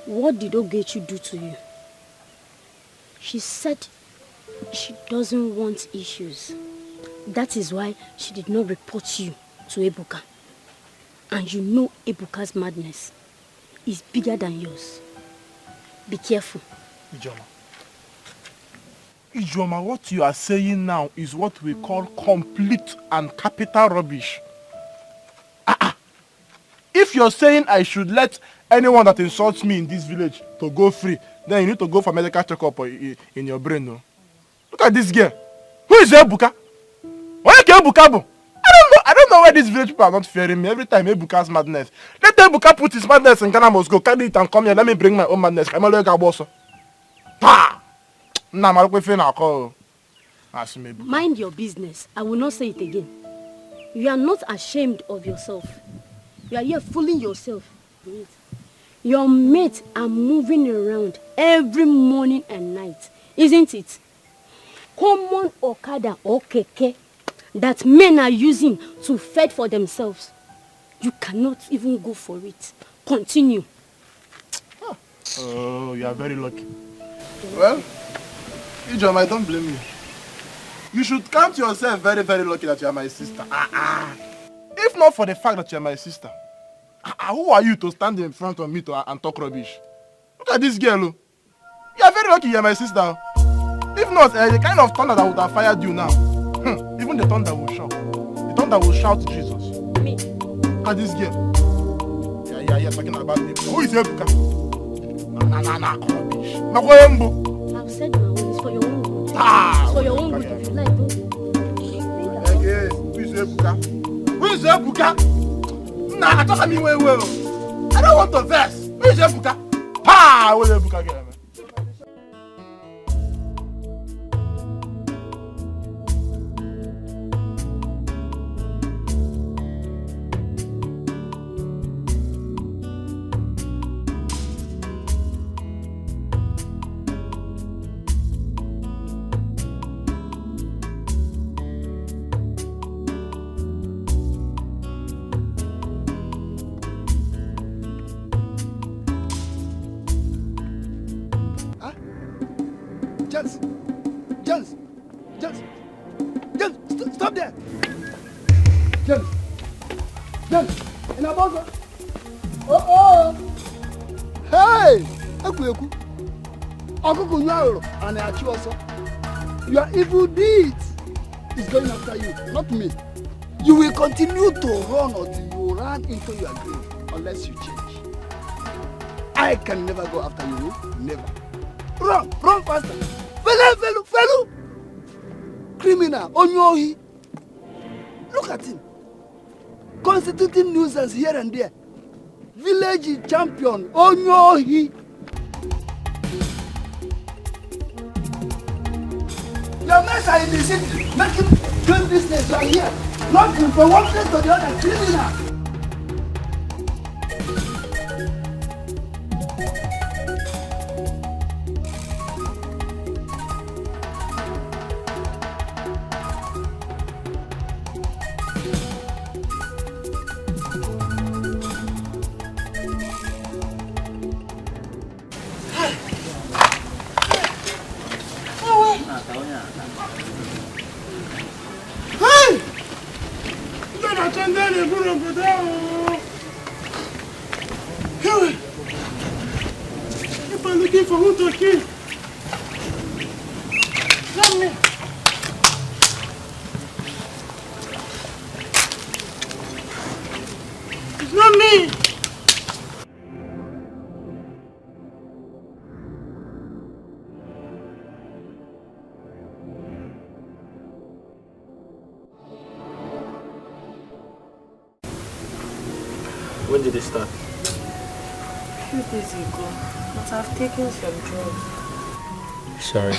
What did Ogechi do to you? She said she doesn't want issues. That is why she did not report you to Ebuka. And you know Ebuka's madness is bigger than yours. Be careful. Ijoma, what you are saying now is what we call complete and capital rubbish. If you're saying I should let anyone that insults me in this village to go free, then you need to go for medical checkup in your brain. No? Look at this girl. Who is Ebuka? Why is Ebuka? I don't know why these village people are not fearing me every time Ebuka's madness. Let Ebuka put his madness in Ghana, must go carry it and come here. Let me bring my own madness. I'm a little boss. Mind your business. I will not say it again. You are not ashamed of yourself. You are here fooling yourself. Your mates are moving around every morning and night, isn't it? Common Okada or Keke that men are using to fend for themselves. You cannot even go for it. Continue. Oh, you are very lucky. Well, Ijoma, I don't blame you. You should count yourself very, very lucky that you are my sister. If not for the fact that you are my sister, who are you to stand in front of me and talk rubbish? Look at this girl. You are very lucky you are my sister. If not, the kind of thunder that would have fired you now, even the thunder will shout. The thunder will shout Jesus. Me? Look at this girl. Yeah, talking about me. Who is Ebuka? Rubbish. I've said my own. It's for your own good. It's for your own good if you like. Who is Ebuka? Who is Ebuka? Nah, talk to me well. I don't want to vex. Who is Ebuka? Who is Ebuka again? James, stop there. James, in a buzzer. Oh. Hey, Akuku. Akuku, you are and I achieve also. Your evil deeds is going after you, not me. You will continue to run until you run into your grave unless you change. I can never go after you, never. Run faster. Fellow. Criminal, Onyohi. Look at him. Constituting nuisance here and there. Village champion, Onyohi. Your mates are in the city, making doing business. You are here, running from one place to the other, criminal. When did it start? A few days ago, but I've taken some drugs. Sorry.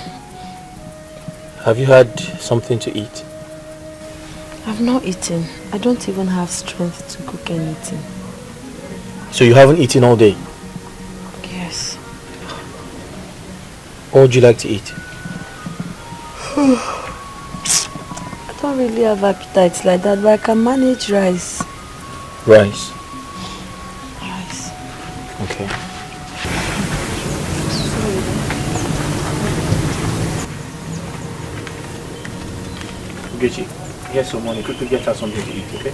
Have you had something to eat? I've not eaten. I don't even have strength to cook anything. So you haven't eaten all day? Yes. What would you like to eat? I don't really have appetites like that, but I can manage rice. Rice? Rice. Okay. Ugechi, here's some money. Quickly get her something to eat, okay?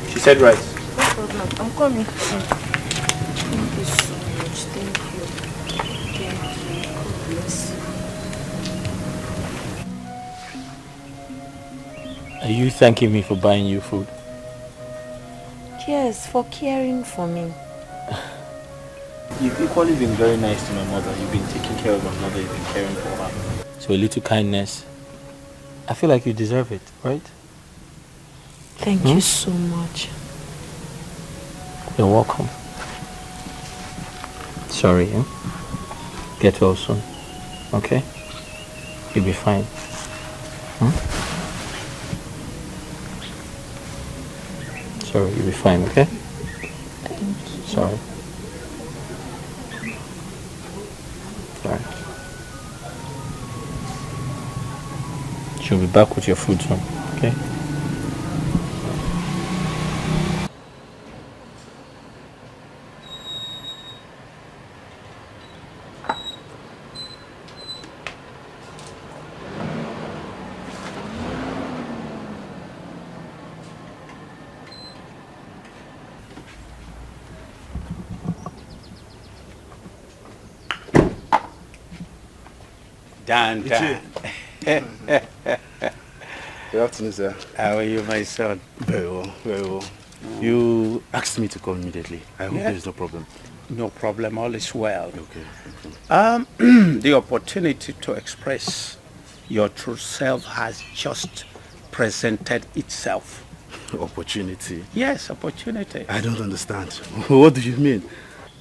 She said rice. No problem. I'm coming. Thank you so much. Thank you. Thank you. God bless you. Are you thanking me for buying you food? Yes, for caring for me. You've equally been very nice to my mother. You've been taking care of my mother. You've been caring for her. So a little kindness. I feel like you deserve it, right? Thank you so much. You're welcome. Sorry, eh? Get well soon. Okay? You'll be fine. Sorry, you'll be fine, okay? Thank you. Sorry. Sorry. She'll be back with your food soon, okay? Dan. Good afternoon, sir. How are you, my son? Very well, very well. You asked me to come immediately. I hope there's no problem. No problem, all is well. Okay. The opportunity to express your true self has just presented itself. Opportunity? Yes, opportunity. I don't understand. What do you mean?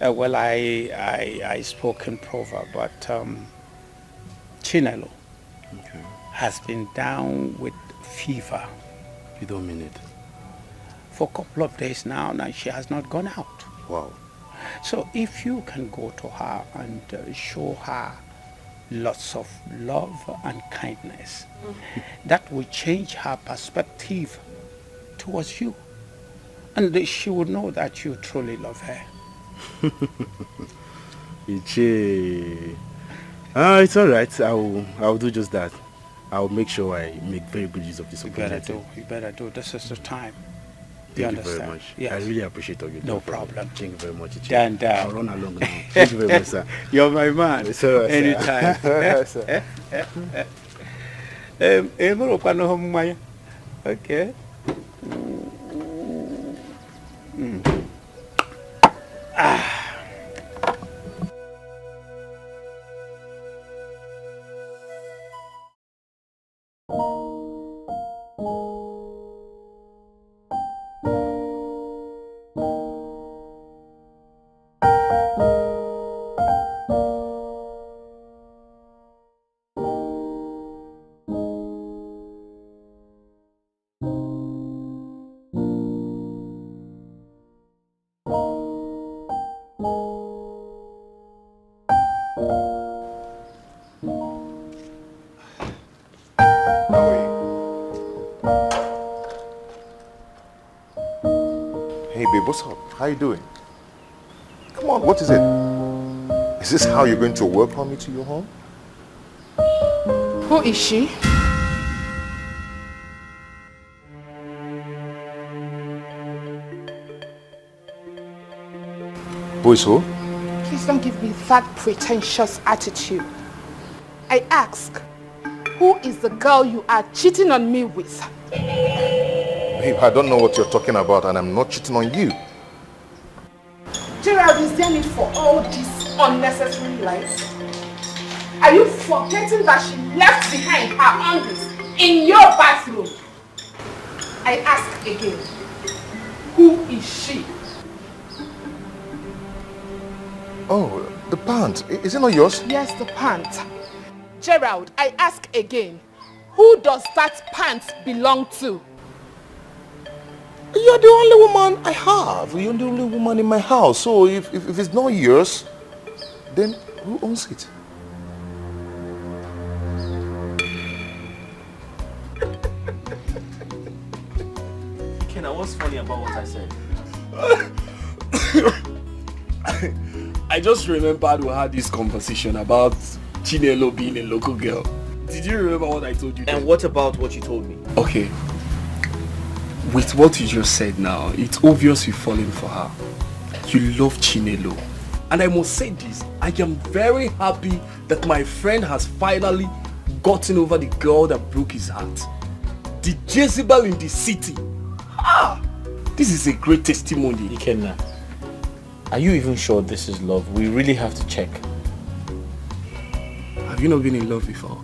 Well, I spoke in proverb, but Chinelo has been down with fever. You don't mean it? For a couple of days now, she has not gone out. Wow. So if you can go to her and show her lots of love and kindness, that will change her perspective towards you. And she would know that you truly love her. Ichi. It's all right. I'll do just that. I'll make sure I make very good use of this opportunity. You better do. This is the time. Thank you very much. Yes. I really appreciate all you do. No problem. Thank you very much. Ichi. Dan. I'll run along now. Thank you very much, sir. You're my man. It's all right, anytime. sir. Okay. What's up? How you doing? Come on, what is it? Is this how you're going to welcome me to your home? Who is she? Who is who? Please don't give me that pretentious attitude. I ask, who is the girl you are cheating on me with? Babe, I don't know what you're talking about and I'm not cheating on you. Gerald, is there need for all these unnecessary lies? Are you forgetting that she left behind her undies in your bathroom? I ask again, who is she? Oh, the pant. Is it not yours? Yes, the pant. Gerald, I ask again, who does that pant belong to? You're the only woman I have. You're the only woman in my house. So if it's not yours, then who owns it? Ikenna, what's funny about what I said? I just remembered we had this conversation about Chinelo being a local girl. Did you remember what I told you then? And what about what you told me? Okay. With what you just said now, it's obvious you're falling for her. You love Chinelo. And I must say this, I am very happy that my friend has finally gotten over the girl that broke his heart. The Jezebel in the city. This is a great testimony. Ikenna, are you even sure this is love? We really have to check. Have you not been in love before?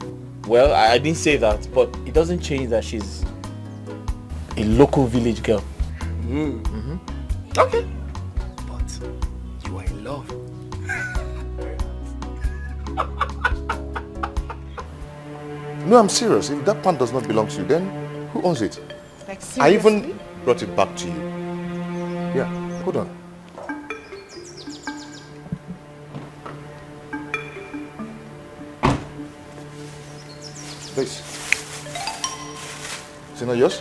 Well, I didn't say that, but it doesn't change that she's a local village girl. Okay. But you are in love. No, I'm serious. If that plant does not belong to you, then who owns it? Like I seriously? even brought it back to you. Yeah, hold on. This. Is it not yours?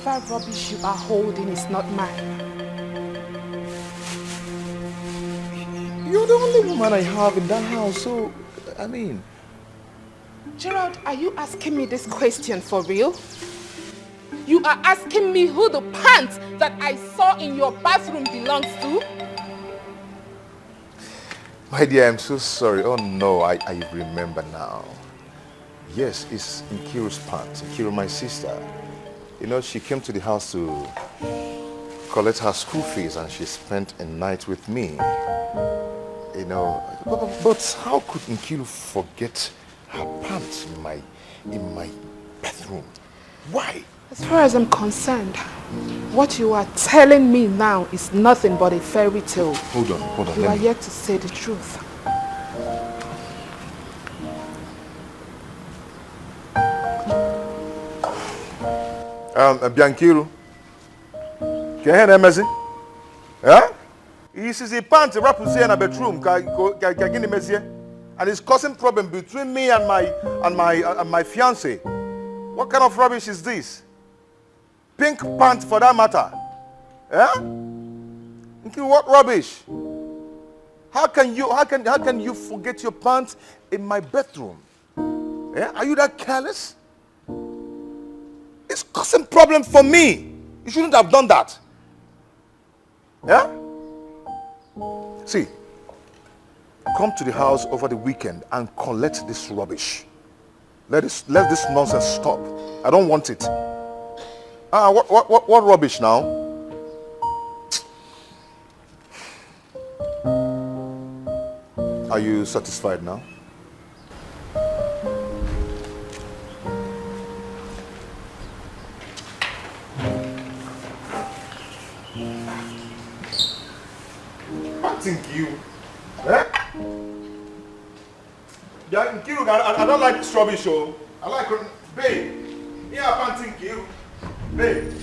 That rubbish you are holding is not mine. You're the only woman I have in that house, so, I mean... Gerald, are you asking me this question for real? You are asking me who the pants that I saw in your bathroom belongs to? My dear, I'm so sorry. Oh no, I remember now. Yes, it's Nkiru's pants. Nkiru, my sister. You know, she came to the house to collect her school fees and she spent a night with me. You know, but how could Nkiru forget her pants in my bathroom? Why? As far as I'm concerned, what you are telling me now is nothing but a fairy tale. Hold on. You are yet to say the truth. Bianchiru, can you hear me? Huh? This is a pant wrap in a bedroom. And it's causing problem between me and my fiance. What kind of rubbish is this? Pink pant for that matter. Yeah? What rubbish? How can you forget your pants in my bedroom? Yeah? Are you that careless? It's causing problem for me. You shouldn't have done that. Yeah? See, come to the house over the weekend and collect this rubbish. Let this nonsense stop. I don't want it. What rubbish now? Are you satisfied now? Thank you. Eh? Yeah, I don't like this rubbish, oh. I like it. Babe. Yeah, I can't think you. Babe.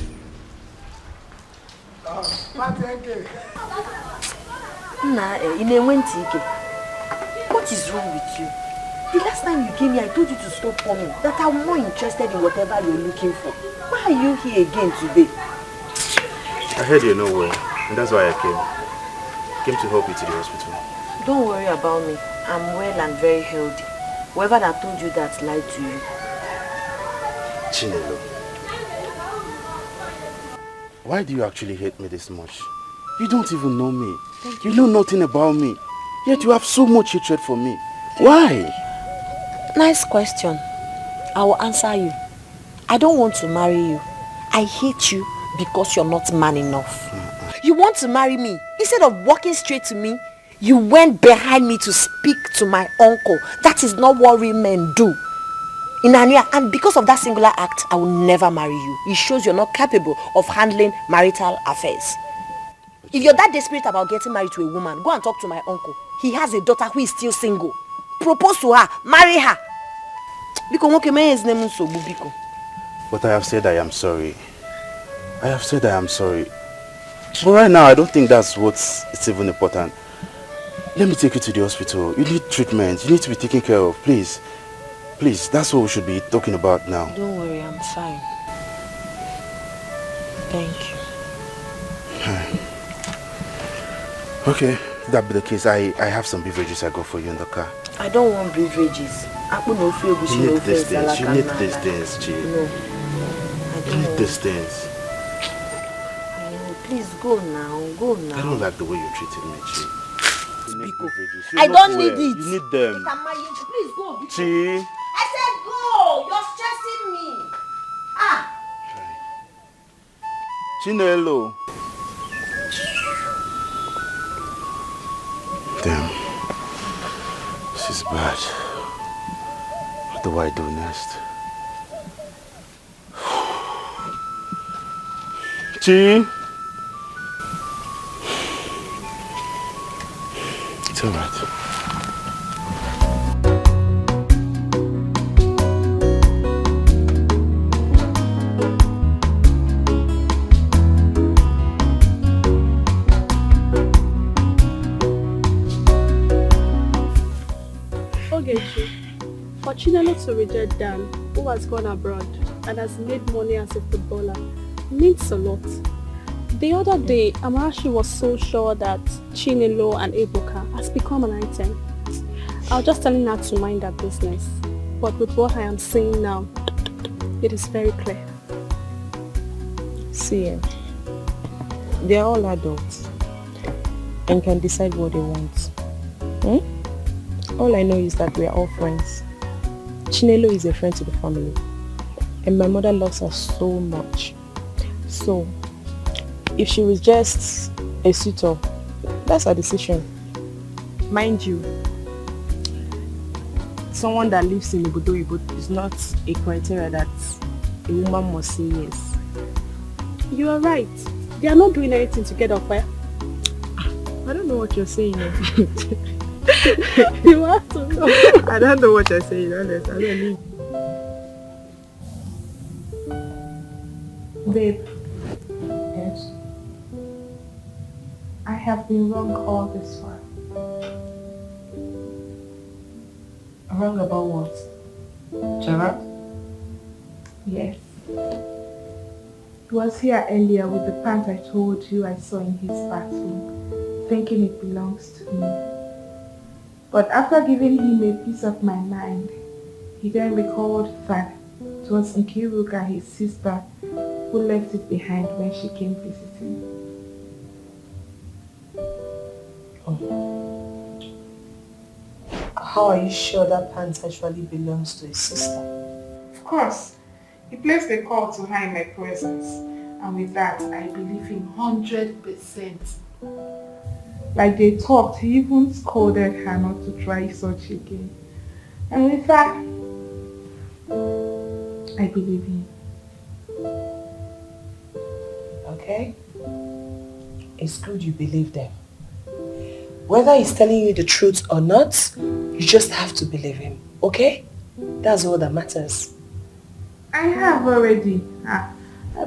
What is wrong with you? The last time you came here, I told you to stop coming. That I'm more interested in whatever you're looking for. Why are you here again today? I heard you're not well, and that's why I came. Came to help you to the hospital. Don't worry about me. I'm well and very healthy. Whoever that told you that lied to you. Chinelo, why do you actually hate me this much? You don't even know me. You know nothing about me. Yet you have so much hatred for me. Why? Nice question. I will answer you. I don't want to marry you. I hate you because you're not man enough. You want to marry me. Instead of walking straight to me, you went behind me to speak to my uncle. That is not what real men do. And because of that singular act, I will never marry you. It shows you're not capable of handling marital affairs. If you're that desperate about getting married to a woman, go and talk to my uncle. He has a daughter who is still single. Propose to her. Marry her. But I have said I am sorry. I have said I am sorry. But right now, I don't think that's what's even important. Let me take you to the hospital. You need treatment. You need to be taken care of. Please. Please, that's what we should be talking about now. Don't worry, I'm fine. Thank you. Okay, if that be the case, I have some beverages I got for you in the car. I don't want beverages. You need these things. You need these things, Chi. No. You need these things. Please go now. Go now. I don't like the way you're treating me, Chi. You need beverages. I don't need it. You need them. Please go. Chi. I said go. You're stressing me. Chinelo. Damn. This is bad. What do I do next? Chi? It's alright. For Chinelo to reject Dan, who has gone abroad and has made money as a footballer, means a lot. The other day, Amarashi was so sure that Chinelo and Ebuka has become an item. I was just telling her to mind her business. But with what I am saying now, it is very clear. See, they are all adults and can decide what they want. All I know is that we are all friends. Chinelo is a friend to the family, and my mother loves her so much. So, if she rejects a suitor, that's her decision. Mind you, someone that lives in Ibudo is not a criteria that a woman must say yes. You are right. They are not doing anything to get off fire. I don't know what you're saying. You have to know. I don't know what you're saying, honestly. I don't need. Babe. Yes? I have been wrong all this while. Wrong about what? Gerard? Yes. He was here earlier with the pant I told you I saw in his bathroom, thinking it belongs to me. But after giving him a piece of my mind, he then recalled that it was Nkiruka, his sister, who left it behind when she came visiting. How are you sure that pants actually belongs to his sister? Of course. He placed a call to her in my presence, and with that, I believe him 100%. Like they talked, he even scolded her not to try such again. And with that, I believe him. Okay? It's good you believe them. Whether he's telling you the truth or not, you just have to believe him, okay? That's all that matters. I have already. I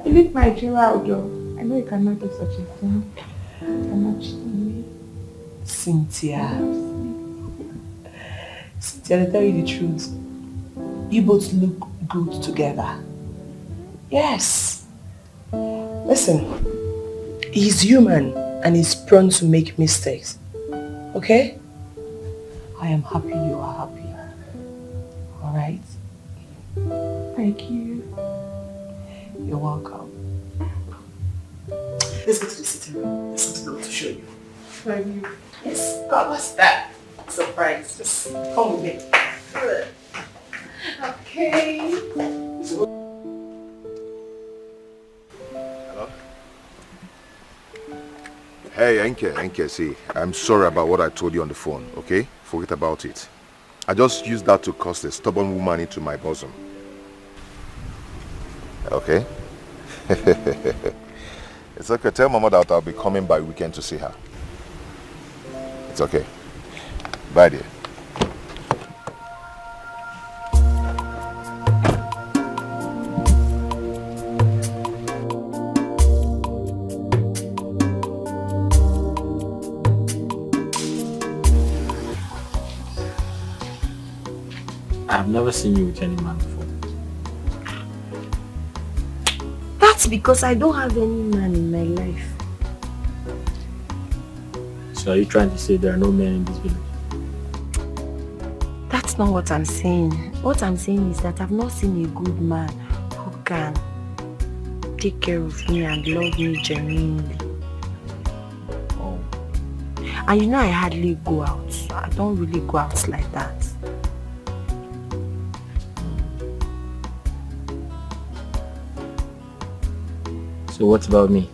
believe my Gerald, though. I know you cannot do such a thing. You cannot cheat on me. Cynthia, to tell you the truth, you both look good together. Yes. Listen, he's human and he's prone to make mistakes. Okay? I am happy you are happy. Alright? Thank you. You're welcome. Let's go to the sitting room. There's something to show you. For you. Yes. God, what's that? Surprise. Just come with me. Okay. Hello? Hey, Enke, see, I'm sorry about what I told you on the phone, okay? Forget about it. I just used that to cast a stubborn woman into my bosom. Okay? It's okay. Tell Mama that I'll be coming by weekend to see her. It's okay. Bye, dear. I've never seen you with any man before. That's That's because I don't have any man in my life. So are you trying to say there are no men in this village? That's not what I'm saying. What I'm saying is that I've not seen a good man who can take care of me and love me genuinely. Oh. And you know I hardly go out. I don't really go out like that. So what about me?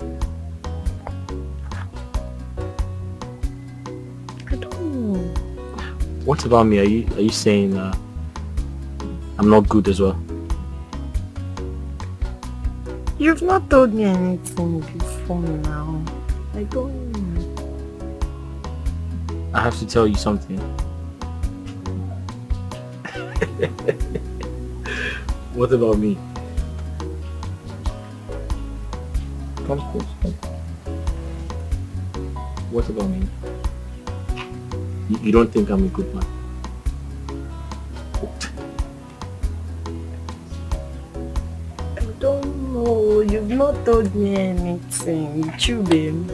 I don't know. What about me? Are you saying I'm not good as well? You've not told me anything before now. I don't know. I have to tell you something. What about me? Come close. What about me? You don't think I'm a good man? I don't know. You've not told me anything. It's you, babe.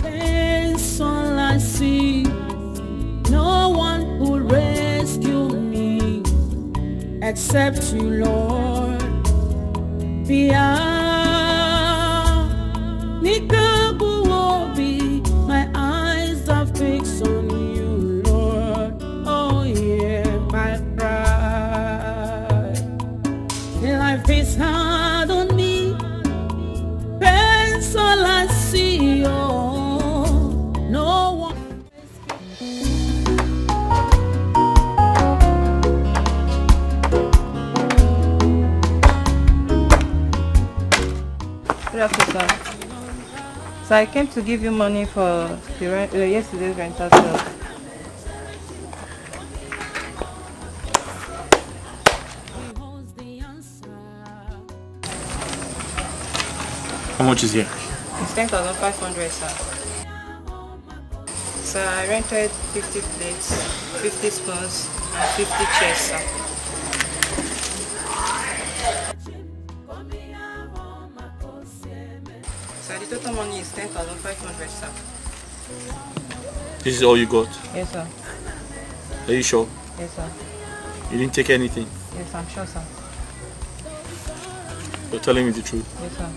It's all I see. No one will rescue me except you, Lord. My eyes are fixed on you, Lord. Oh yeah, my pride. Life is hard on me. Pain's all I see. Oh, no one. Good afternoon, sir. So I came to give you money for the yesterday's rental job. How much is here? It's 10,500, sir. So I rented 50 plates, 50 spoons, and 50 chairs, sir. So the total money is 10,500, sir. This is all you got? Yes, sir. Are you sure? Yes, sir. You didn't take anything? Yes, I'm sure, sir. You're telling me the truth? Yes, sir.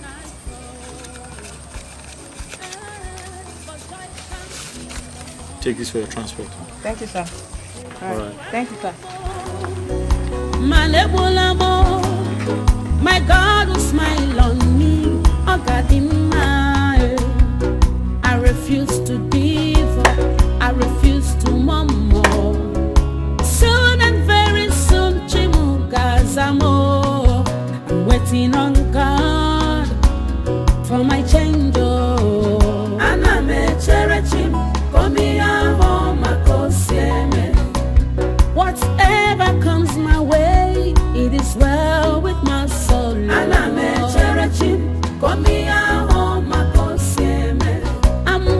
Take this for your transport. Thank you, sir. All right. Thank you, sir. My God will smile on me. Oh God, I refuse to give up. I refuse to murmur. Soon and very soon, Chimugazamo. I'm waiting on God for my change. And I'm a cherishing. Whatever comes my way, it is well with my soul. And I'm a cherishing. I'm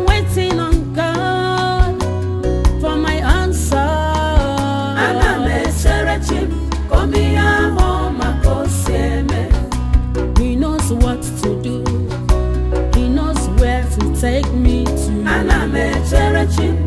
waiting on God for my answer. And I'm a cherishing. He knows what to do. He knows where to take me to. And I'm a cherishing.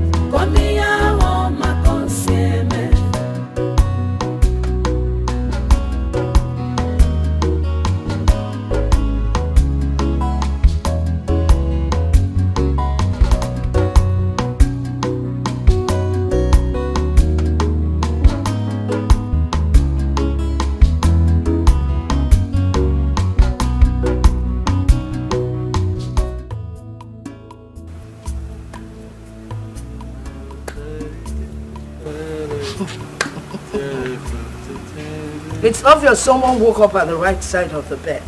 It's obvious someone woke up at the right side of the bed.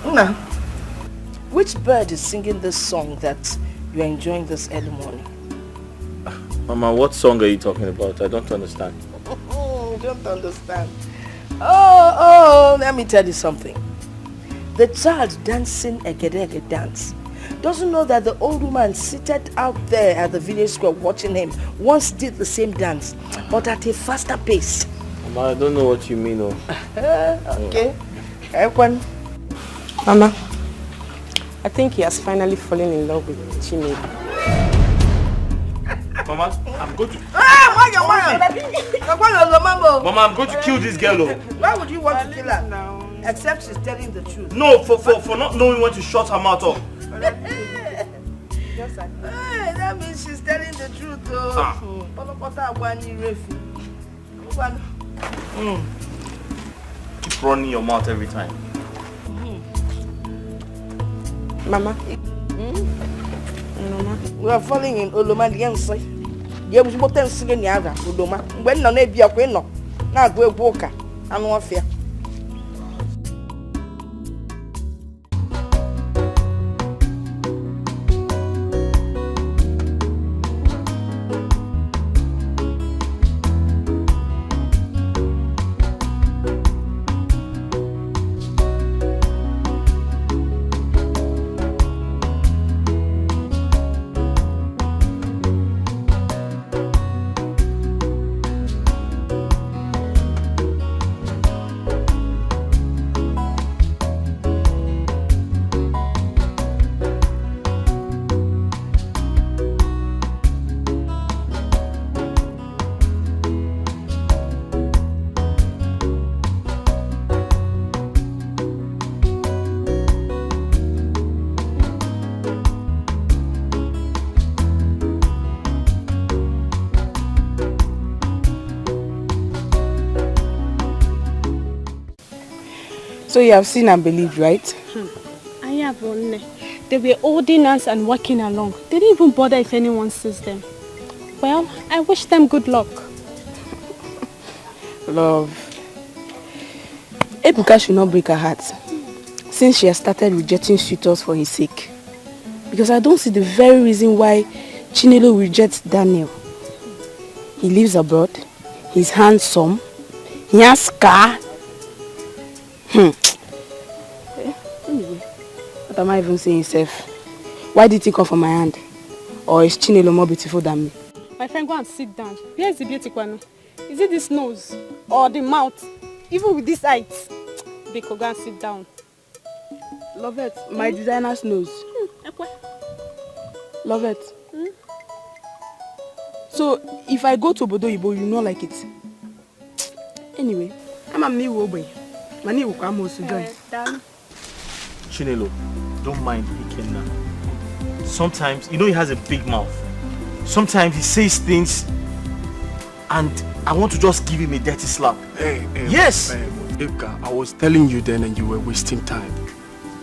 Now, which bird is singing this song that you're enjoying this early morning? Mama, what song are you talking about? I don't understand. You don't understand. Oh, let me tell you something. The child dancing a Gedege dance doesn't know that the old woman seated out there at the village square watching him once did the same dance, but at a faster pace. Mama, I don't know what you mean. Okay. Mama, I think he has finally fallen in love with Chinelo. Mama, I'm going to... Mama, I'm going to kill this girl. Why would you want to kill her? Except she's telling the truth. No, for not knowing when to shut her mouth up. That means she's telling the truth. Keep running your mouth every time. Mama. Mama. We are falling in Oloma the answer. You was more than singing the other. Oloma. When no be a queen, no. Now go walker. I'm not fear. So you have seen and believed, right? I have only. They were holding us and walking along. They didn't even bother if anyone sees them. Well, I wish them good luck. Love. Ebuka should not break her heart since she has started rejecting suitors for his sake. Because I don't see the very reason why Chinelo rejects Daniel. He lives abroad, he's handsome, he has car. Anyway, what am I even saying, Seth? Why did he come from my hand? Or is Chinelo more beautiful than me? My friend, go and sit down. Where is the beauty, Kwano? Is it this nose? Or the mouth? Even with this height? Biko, go and sit down. Lovette, my designer's nose. Lovette. So, if I go to Obodo Ibo, you not like it? Anyway, I'm a new boy. My new come also join. Chinelo, don't mind Ikenna. Sometimes, you know he has a big mouth. Sometimes he says things and I want to just give him a dirty slap. Yes! Ivka, I was telling you then and you were wasting time.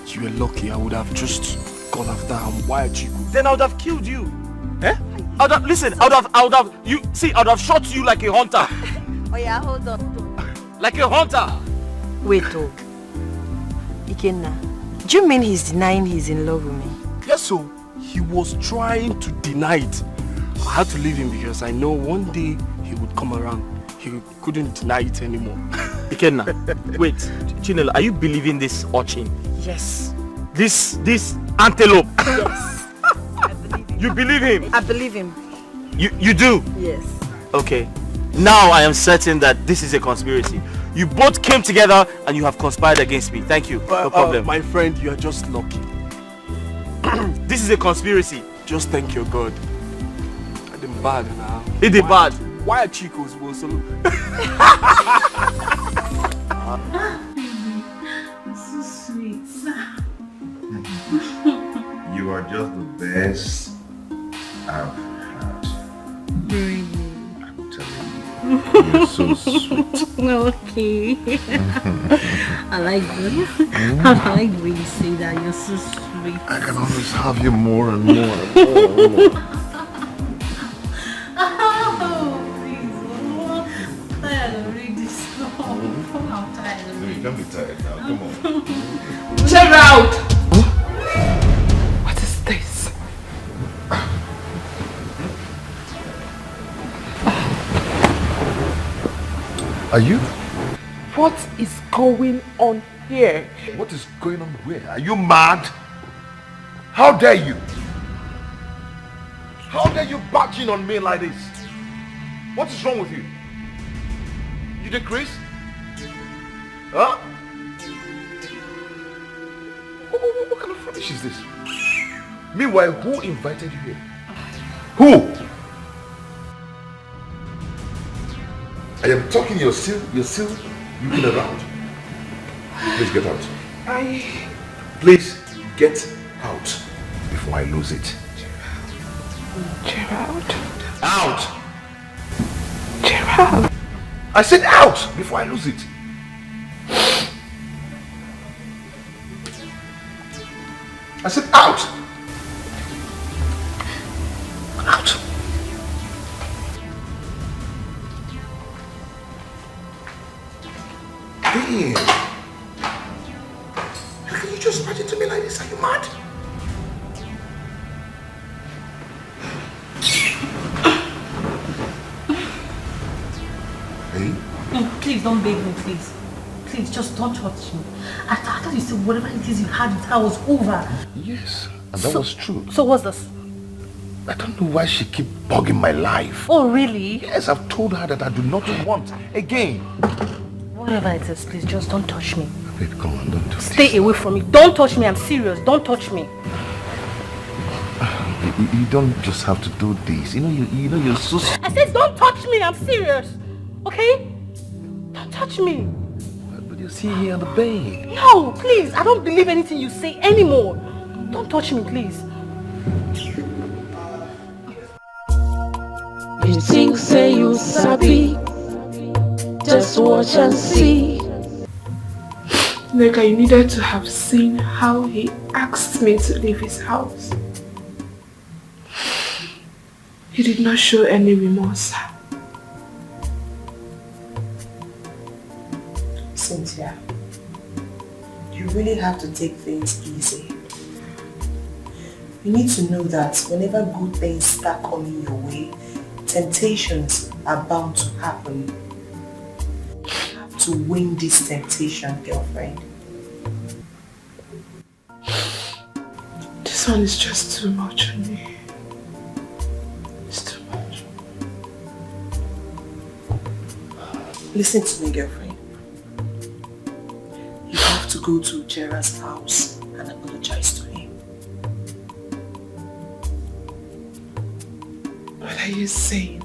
You were lucky. I would have just gone after him. Why you? Then I would have killed you. Eh? I would have, listen, I would have, you see, I would have shot you like a hunter. Oh yeah, hold on. Like a hunter. Wait, oh. Ikenna, do you mean he's denying he's in love with me? Yes, so he was trying to deny it. I had to leave him because I know one day he would come around. He couldn't deny it anymore. Ikenna, wait, Chinelo, are you believing this urchin? Yes. This antelope? Yes. I believe him. You believe him? I believe him. You do? Yes. Okay. Now I am certain that this is a conspiracy. You both came together and you have conspired against me. Thank you. No problem. My friend, you are just lucky. This is a conspiracy. Just thank your God. I didn't bad now. It did bad. Why are Chicos was so? So sweet. You are just the best I've had. Really? I'm telling you. You're so sweet. Okay. I like you. I like the way you say that. You're so sweet. I can always have you more and more and more and more. Oh, please. I'm tired of reading this song. I'm tired of You can't be tired now. Come on. Check out! What is this? Are you? What is going on here? What is going on where? Are you mad? How dare you? How dare you barge in on me like this? What is wrong with you? You did Chris? Huh? What kind of rubbish is this? Meanwhile, who invited you here? Who? I am talking, you're still looking around. Please get out. Please get out before I lose it. Gerald. Out! Gerald. I said out before I lose it. I said out! Out! Damn! How can you just march into me like this? Are you mad? Hey? No, please don't beg me, please. Please, just don't touch me. I thought you said whatever it is you had with her was over. Yes, and that was true. So what's this? I don't know why she keep bugging my life. Oh, really? Yes, I've told her that I do not want again. Whatever it is, please, just don't touch me. Babe, come on, don't do this. Stay away from me. Don't touch me. I'm serious. Don't touch me. You don't just have to do this. You know you're so... I said don't touch me. I'm serious. Okay? Don't touch me. But you're sitting here on the bed. No, please. I don't believe anything you say anymore. Don't touch me, please. You think say you sabi, just watch and see. Neka, you needed to have seen how he asked me to leave his house. He did not show any remorse. Cynthia, you really have to take things easy. You need to know that whenever good things start coming your way, temptations are bound to happen. You have to win this temptation, girlfriend. This one is just too much on me. It's too much. Listen to me, girlfriend. You have to go to Gerard's house and apologize to him. What are you saying?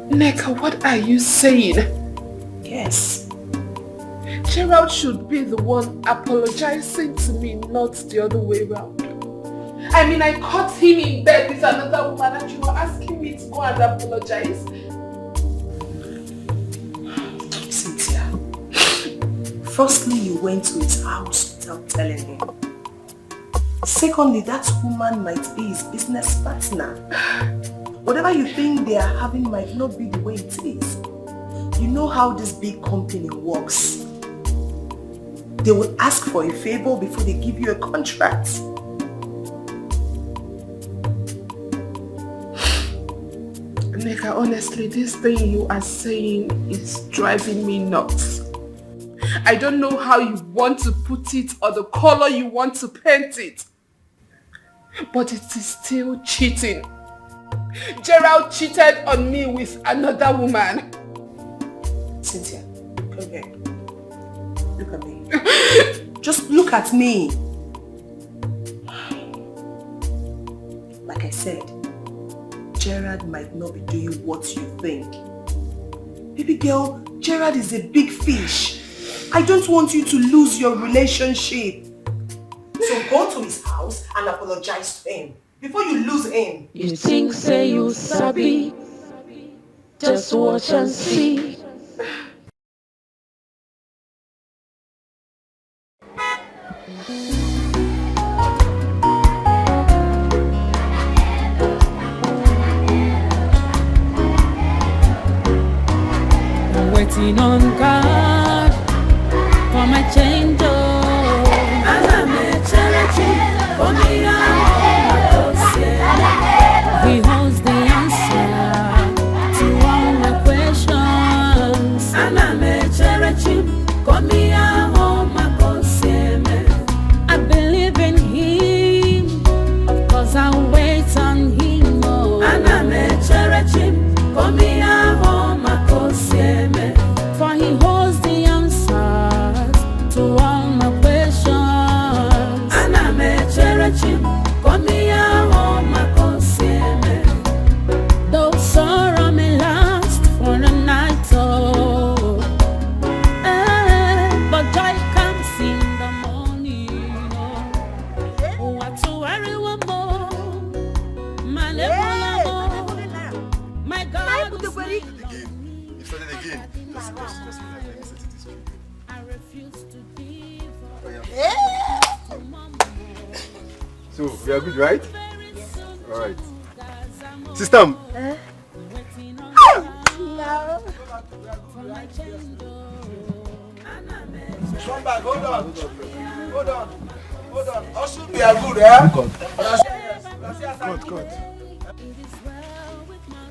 Neka, what are you saying? Yes. Gerald should be the one apologizing to me, not the other way around. I mean, I caught him in bed with another woman and you were asking me to go and apologize. Cynthia, firstly, you went to his house without telling him. Secondly, that woman might be his business partner. Whatever you think they are having might not be the way it is. You know how this big company works. They will ask for a favor before they give you a contract. Neka, honestly, this thing you are saying is driving me nuts. I don't know how you want to put it or the color you want to paint it. But it is still cheating. Gerald cheated on me with another woman. Cynthia, come here. Look at me. Just look at me. Like I said, Gerard might not be doing what you think. Baby girl, Gerard is a big fish. I don't want you to lose your relationship. So go to his house and apologize to him before you lose him. You think say you sabi, just watch and see. I'm waiting on God for my change. He holds the answer to all my questions. I believe in him, cause I wait on him. For he So, we are good, right? Alright. System! Come back, hold on. Also, we are good, eh? Cut.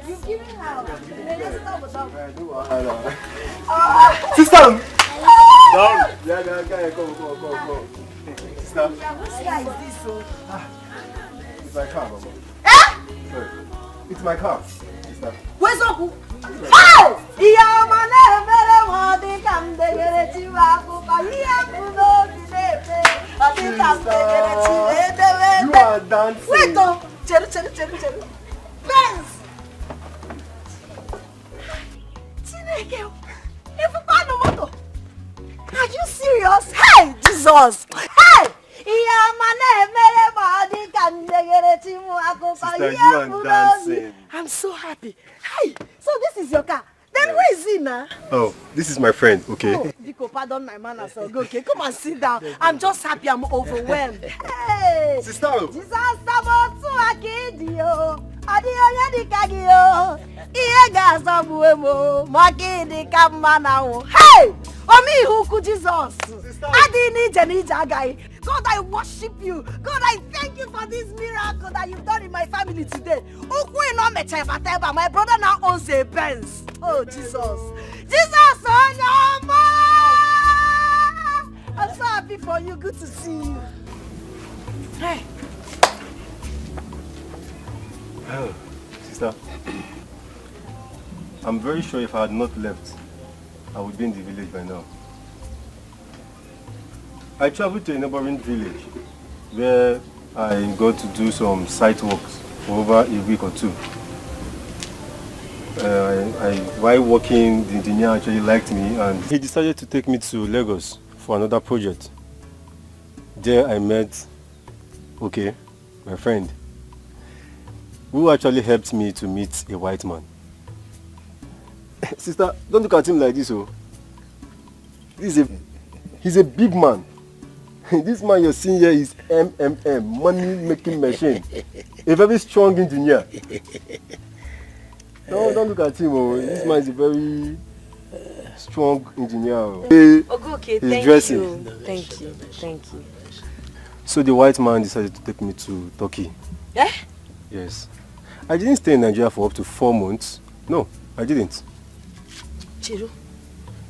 You give me how? System! Down! Yeah, come. System. Which guy is this, so? It's my car, Mama. Sorry. It's my car. System. Where's Uncle? Oh! You are dancing. Wait, oh! Cheru. Benz! Chineke, are you serious? Hey, Jesus! Hey! Sister, you are dancing. I'm so happy. Hey, so this is your car. Then where is he now? Oh, this is my friend, okay? Oh, Biko, pardon my manners. Okay, come and sit down. I'm just happy. I'm overwhelmed. Hey! Sister! Jesus, hey! Omi huku Jesus. God, I worship you. God, I thank you for this miracle that you've done in my family today. My brother now owns a Benz. Oh, Jesus. Jesus, I'm so happy for you. Good to see you. Hey. Oh, sister. I'm very sure if I had not left, I would be in the village by now. I traveled to a neighboring village where I got to do some site works for over a week or two. While working, the engineer actually liked me and he decided to take me to Lagos for another project. There I met, my friend, who actually helped me to meet a white man. Sister, don't look at him like this, oh. He's a big man. This man you're seeing here is MMM, money making machine. A very strong engineer. No, don't look at him, oh. This man is a very strong engineer. Okay, He's thank dressing. you. Thank you. So the white man decided to take me to Turkey. Eh? Yes. I didn't stay in Nigeria for up to 4 months. No, I didn't. Chiru,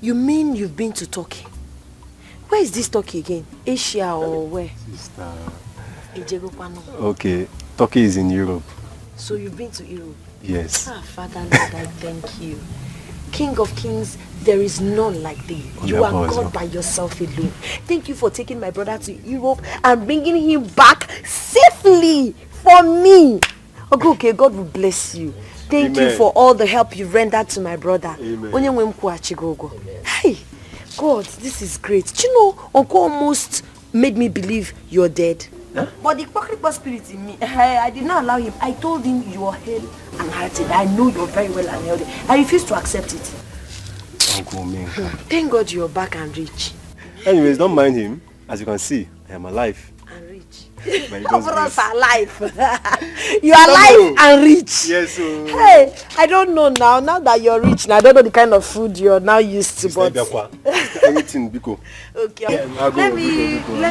you mean you've been to Turkey? Where is this Turkey again? Asia or where? Sister. Okay, Turkey is in Europe. so you've been to Europe? Yes. Father Lord, I thank you. King of kings, there is none like thee. You are God by yourself alone. Thank you for taking my brother to Europe and bringing him back safely for me. Okay, God will bless you. Thank you for all the help you rendered to my brother. Amen. Hey, God, this is great. Do you know, Uncle almost made me believe you're dead. Huh? But the hypocrite spirit in me, I did not allow him. I told him you are hale and healthy. I know you're very well and healthy. I refused to accept it. Uncle Ming. Thank God you're back and rich. Anyways, don't mind him. As you can see, I am alive. And rich. Brothers are alive. You're alive and rich. Yes. Hey, I don't know now. Now that you're rich, now I don't know the kind of food you're now used to. But anything, Biko. Okay. Let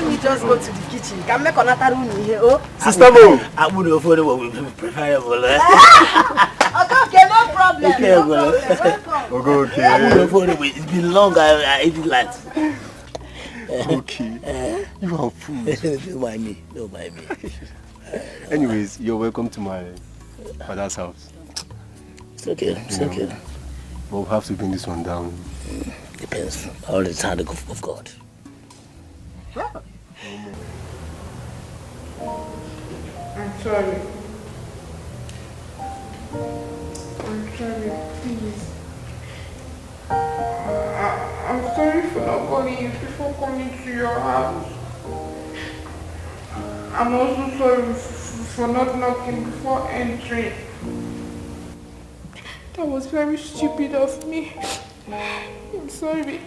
me just go to the kitchen. Can make another room here. Oh, Sister Mo. I would have thought it would be preferable. Okay, no problem. Okay. I would have thought it's been long. I eat that. Okay. You are food. Don't mind me. Anyways, you're welcome to my father's house. It's okay. But we'll have to bring this one down. Depends. All the hand of God. I'm sorry. Please. I'm sorry for not calling you before coming to your house. I'm also sorry for not knocking before entering. That was very stupid of me. I'm sorry.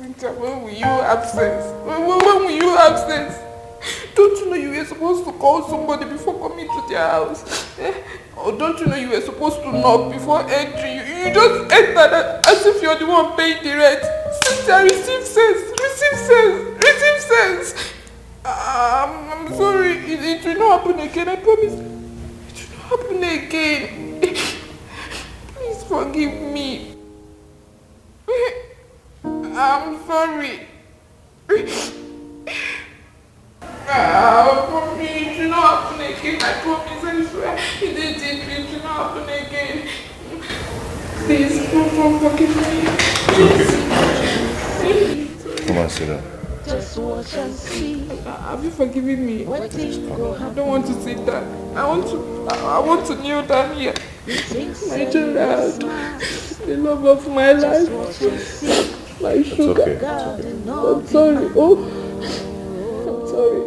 Cynthia, when will you have sense? When will you have sense? Don't you know you were supposed to call somebody before coming to their house? Or don't you know you were supposed to knock before entering? You just entered as if you're the one paying the rent. Cynthia, receive sense. Receive sense. Receive sense. I'm sorry. It will not happen again. I promise. It will not happen again. Please forgive me. I'm sorry. For me, it will not happen again. I promise, I swear. It will not happen again. Please, don't forgive me. Come on, sit down. Just watch and see. Have you forgiven me? I don't want to sit down. I want to kneel down here. My child, the love of my life, my sugar. Okay. I'm sorry. Oh, I'm sorry.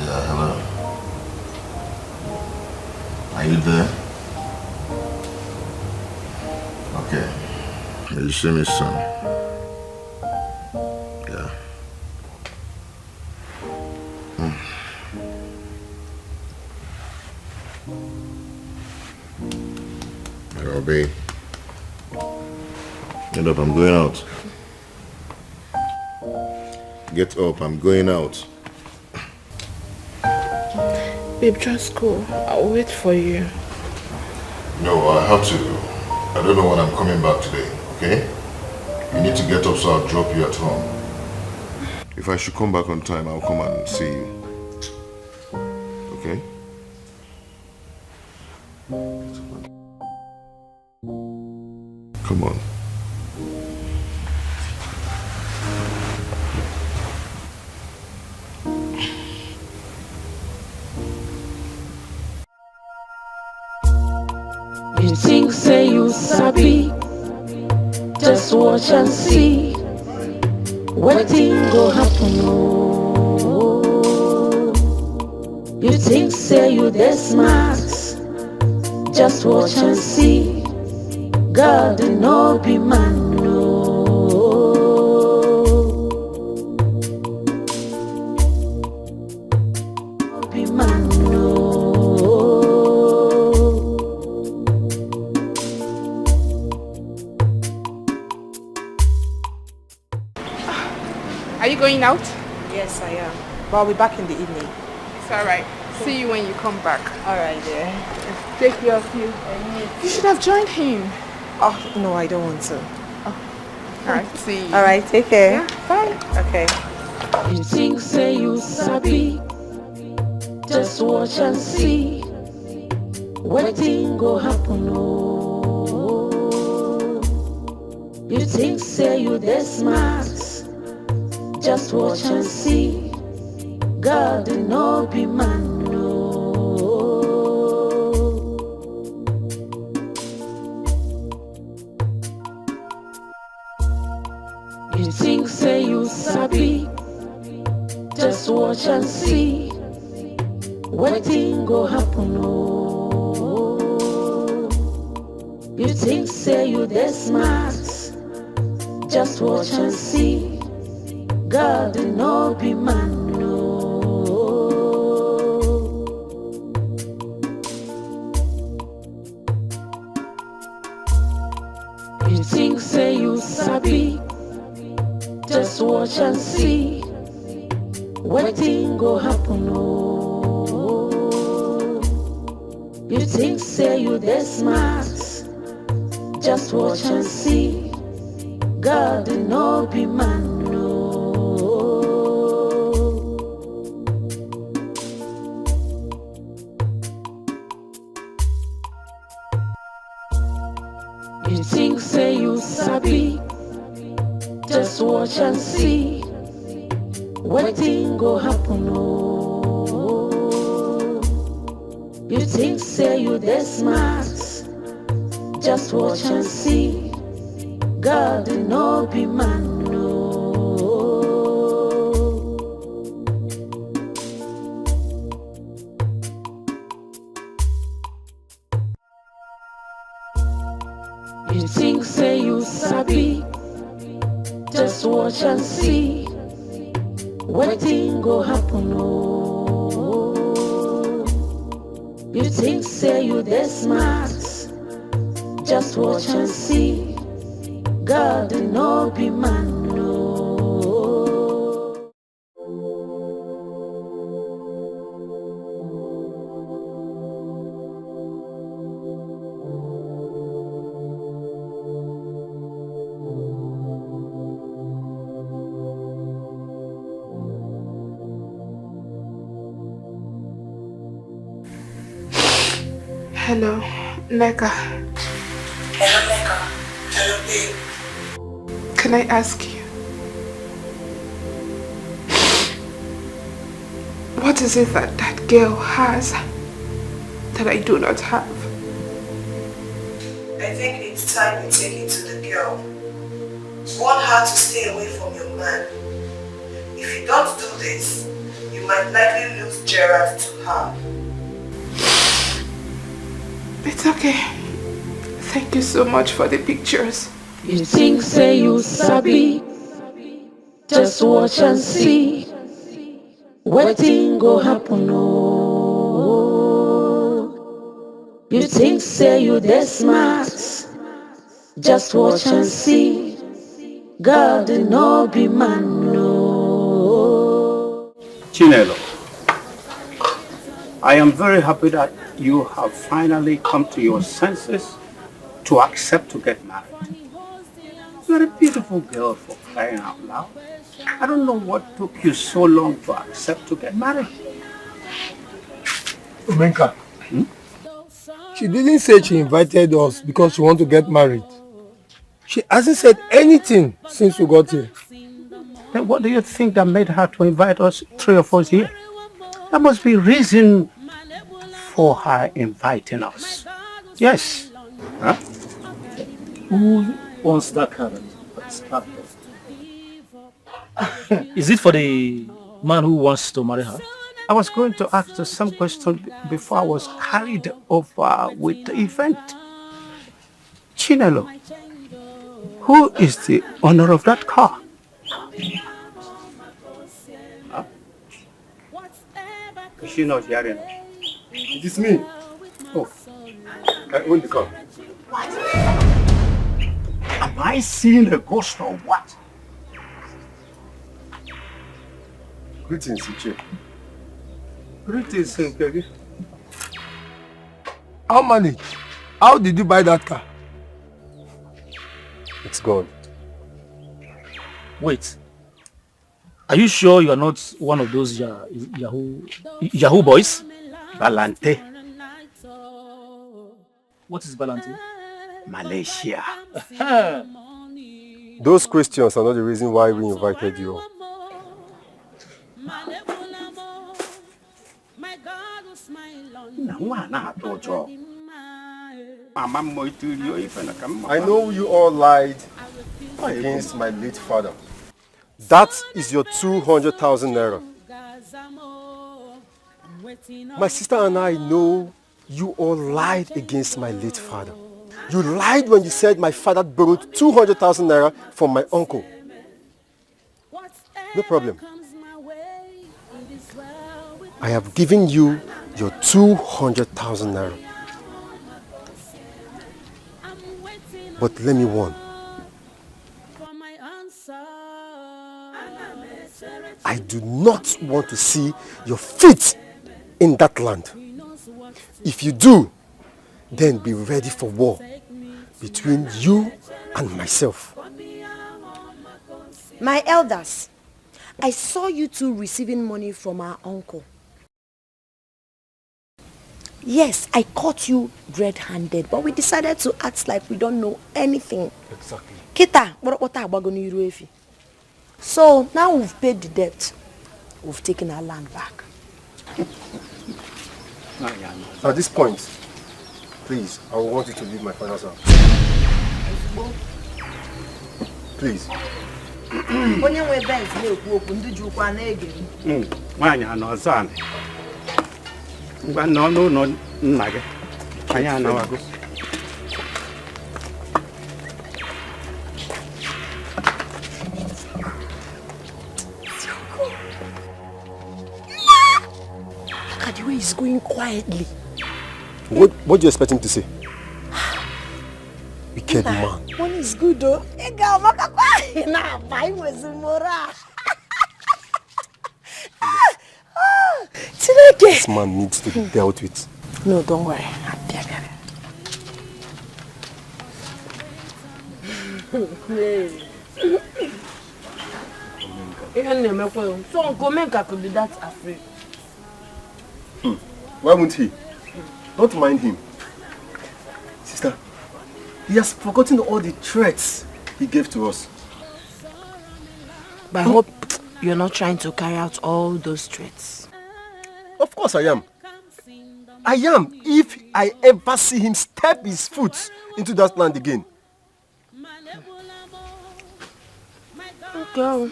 Yeah, hello. Are you there? Okay. Will you see me soon? Yeah. Hello, babe. Get up, I'm going out. Get up, I'm going out. Babe, just go. I'll wait for you. No, I have to. I don't know when I'm coming back today, okay? You need to get up so I'll drop you at home. If I should come back on time, I'll come and see you. Okay? Come on. You think say you sabi, just watch and see. Wetin go happen oh. You think say you dey smart, just watch and see. God no be man no. Be man no. Are you going out? Yes, I am. But I'll be back in the evening. It's alright. See you when you come back. Alright, dear. Take care of you. You should have joined him. Oh, no, I don't want to. Alright, see you. Alright, take care. Yeah, bye. Okay. You think say you sabi, just watch and see. Wetin go happen oh. You think say you dey smart, just watch and see. God no be man no. You think say you sabi, just watch and see. Wetin go happen oh. You think say you dey smart, just watch and see. God no be man no. You think say you sabi, just watch and see. Wetin go happen oh. You think say you dey smart, just watch and see. God no be man no. You think say you sabi, just watch and see. Wetin go happen oh. You think say you dey smart, just watch and see. God no be man no. You think say you sabi, just watch and see. Wetin go happen oh. You think say you dey smart, just watch and see. God no be man no. Hello, Neka. Hello, Neka. Hello, babe. Can I ask you? What is it that that girl has that I do not have? I think it's time you take it to the girl. Warn her to stay away from your man. If you don't do this, you might likely lose Gerard to her. It's okay. Thank you so much for the pictures. You think say you sabi, just watch and see. Wetin go happen oh. You think say you dey smart, just watch and see. God no be man no. Chinelo, I am very happy that you have finally come to your senses to accept to get married. You're a beautiful girl, for crying out loud. I don't know what took you so long to accept to get married. Omenka, she didn't say she invited us because she wants to get married. She hasn't said anything since we got here. Then what do you think that made her to invite us, 3 of us here? There must be reason for her inviting us. Yes. Huh? Who wants that carrot? Is it for the man who wants to marry her? I was going to ask the same question before I was carried over with the event. Chinelo, who is the owner of that car? Huh? Is she not hearing? It is me. Oh. I own the car. What? Am I seeing a ghost or what? Greetings, Iche. Greetings, Nkegi. How manage? How did you buy that car? It's gone. Wait. Are you sure you are not one of those Yahoo boys? Balante. What is Balante? Malaysia. Those questions are not the reason why we invited you all. I know you all lied against my late father. That is your 200,000 naira. My sister and I know you all lied against my late father. You lied when you said my father borrowed 200,000 naira from my uncle. No problem. I have given you your 200,000 naira. But let me warn. I do not want to see your feet in that land. If you do, then be ready for war between you and myself. My elders, I saw you two receiving money from our uncle. Yes, I caught you red-handed, but we decided to act like we don't know anything. Exactly. Kita, so now we've paid the debt. We've taken our land back. At this point, please, I want you to leave my father's house. Please. Onye nwe Benz na-ekwu okwu ndị ji ụkwa na-ege m. Nwaanyị anọ ọzọ ngwa nọ n'ụlọ nna gị anyị anawago. Look at the way he's going quietly. What do you expect him to say? Wicked man. One is good though. This man needs to be dealt with. No, don't worry. So Uncle Menka could be that afraid. Why won't he? Don't mind him. Sister, he has forgotten all the threats he gave to us. But I hope you're not trying to carry out all those threats. Of course I am. I am, if I ever see him step his foot into that land again. Okay.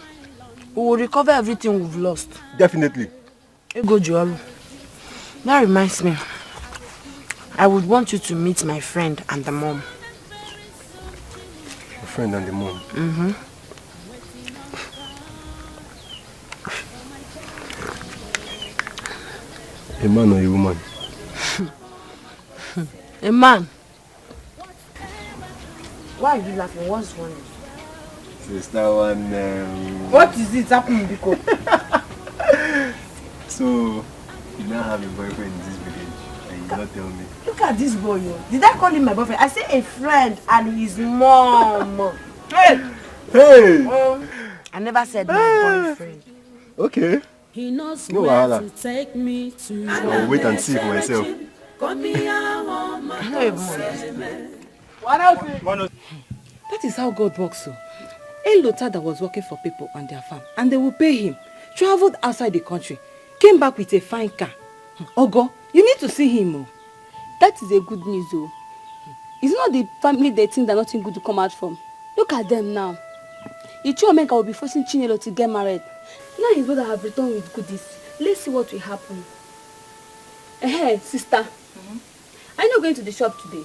We will recover everything we've lost. Definitely. Ego Joalu. That reminds me. I would want you to meet my friend and the mom. Your friend and the mom? Mm-hmm. A man or a woman? A man. Why are you laughing? What's wrong? Sister one. What is it happening because? So, you now have a boyfriend in this village and you not tell me. Look at this boy. Did I call him my boyfriend? I say a friend and his mom. Hey! Hey! I never said my boyfriend. Okay. He knows No where wahala. to take me to. I'll wait and see for myself. That is how God works. So, a Lota that was working for people on their farm, and they will pay him, traveled outside the country, came back with a fine car. Ogo, you need to see him. Oh. That is a good news, though. It's not the family they think that nothing good to come out from. Look at them now. Ichomeka will be forcing Chinelo to get married. Now his brother have returned with goodies. Let's see what will happen. Hey, sister. Are you not going to the shop today?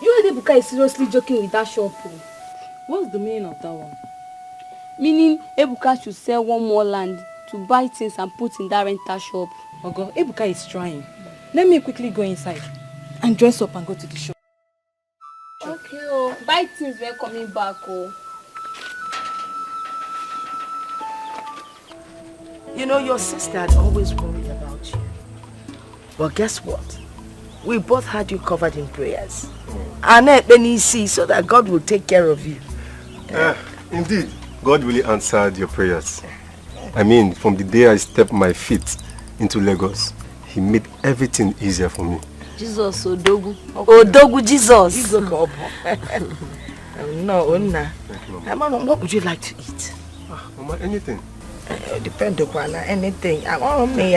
You and Ebuka is seriously joking with that shop. What's the meaning of that one? Meaning Ebuka should sell one more land to buy things and put in that rental shop. Ogo, Ebuka is trying. Let me quickly go inside and dress up and go to the shop. Okay, oh. Buy things when coming back, oh. You know, your sister had always worried about you. Well, guess what? We both had you covered in prayers. And so that God will take care of you. Indeed, God really answered your prayers. I mean, from the day I stepped my feet into Lagos, He made everything easier for me. Jesus, Odogu. Odogu, Jesus. No, Onna. Mama, what would you like to eat? Mama, anything. Depend upon anything. I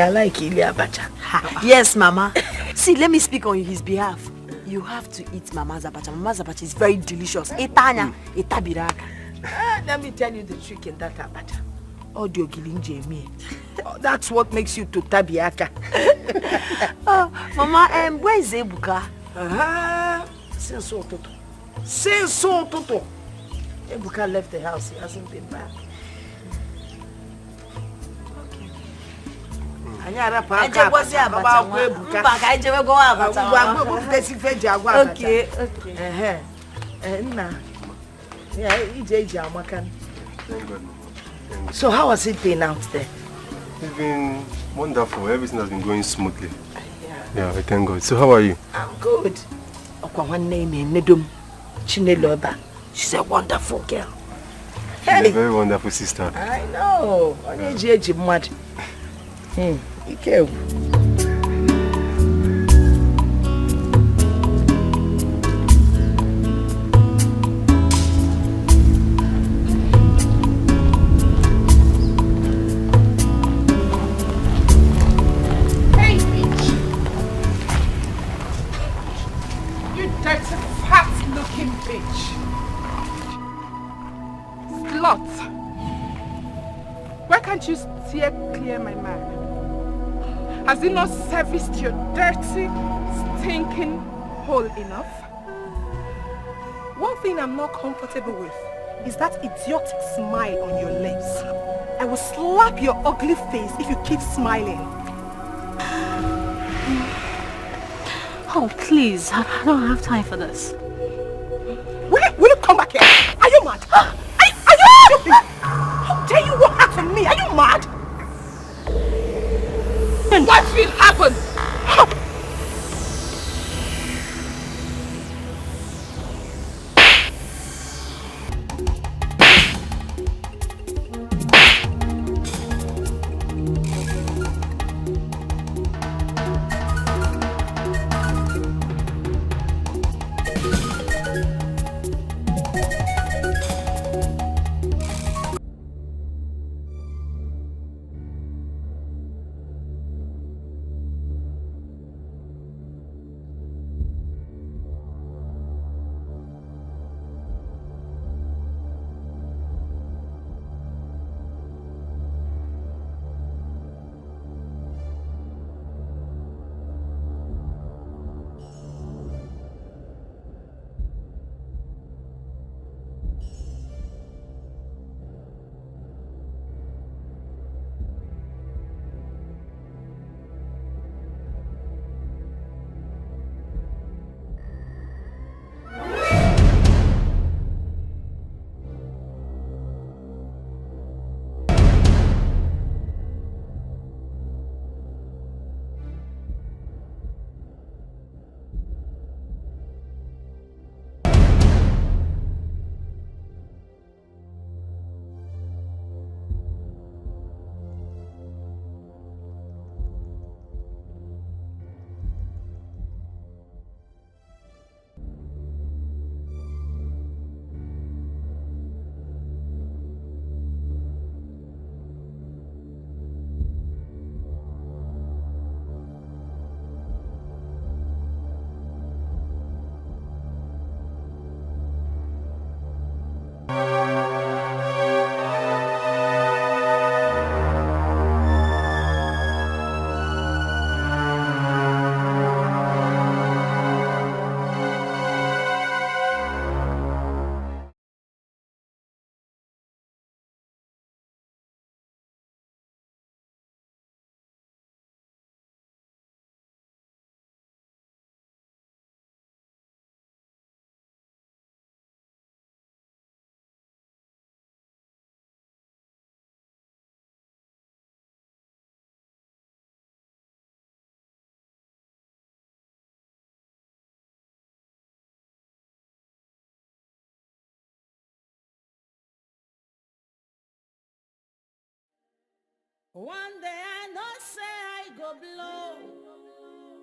like Ili Abacha. Yes, Mama. See, let me speak on his behalf. You have to eat Mama's abacha. Mama's abacha is very delicious. Etanya, etabiraka. Let me tell you the trick in that abacha. Audio gilinje me. That's what makes you to tabiaka. Mama, where is Ebuka? Since so toto. Ebuka left the house. He hasn't been back. Okay, So how has it been out there? It's been wonderful. Everything has been going smoothly. Yeah, I thank God. So how are you? I'm good. She's a wonderful girl. She's a very wonderful sister. I know. Ike. Hey, bitch! You dirty, fat-looking bitch! Slut! Why can't you steer clear my man? Has he not serviced your dirty, stinking hole enough? One thing I'm not comfortable with is that idiotic smile on your lips. I will slap your ugly face if you keep smiling. Oh, please. I don't have time for this. Will you come back here? Are you mad? Are you stupid? How dare you walk out on me? Are you mad? What will happen? One day I know say I go blow,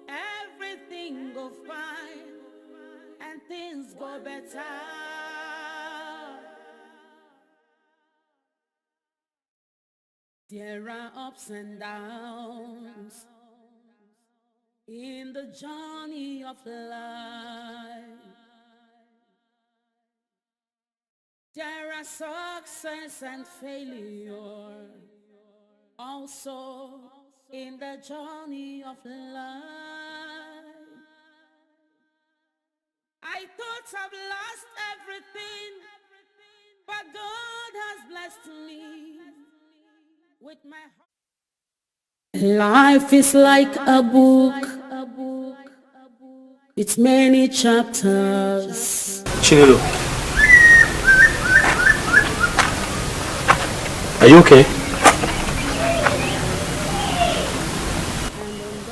everything go fine, and things go better. There are ups and downs in the journey of life. There are success and failure also in the journey of life. I thought I've lost everything, but God has blessed me with my heart. Life is like a book. It's many chapters. Chinelo, are you okay?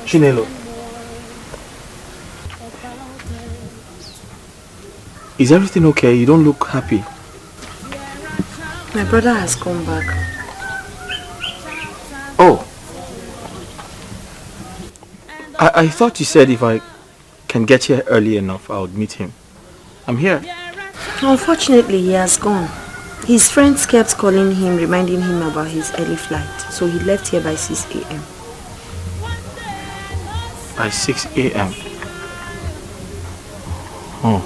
Chinelo, is everything okay? You don't look happy. My brother has come back. Oh, I thought you said if I can get here early enough, I would meet him. I'm here. Unfortunately, he has gone. His friends kept calling him, reminding him about his early flight. So he left here by 6 a.m. By 6 a.m. Oh.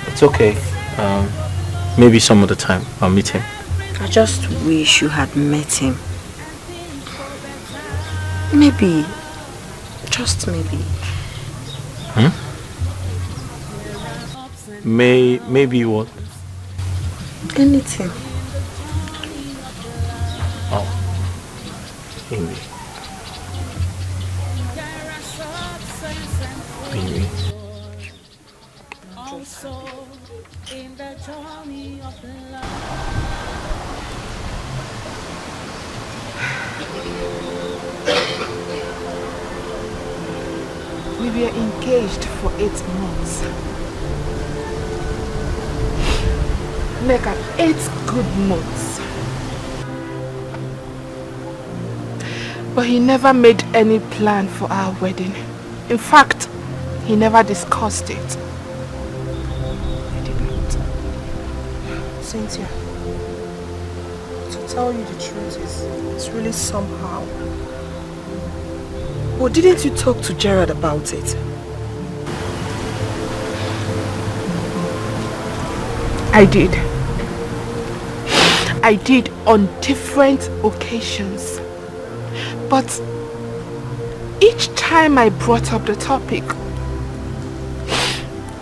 It's okay. Maybe some other time I'll meet him. I just wish you had met him. Maybe. Just maybe. Maybe what? Anything. Oh. Maybe. Maybe. Also in the journey of love. We were engaged for 8 months. Like 8 good months. But he never made any plan for our wedding. In fact, he never discussed it. He did not. Cynthia, to tell you the truth it's really somehow. But didn't you talk to Gerard about it? I did. I did on different occasions. But each time I brought up the topic,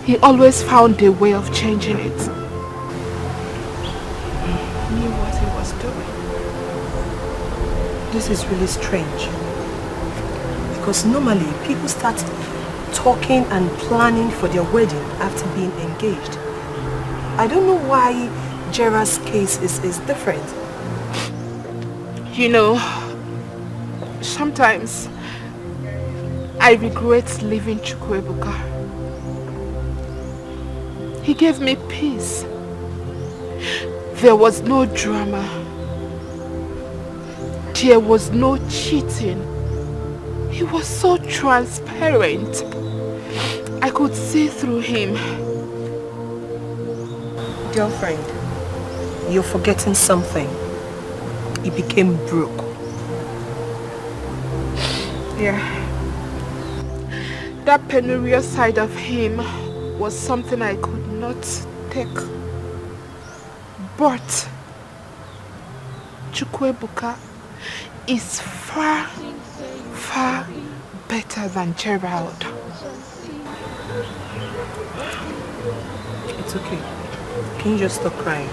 he always found a way of changing it. He knew what he was doing. This is really strange. Because normally people start talking and planning for their wedding after being engaged. I don't know why Gerard's case is different. You know, sometimes I regret leaving Chukwuebuka. He gave me peace. There was no drama. There was no cheating. He was so transparent. I could see through him. Girlfriend, you're forgetting something. He became broke. Yeah. That penurious side of him was something I could not take. But Chukwuebuka is far better than Gerald. It's okay. Can you just stop crying?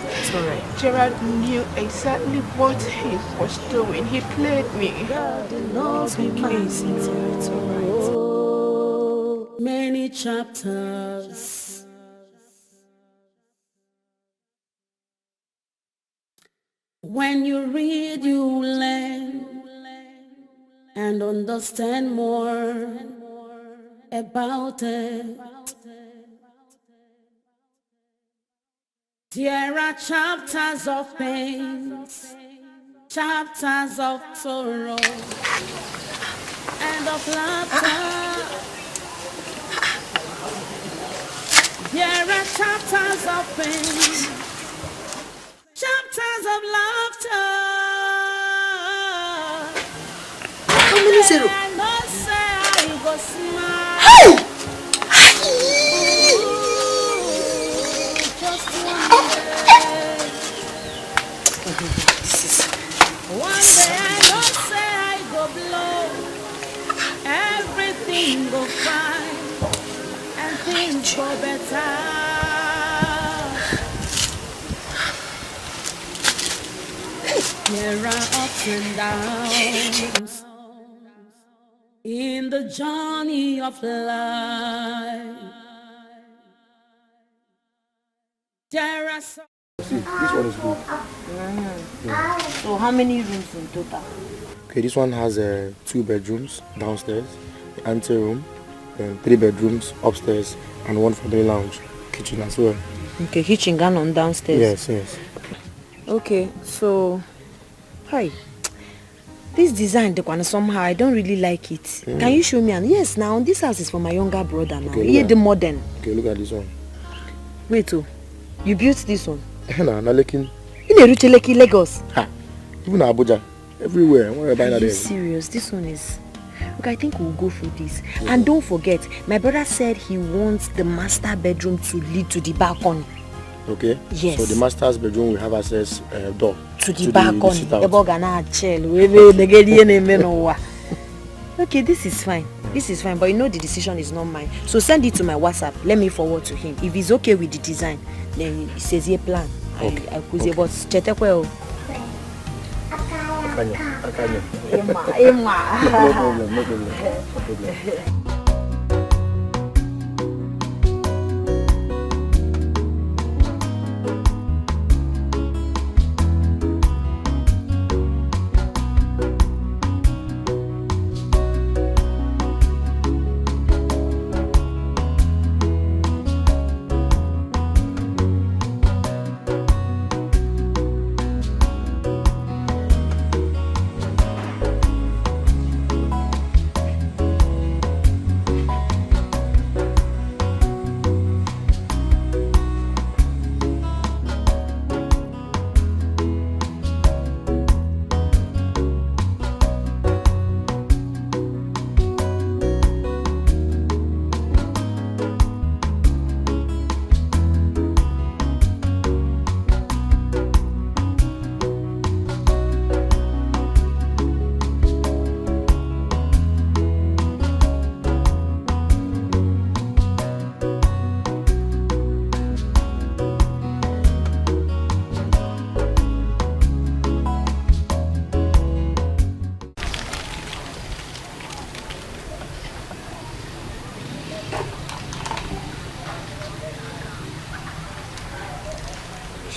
It's alright. Gerald knew exactly what he was doing. He played me. It's okay, Cynthia. It's alright. Many chapters. When you read, you learn and understand more about it. There are chapters of pains, chapters of sorrow, and of laughter. There are chapters of pain, chapters of laughter. How many zero? I know say I go smile. Hey! Just one day I know say I go blow. Everything go fine and things go better. There are ups and downs in the journey of life. There are some... See, this one is good. Yeah. So how many rooms in total? Okay, this one has 2 bedrooms downstairs, the ante room, 3 bedrooms upstairs, and 1 family lounge, kitchen as well. Okay, kitchen gone on downstairs. Yes. Okay, so hi. This design, the one somehow I don't really like it. Can you show me? And yes, now this house is for my younger brother now. Okay, Here the modern. Okay, look at this one. Wait, you built this one? Nah, Lekin. In Erucheleki, Lagos. Even Abuja, everywhere. Are you serious? This one is. Look, I think we'll go for this. Yeah. And don't forget, my brother said he wants the master bedroom to lead to the balcony. Okay. Yes. So the master's bedroom will have access door to the balcony. Okay, this is fine. This is fine, but you know the decision is not mine. So send it to my WhatsApp. Let me forward to him. If he's okay with the design, then he says, yeah, plan. Okay. I could say, but chetekwe. No problem.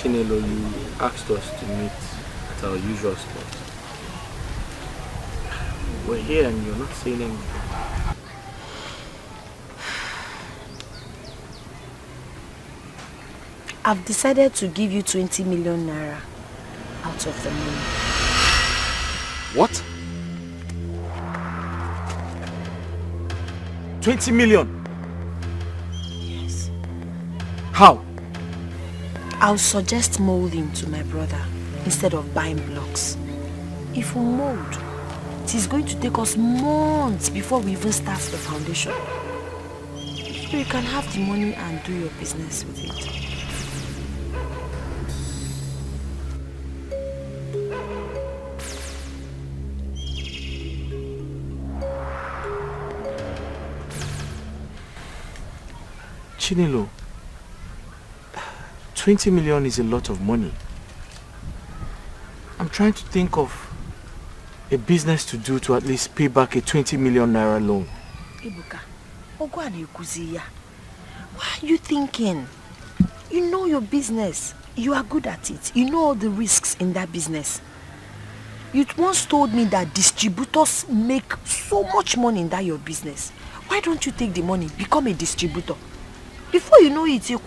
Chinelo, you asked us to meet at our usual spot. We're here and you're not saying anything. I've decided to give you 20 million naira out of the money. What? 20 million? Yes. How? I'll suggest molding to my brother instead of buying blocks. If we mold, it is going to take us months before we even start the foundation. So you can have the money and do your business with it. Chinelo, 20 million is a lot of money. I'm trying to think of a business to do to at least pay back a 20 million naira loan. Ibuka, why are you thinking? You know your business. You are good at it. You know all the risks in that business. You once told me that distributors make so much money in that your business. Why don't you take the money, become a distributor? Before you know it, you're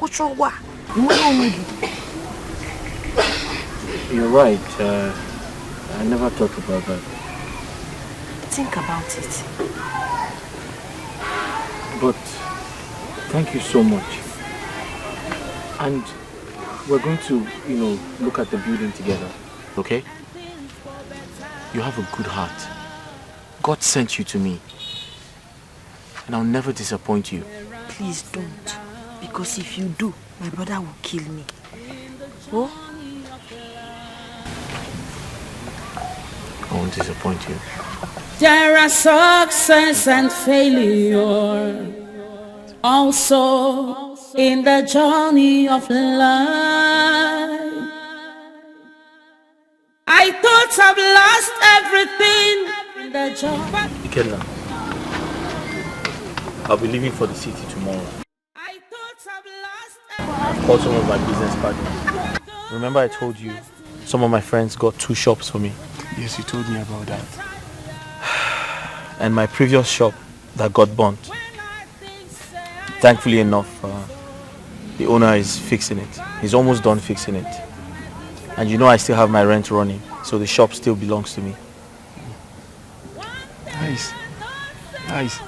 You're right. I never thought about that. Think about it. But thank you so much. And we're going to, look at the building together. Okay? You have a good heart. God sent you to me. And I'll never disappoint you. Please don't. Because if you do, my brother will kill me. Oh? I won't disappoint you. There are success and failure also in the journey of life. I thought I've lost everything in the journey. Ikenna, I'll be leaving for the city tomorrow. I've called some of my business partners. Remember I told you some of my friends got 2 shops for me? Yes, you told me about that. And my previous shop that got burnt. Thankfully enough, The owner is fixing it. He's almost done fixing it. And you know I still have my rent running, so the shop still belongs to me. Nice. Nice.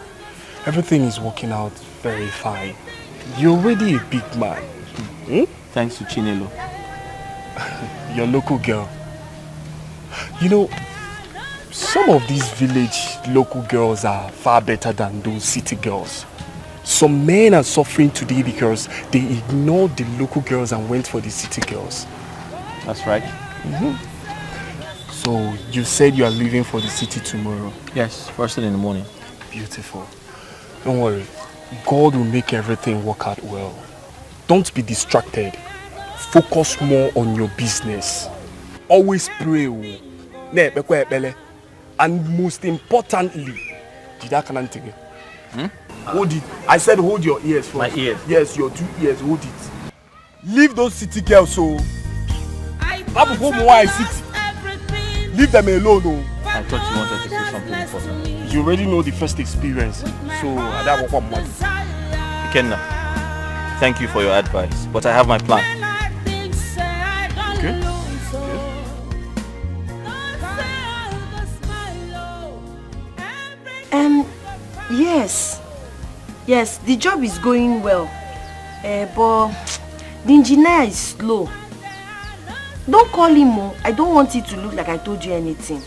Everything is working out very fine. You're already a big man. Thanks to Chinelo. Your local girl. You know, some of these village local girls are far better than those city girls. Some men are suffering today because they ignored the local girls and went for the city girls. That's right. So you said you are leaving for the city tomorrow? Yes, first thing in the morning. Beautiful. Don't worry. God will make everything work out well. Don't be distracted. Focus more on your business. Always pray. And most importantly, hold it. I said hold your ears first. My ears? Yes, your 2 ears, hold it. Leave those city girls, so have home while I sit. Leave them alone. Oh. I thought you wanted to say something important. You already know the first experience, so that was one month. Ikenna, thank you for your advice, but I have my plan. Okay. Yes, the job is going well, but the engineer is slow. Don't call him more. I don't want it to look like I told you anything.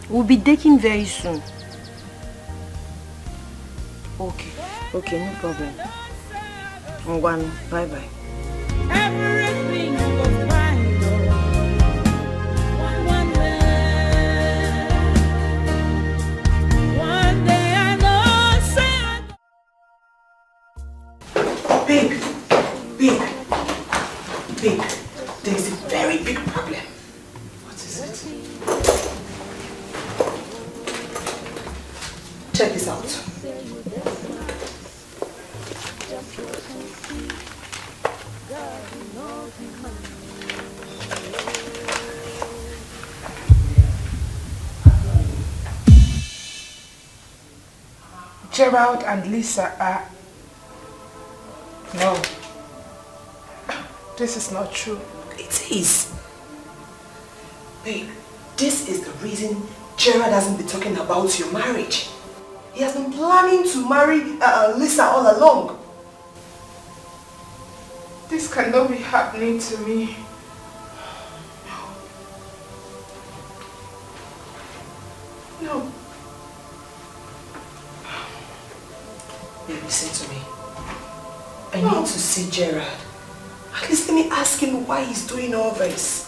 We'll be taking very soon. Okay, no problem. Bye-bye. Everything goes right. One day I know, Babe, there is a very big problem. What is it? Check this out. Gerald and Lisa are... No. This is not true. It is. Babe, this is the reason Gerald hasn't been talking about your marriage. He has been planning to marry Lisa all along. This cannot be happening to me. No. Babe, listen to me. I need to see Gerald. At least let me ask him why he's doing all this.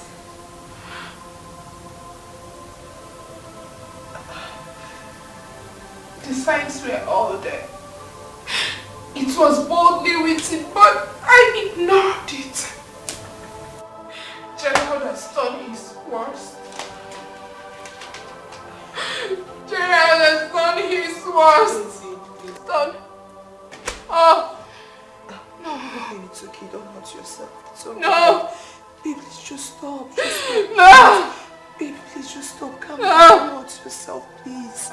The signs were all there. It was boldly written, but I ignored it. Gerald has done his worst. Gerald has done his worst. He's done. Oh. No, baby, it's okay. Don't hurt yourself. It's okay. No. Babe, please just stop. Just stop. No. Babe, please just stop. Calm down. Don't hurt yourself, please.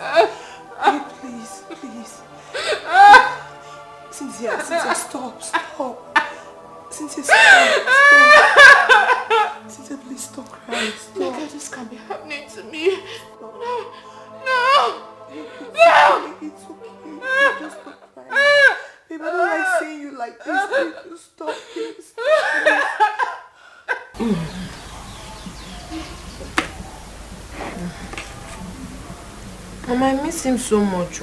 Babe, please. Cynthia, stop. Cynthia, stop. Cynthia, please stop crying. Stop. Look, this can't be happening to me. No. Babe, it's okay. Just stop crying. Babe, I don't like seeing you like this. Babe, just stop. Please. Mama, I miss him so much.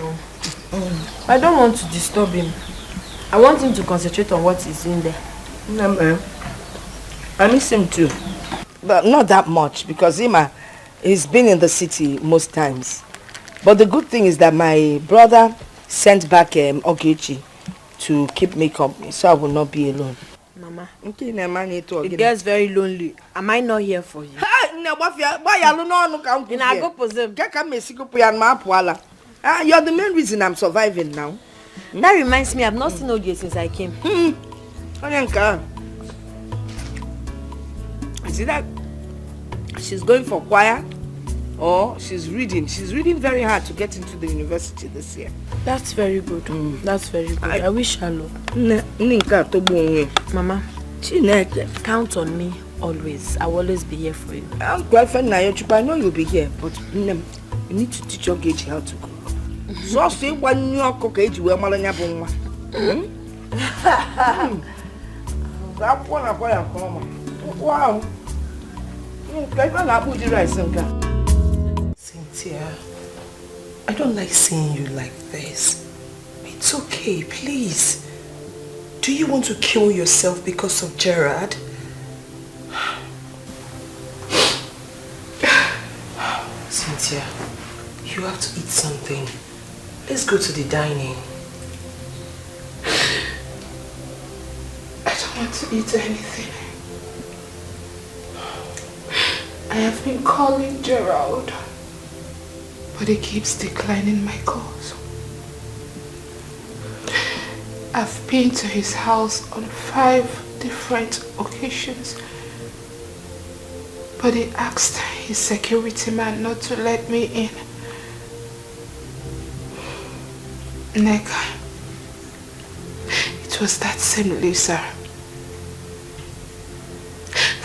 I don't want to disturb him. I want him to concentrate on what he's doing there. No, I miss him too. But not that much because he's been in the city most times. But the good thing is that my brother sent back Ogechi to keep me company, so I will not be alone. Mama, it gets very lonely. Am I not here for you? You're the main reason I'm surviving now. That reminds me, I've not seen Oge since I came. You see that? She's going for choir. or she's reading. She's reading very hard to get into the university this year. That's very good. That's very good. I wish her luck. Mama, count on me always. I will always be here for you. I'm girlfriend now, I know you'll be here, but you need to teach your Gage how to cook. So say when you cook Gage, we're malanya bonga. That one I wow. Cynthia, I don't like seeing you like this. It's okay, please. Do you want to kill yourself because of Gerard? Cynthia, you have to eat something. Let's go to the dining. I don't want to eat anything. I have been calling Gerald, but he keeps declining my calls. I've been to his house on 5 different occasions, but he asked his security man not to let me in. Neka, it was that same Lisa.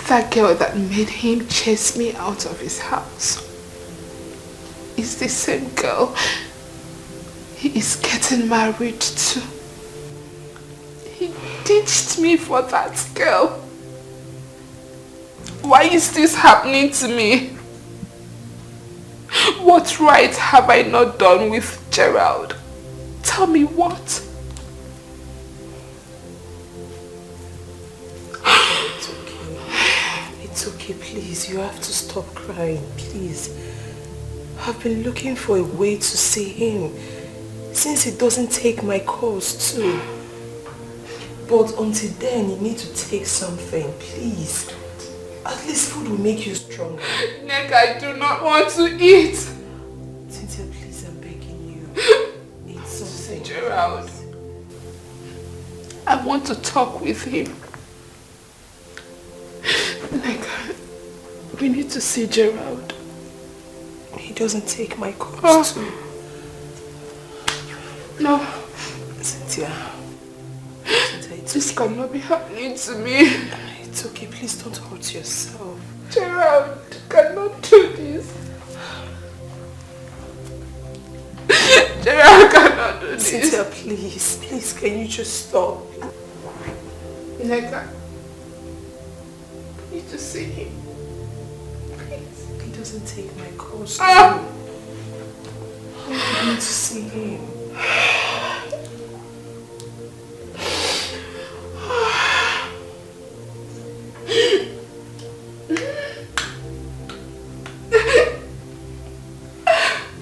That girl that made him chase me out of his house is the same girl he is getting married to. He ditched me for that girl. Why is this happening to me? What right have I not done with Gerald? Tell me what? It's okay, please. You have to stop crying, please. I've been looking for a way to see him since he doesn't take my calls too. But until then, you need to take something, please. At least food will make you stronger. Nick, I do not want to eat. Cynthia, please, I'm begging you. Eat something. Gerald, I want to talk with him. Nick, we need to see Gerald. He doesn't take my calls too. No. Cynthia. This cannot be happening to me. It's okay, please don't hurt yourself. Gerald cannot do this. Gerald cannot do this. Cynthia, please, can you just stop? Neka, I need to see him. Please. He doesn't take my calls. I need to see him.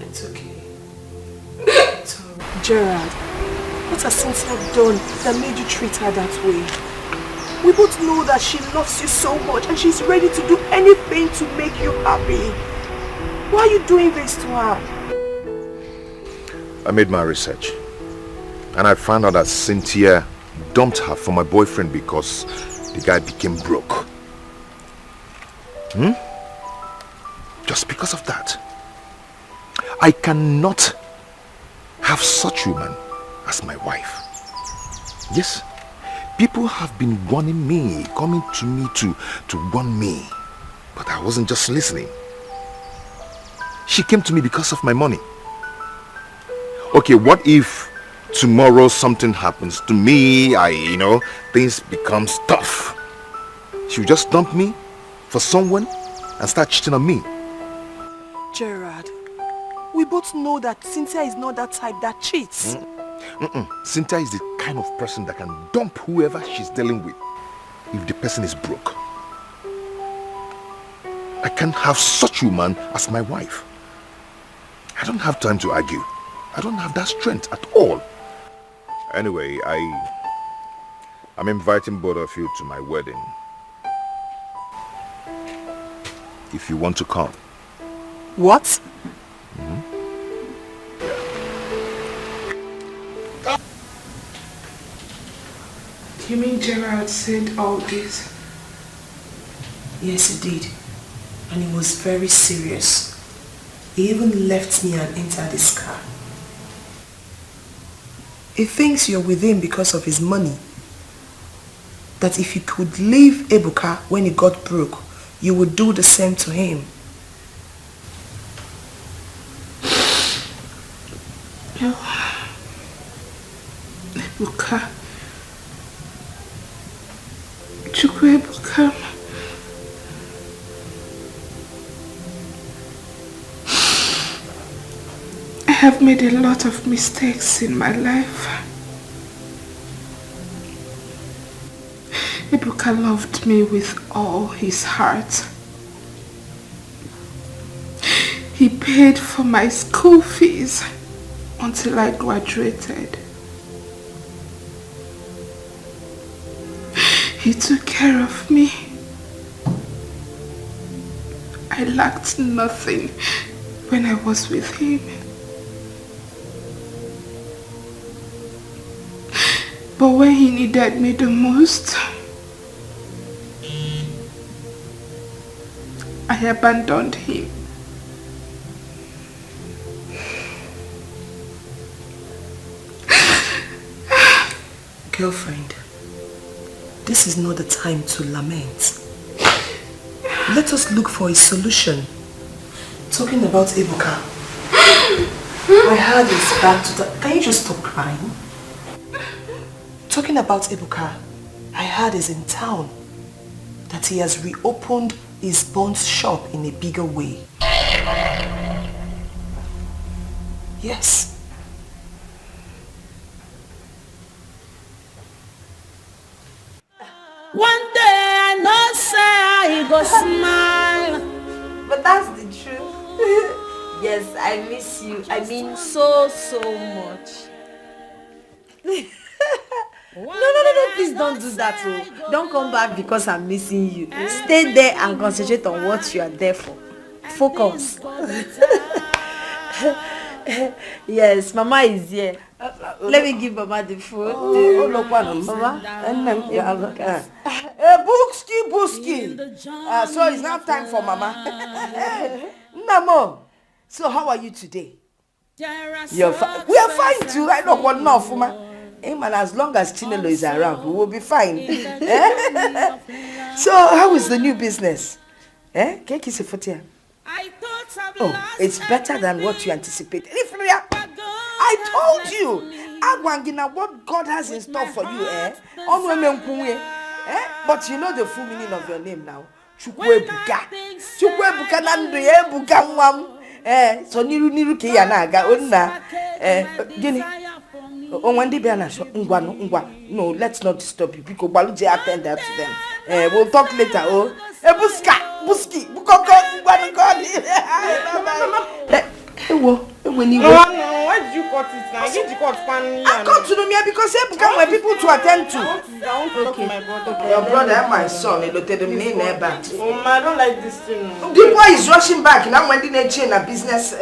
It's okay. It's alright. Gerard, what has Cynthia done that made you treat her that way? We both know that she loves you so much and she's ready to do anything to make you happy. Why are you doing this to her? I made my research and I found out that Cynthia dumped her for my boyfriend because the guy became broke. Just because of that. I cannot have such a woman as my wife. Yes, people have been warning me, coming to me to warn me, but I wasn't just listening. She came to me because of my money. Okay, what if tomorrow something happens to me, things becomes tough? She'll just dump me for someone and start cheating on me. Gerard, we both know that Cynthia is not that type that cheats. Cynthia is the kind of person that can dump whoever she's dealing with if the person is broke. I can't have such a woman as my wife. I don't have time to argue. I don't have that strength at all. Anyway, I'm inviting both of you to my wedding. If you want to come. What? You mean Gerald said all this? Yes, he did. And it was very serious. He even left me and entered his car. He thinks you're with him because of his money. That if you could leave Ebuka when he got broke, you would do the same to him. No. Ebuka. Ebuka. I have made a lot of mistakes in my life. Ebuka loved me with all his heart. He paid for my school fees until I graduated. He took care of me. I lacked nothing when I was with him. But when he needed me the most, I abandoned him. Girlfriend, this is not the time to lament. Let us look for a solution. Talking about Ebuka, my heart is back to the... Can you just stop crying? Talking about Ebuka, I heard he's in town. That he has reopened his Bond's shop in a bigger way. Yes. One day I know say I go smile. But that's the truth. Yes, I miss you. I mean so much. No, please don't do that. Oh. Don't come back because I'm missing you. Stay there and concentrate on what you are there for. Focus. Yes, Mama is here. Let me give Mama the food. Mama. Booski. So it's now time for Mama. Namo. So how are you today? You're fine. We are fine too. I don't want enough, Mama. Hey man, as long as Chinelo is around, we will be fine. So how is the new business? Cake is a foot. Oh, it's better than what you anticipated. I told you, Agwangina, what God has in store for you, But you know the full meaning of your name now. Chukwebuka. Chukwebuka nandri ebuka mwam. So niru ke ya na aga onna. Gini. No, let's not disturb you. Because Baluje attend that to them. We'll talk later. Oh, Buski, Bukoko, why did you cut it now? I cut to them here because they become my people to attend to. Okay. Your brother and my son, they tell them name back. I don't like this thing. The boy is rushing back now when they change a business. I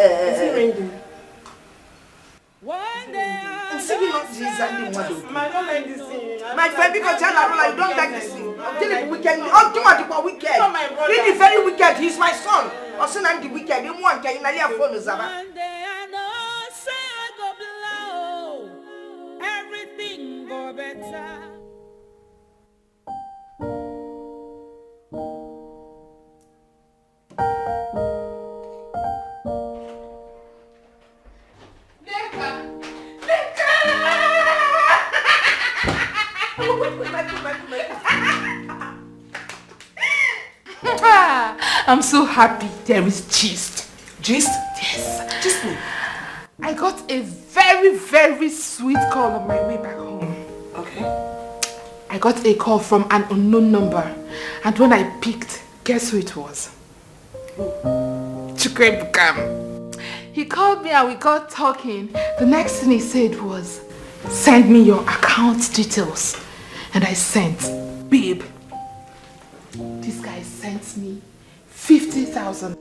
don't like this thing. My friend, because I don't like this thing. Until it's weekend. Until weekend. Really very wicked. He's my son. Also, I'm the wicked. You want to get phone, Zaba. Everything go better. I'm so happy there is gist. Gist? Yes. Gist me. I got a very, very sweet call on my way back home. Okay. I got a call from an unknown number, and when I picked, guess who it was? Chukwebukam. He called me and we got talking. The next thing he said was, send me your account details. And I sent, babe. This guy sent me 50,000. Are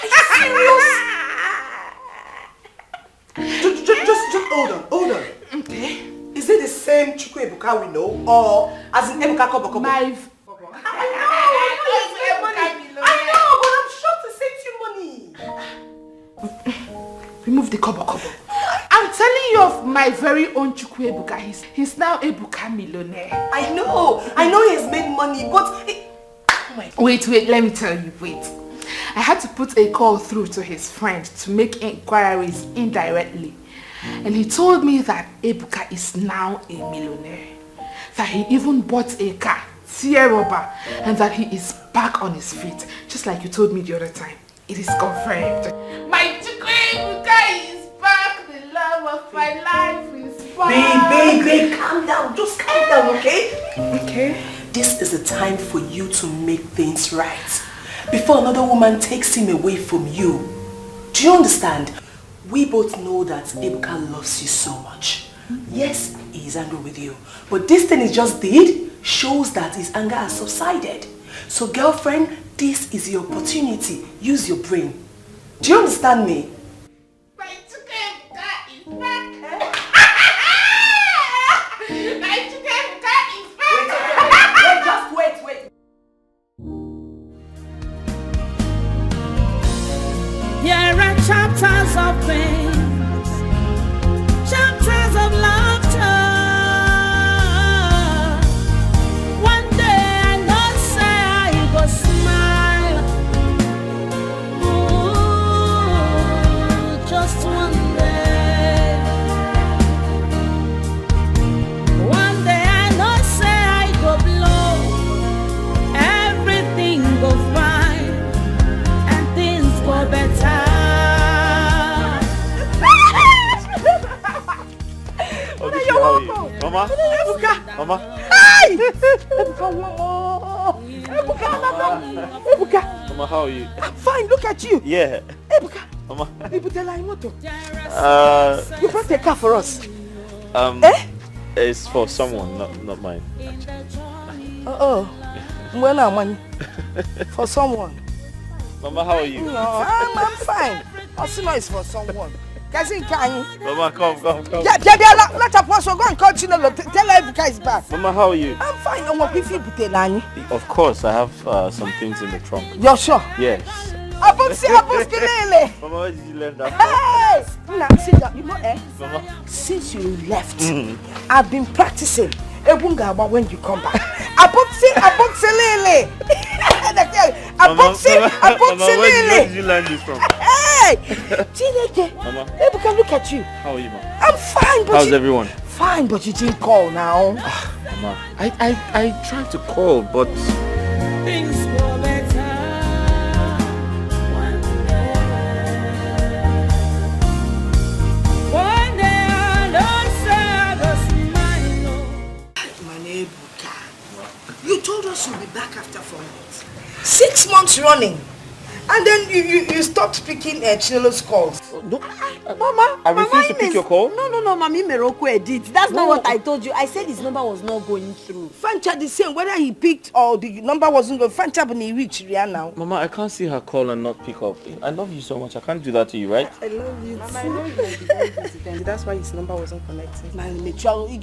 you serious? Just hold on. Okay. Is it the same Chukwuebuka we know, or as in Ebuka Kobo? I know, but I'm sure to send you money. remove the kobo. I'm telling you of my very own Chukwu Ebuka. He's now Ebuka millionaire. I know he's made money, but... Oh my God. Wait, let me tell you, wait. I had to put a call through to his friend to make inquiries indirectly. And he told me that Ebuka is now a millionaire. That he even bought a car, Sierra, and that he is back on his feet, just like you told me the other time. It is confirmed. My Chukwu Ebuka is back. The love of my life is back. Babe, calm down. Just calm down, okay? Okay. This is the time for you to make things right. Before another woman takes him away from you. Do you understand? We both know that Ebuka loves you so much. Yes, he is angry with you. But this thing he just did shows that his anger has subsided. So girlfriend, this is your opportunity. Use your brain. Do you understand me? Wait. Here are chapters of pain, chapters of laughter. One day I know say I go smile. Ooh, just one day. One day I know say I go blow. Everything go fine and things go better. Mama? Mama? Hi! Ebuka! Mama, how are you? I'm fine, look at you. Yeah. Ebuka! Mama? You brought a car for us. It's for someone, not mine. When I'm money for someone. Mama, how are you? No, I'm fine. Also know it's for someone. Mama, come. Yeah, let her pass. Go and call Chinelo. Tell her Ebuka is back. Mama, how are you? I'm fine. Of course, I have some things in the trunk. You're sure? Yes. Mama, where did you leave that? Hey! Now, see that, you know, Mama. Since you left, I've been practicing Ebunga when you come back. Aboxilele. Mama, where did you learn this from? Hey! Chineke. Mama. Ebuka, look at you. How are you, Mama? I'm fine, but how's everyone? Fine, but you didn't call now. Mama, I tried to call, but things go better one day. One day I don't say I go smile. My Ebuka, you told us you'll be back after 4 months. 6 months running. And then you stopped picking Chinelo's calls. No, Mama, I refuse to pick your call. No, Mami Meroko edit. That's not what I told you. I said his number was not going through. Fancha the same, whether he picked or the number wasn't going. Fancha when he reached Rihanna now. Mama, I can't see her call and not pick up. I love you so much. I can't do that to you, right? I love you. Mama, I know you might be very busy then. That's why his number wasn't connecting. So if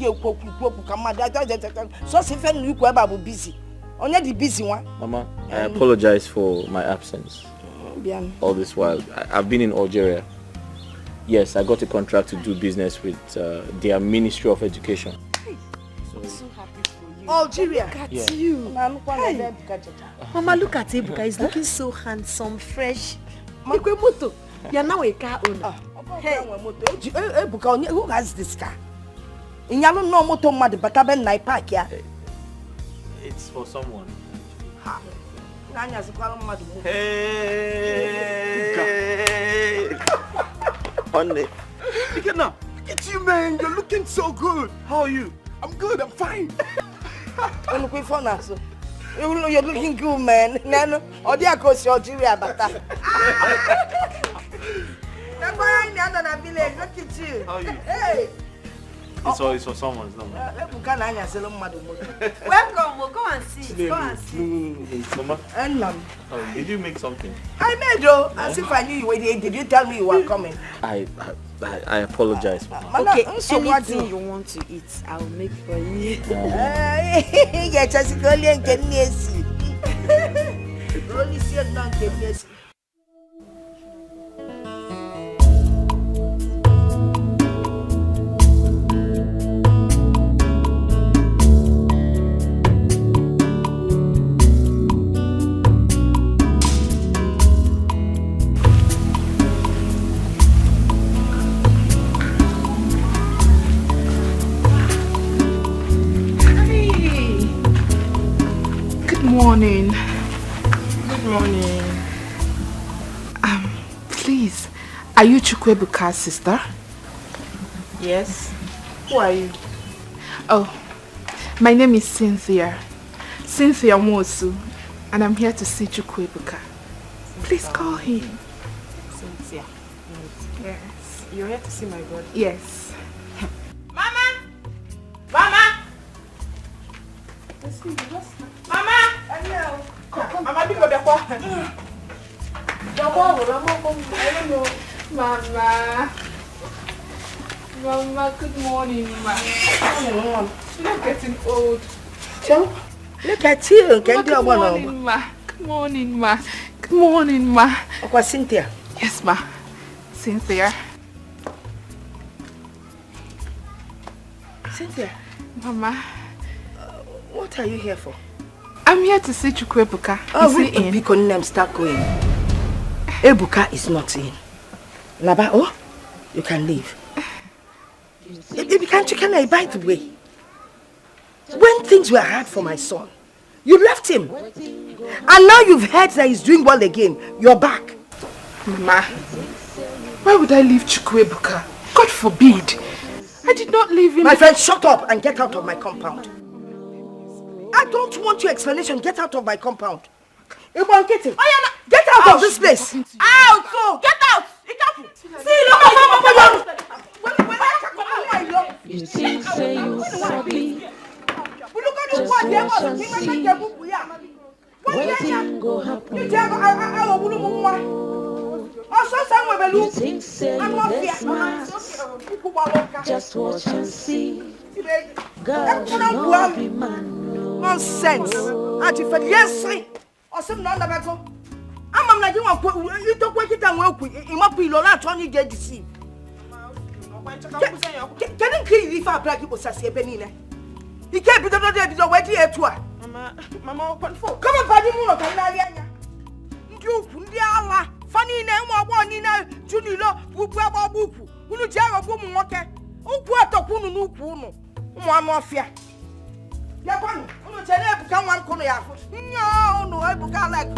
busy. Only the busy one. Mama, I apologize for my absence. All this while. I've been in Algeria. Yes, I got a contract to do business with their Ministry of Education. I'm so happy for you. Algeria. Look at Yeah. you. Hey. Mama, look at Ebuka. He's looking so handsome, fresh. You're now a car owner. Hey, Ebuka, who has this car? In Yalo no moto mad bataben nai park ya. It's for someone. Hey! Honey. Look at you, man. You're looking so good. How are you? I'm good. I'm fine. You're looking good, man. Nano, or the across Algeria, but look at you. How are you? Hey. It's for someone. It's not mine. Welcome. We'll go and see. Go and see. Mama, did you make something? I made though. As if I knew you were there. Did you tell me you were coming? I apologize. Okay, so anything you want to eat, I'll make for you. Yeah, just go and get Nessie. Only see it now, get Nessie. morning. Good morning. Please, are you Chukwebuka's sister? Yes. Who are you? Oh, my name is Cynthia. Cynthia Mosu, and I'm here to see Chukwebuka. Please call him. Cynthia. Yes. You're here to see my brother? Yes. Mama! Mama! Mama! Come. Mama, big baby, Mama. Mama, good morning, Ma. You're not getting old. So, look at you. Good morning, Ma. Good morning, Ma. Good morning, Ma. Okay, Cynthia. Yes, Ma. Cynthia. Cynthia. Mama. What are you here for? I'm here to see Chukwebuka. Oh, is he in? Because name start going. Ebuka is not in. Laba, oh, you can leave. Can by the way, when things were hard for my son, you left him. And now you've heard that he's doing well again. You're back. Mama, why would I leave Chukwebuka? God forbid. I did not leave him. My friend, shut up and get out of my compound. I don't want your explanation. Get out of my compound. Get out of this place. Out! So, get out! You think say you sabi, just watch and see wetin go happen. You think say you dey smart, just watch and see. God no be man. Nonsense. Auntie Fred, yes, Osem no na bego. Amam na jinwa ko ito kwa kita nweku imapu ilola to ni get deceive. Can you kill if I black people say benine? He can't be the where the etu a. Mama open phone. Come on, body mu no kan na anya. Ndi ala fani na enwa gbo ni na junilo bubu ababuku. Unu je arobu mu nwoke. Ukwu atokwu nu n'ukwu nu. Umu anu ofia. Ya kwanu, unu je na ebuka nwa nkono ya afo. Nya unu ebuka like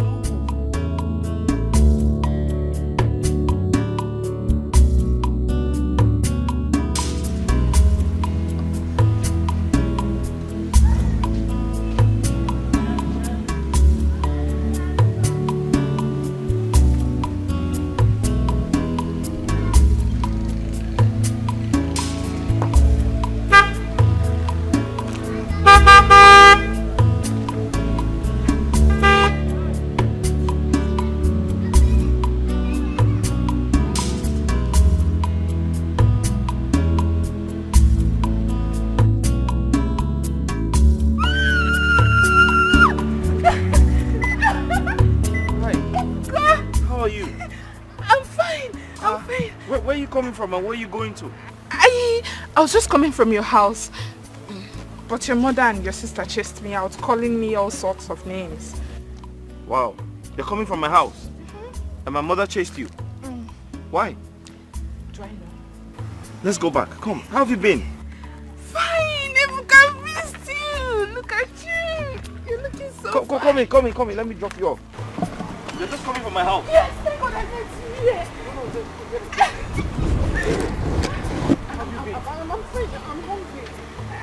from and where are you going to? I was just coming from your house. But your mother and your sister chased me out, calling me all sorts of names. Wow. They're coming from my house? And my mother chased you? Why? Do I know? Let's go back. Come. How have you been? Fine. Ebuka missed you. Look at you. You're looking so fine. Come in. Let me drop you off. You're just coming from my house. Yes, thank God I met you here. I'm afraid I'm hungry.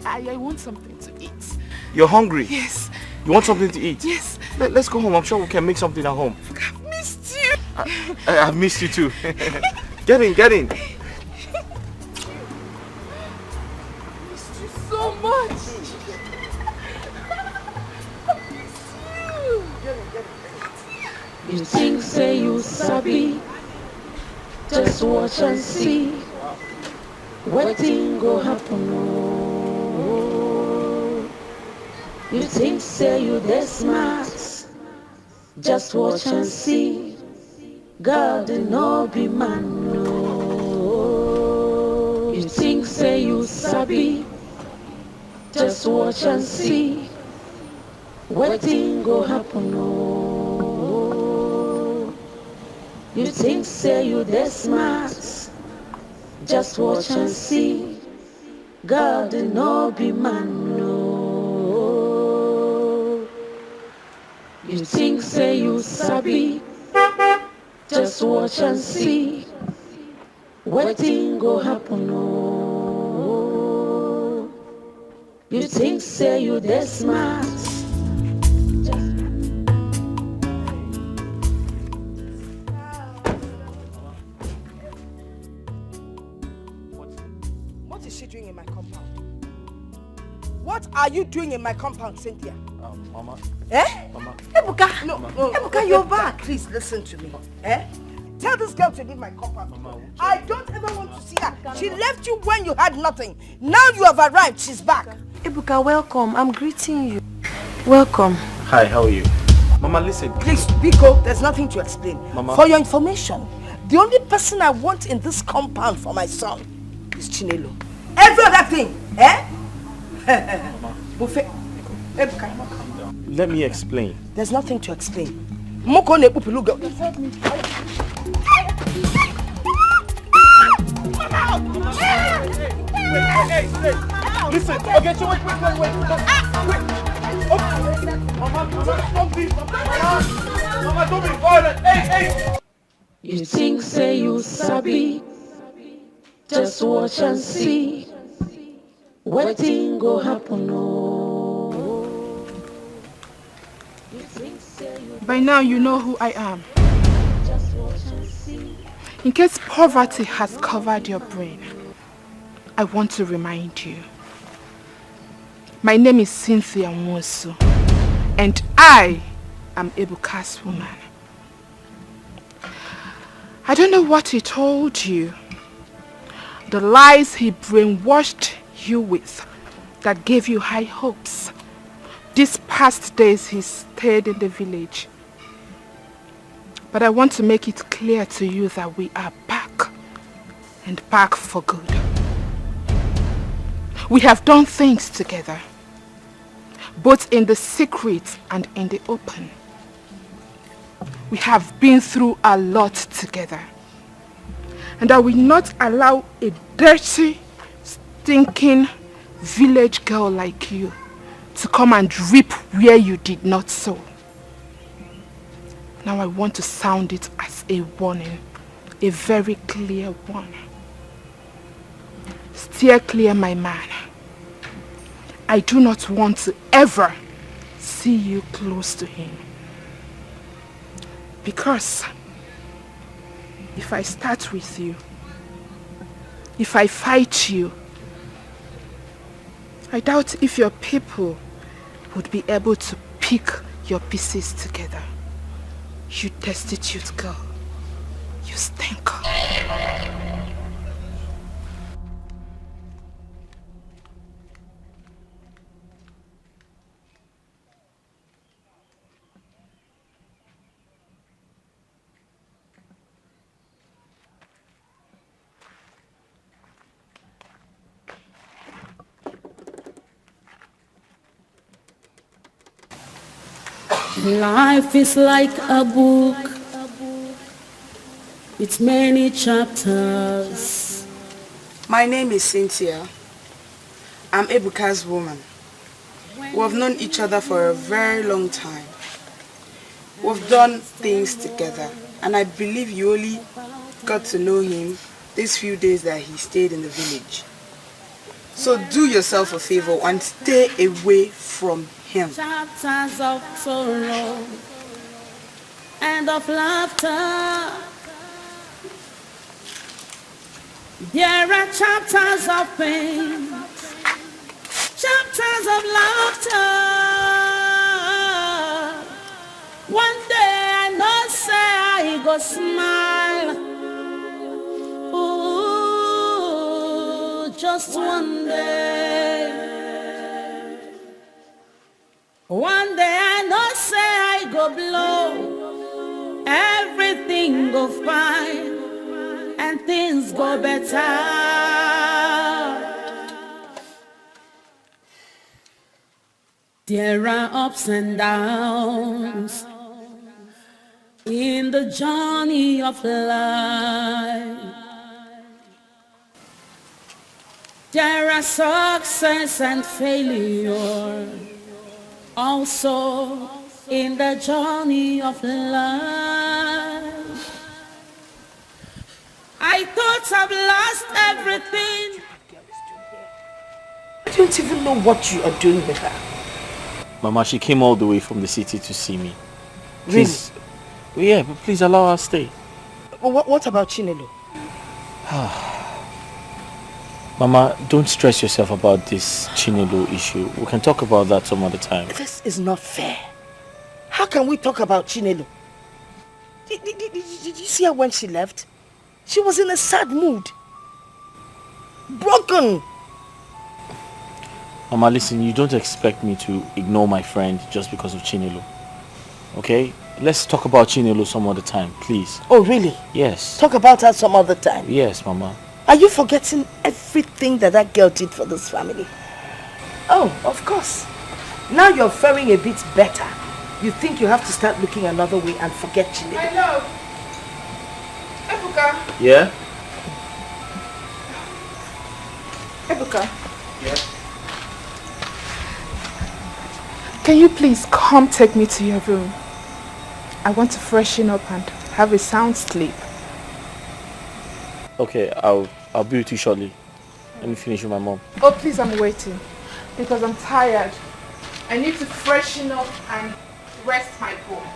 I want something to eat. You're hungry? Yes. You want something to eat? Yes. Let's go home. I'm sure we can make something at home. I've missed you. I've missed you too. Get in. I missed you so much. I miss you. You think say you sabi, just watch and see wetin go happen. Oh. You think say you dey smart, just watch and see God no be man. No. You think say you sabi, just watch and see wetin go happen. Oh. You think say you dey smart, just watch and see God no be man. No. You think say you sabi, just watch and see. Wetin go happen, oh. You think say you dey smart. What is she doing in my compound? What are you doing in my compound, Cynthia? Mama. Eh? Mama. Ebuka, no, Ebuka, you're back. Please listen to me. Eh? Tell this girl to leave my compound. Mama, I don't ever want to see her. She left you when you had nothing. Now you have arrived, she's back. Ebuka, welcome. I'm greeting you. Welcome. Hi, how are you? Mama, listen. Please, Biko, there's nothing to explain. Mama. For your information, the only person I want in this compound for my son is Chinelo. Every other thing, eh? Buffet. Ebuka, Let me explain. there's nothing to explain. Moko ne pupiluga. Hey, listen. Okay, so wait. Mama, don't be. Mama, don't be violent. Hey. You think say you sabi, just watch and see. Wetin go happen, oh. By now you know who I am. In case poverty has covered your brain, I want to remind you. My name is Cynthia Nwosu, and I am Ebuka's woman. I don't know what he told you, the lies he brainwashed you with that gave you high hopes. These past days he stayed in the village. But I want to make it clear to you that we are back, and back for good. We have done things together, both in the secret and in the open. We have been through a lot together, and I will not allow a dirty, stinking village girl like you to come and reap where you did not sow. Now I want to sound it as a warning, a very clear one. Steer clear, my man. I do not want to ever see you close to him. Because if I start with you, if I fight you, I doubt if your people would be able to pick your pieces together. You destitute girl. You stink. Life is like a book with many chapters. My name is Cynthia. I'm Ebuka's woman. We have known each other for a very long time. We've done things together, and I believe you only got to know him these few days that he stayed in the village. So do yourself a favor and stay away from him. Chapters of sorrow and of laughter. There are chapters of pain, chapters of laughter. One day I know say I go smile. Ooh, just one day. One day I know say I go blow. Everything go fine and things go better. There are ups and downs in the journey of life. There are success and failure also in the journey of life. I thought I've lost everything. I don't even know what you are doing with her. Mama, she came all the way from the city to see me. Please, really? Yeah, but please allow her stay. What about Chinelo? Mama, don't stress yourself about this Chinelo issue. We can talk about that some other time. This is not fair. How can we talk about Chinelo? Did you see her when she left? She was in a sad mood. Broken. Mama, listen, you don't expect me to ignore my friend just because of Chinelo. Okay? Let's talk about Chinelo some other time, please. Oh, really? Yes. Talk about her some other time. Yes, Mama. Are you forgetting everything that girl did for this family? Oh, of course. Now you're faring a bit better. You think you have to start looking another way and forget Chinelo. Hello. Ebuka. Yeah? Ebuka. Yeah? Can you please come take me to your room? I want to freshen up and have a sound sleep. Okay, I'll be with you shortly. Let me finish with my mom. Oh, please, I'm waiting. Because I'm tired. I need to freshen up and rest my bones.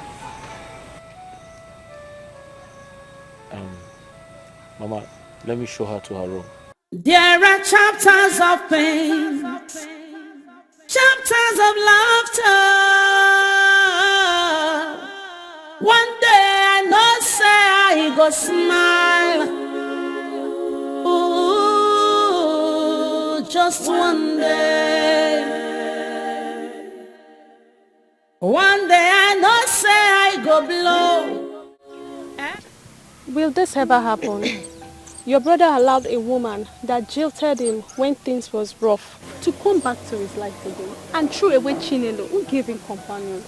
Mama, let me show her to her room. There are chapters of pain, chapters of laughter. One day I know say I go smile. Ooh, just one day. One day I know say I go blow. Will this ever happen? Your brother allowed a woman that jilted him when things was rough to come back to his life again and threw away Chinelo, who gave him companion.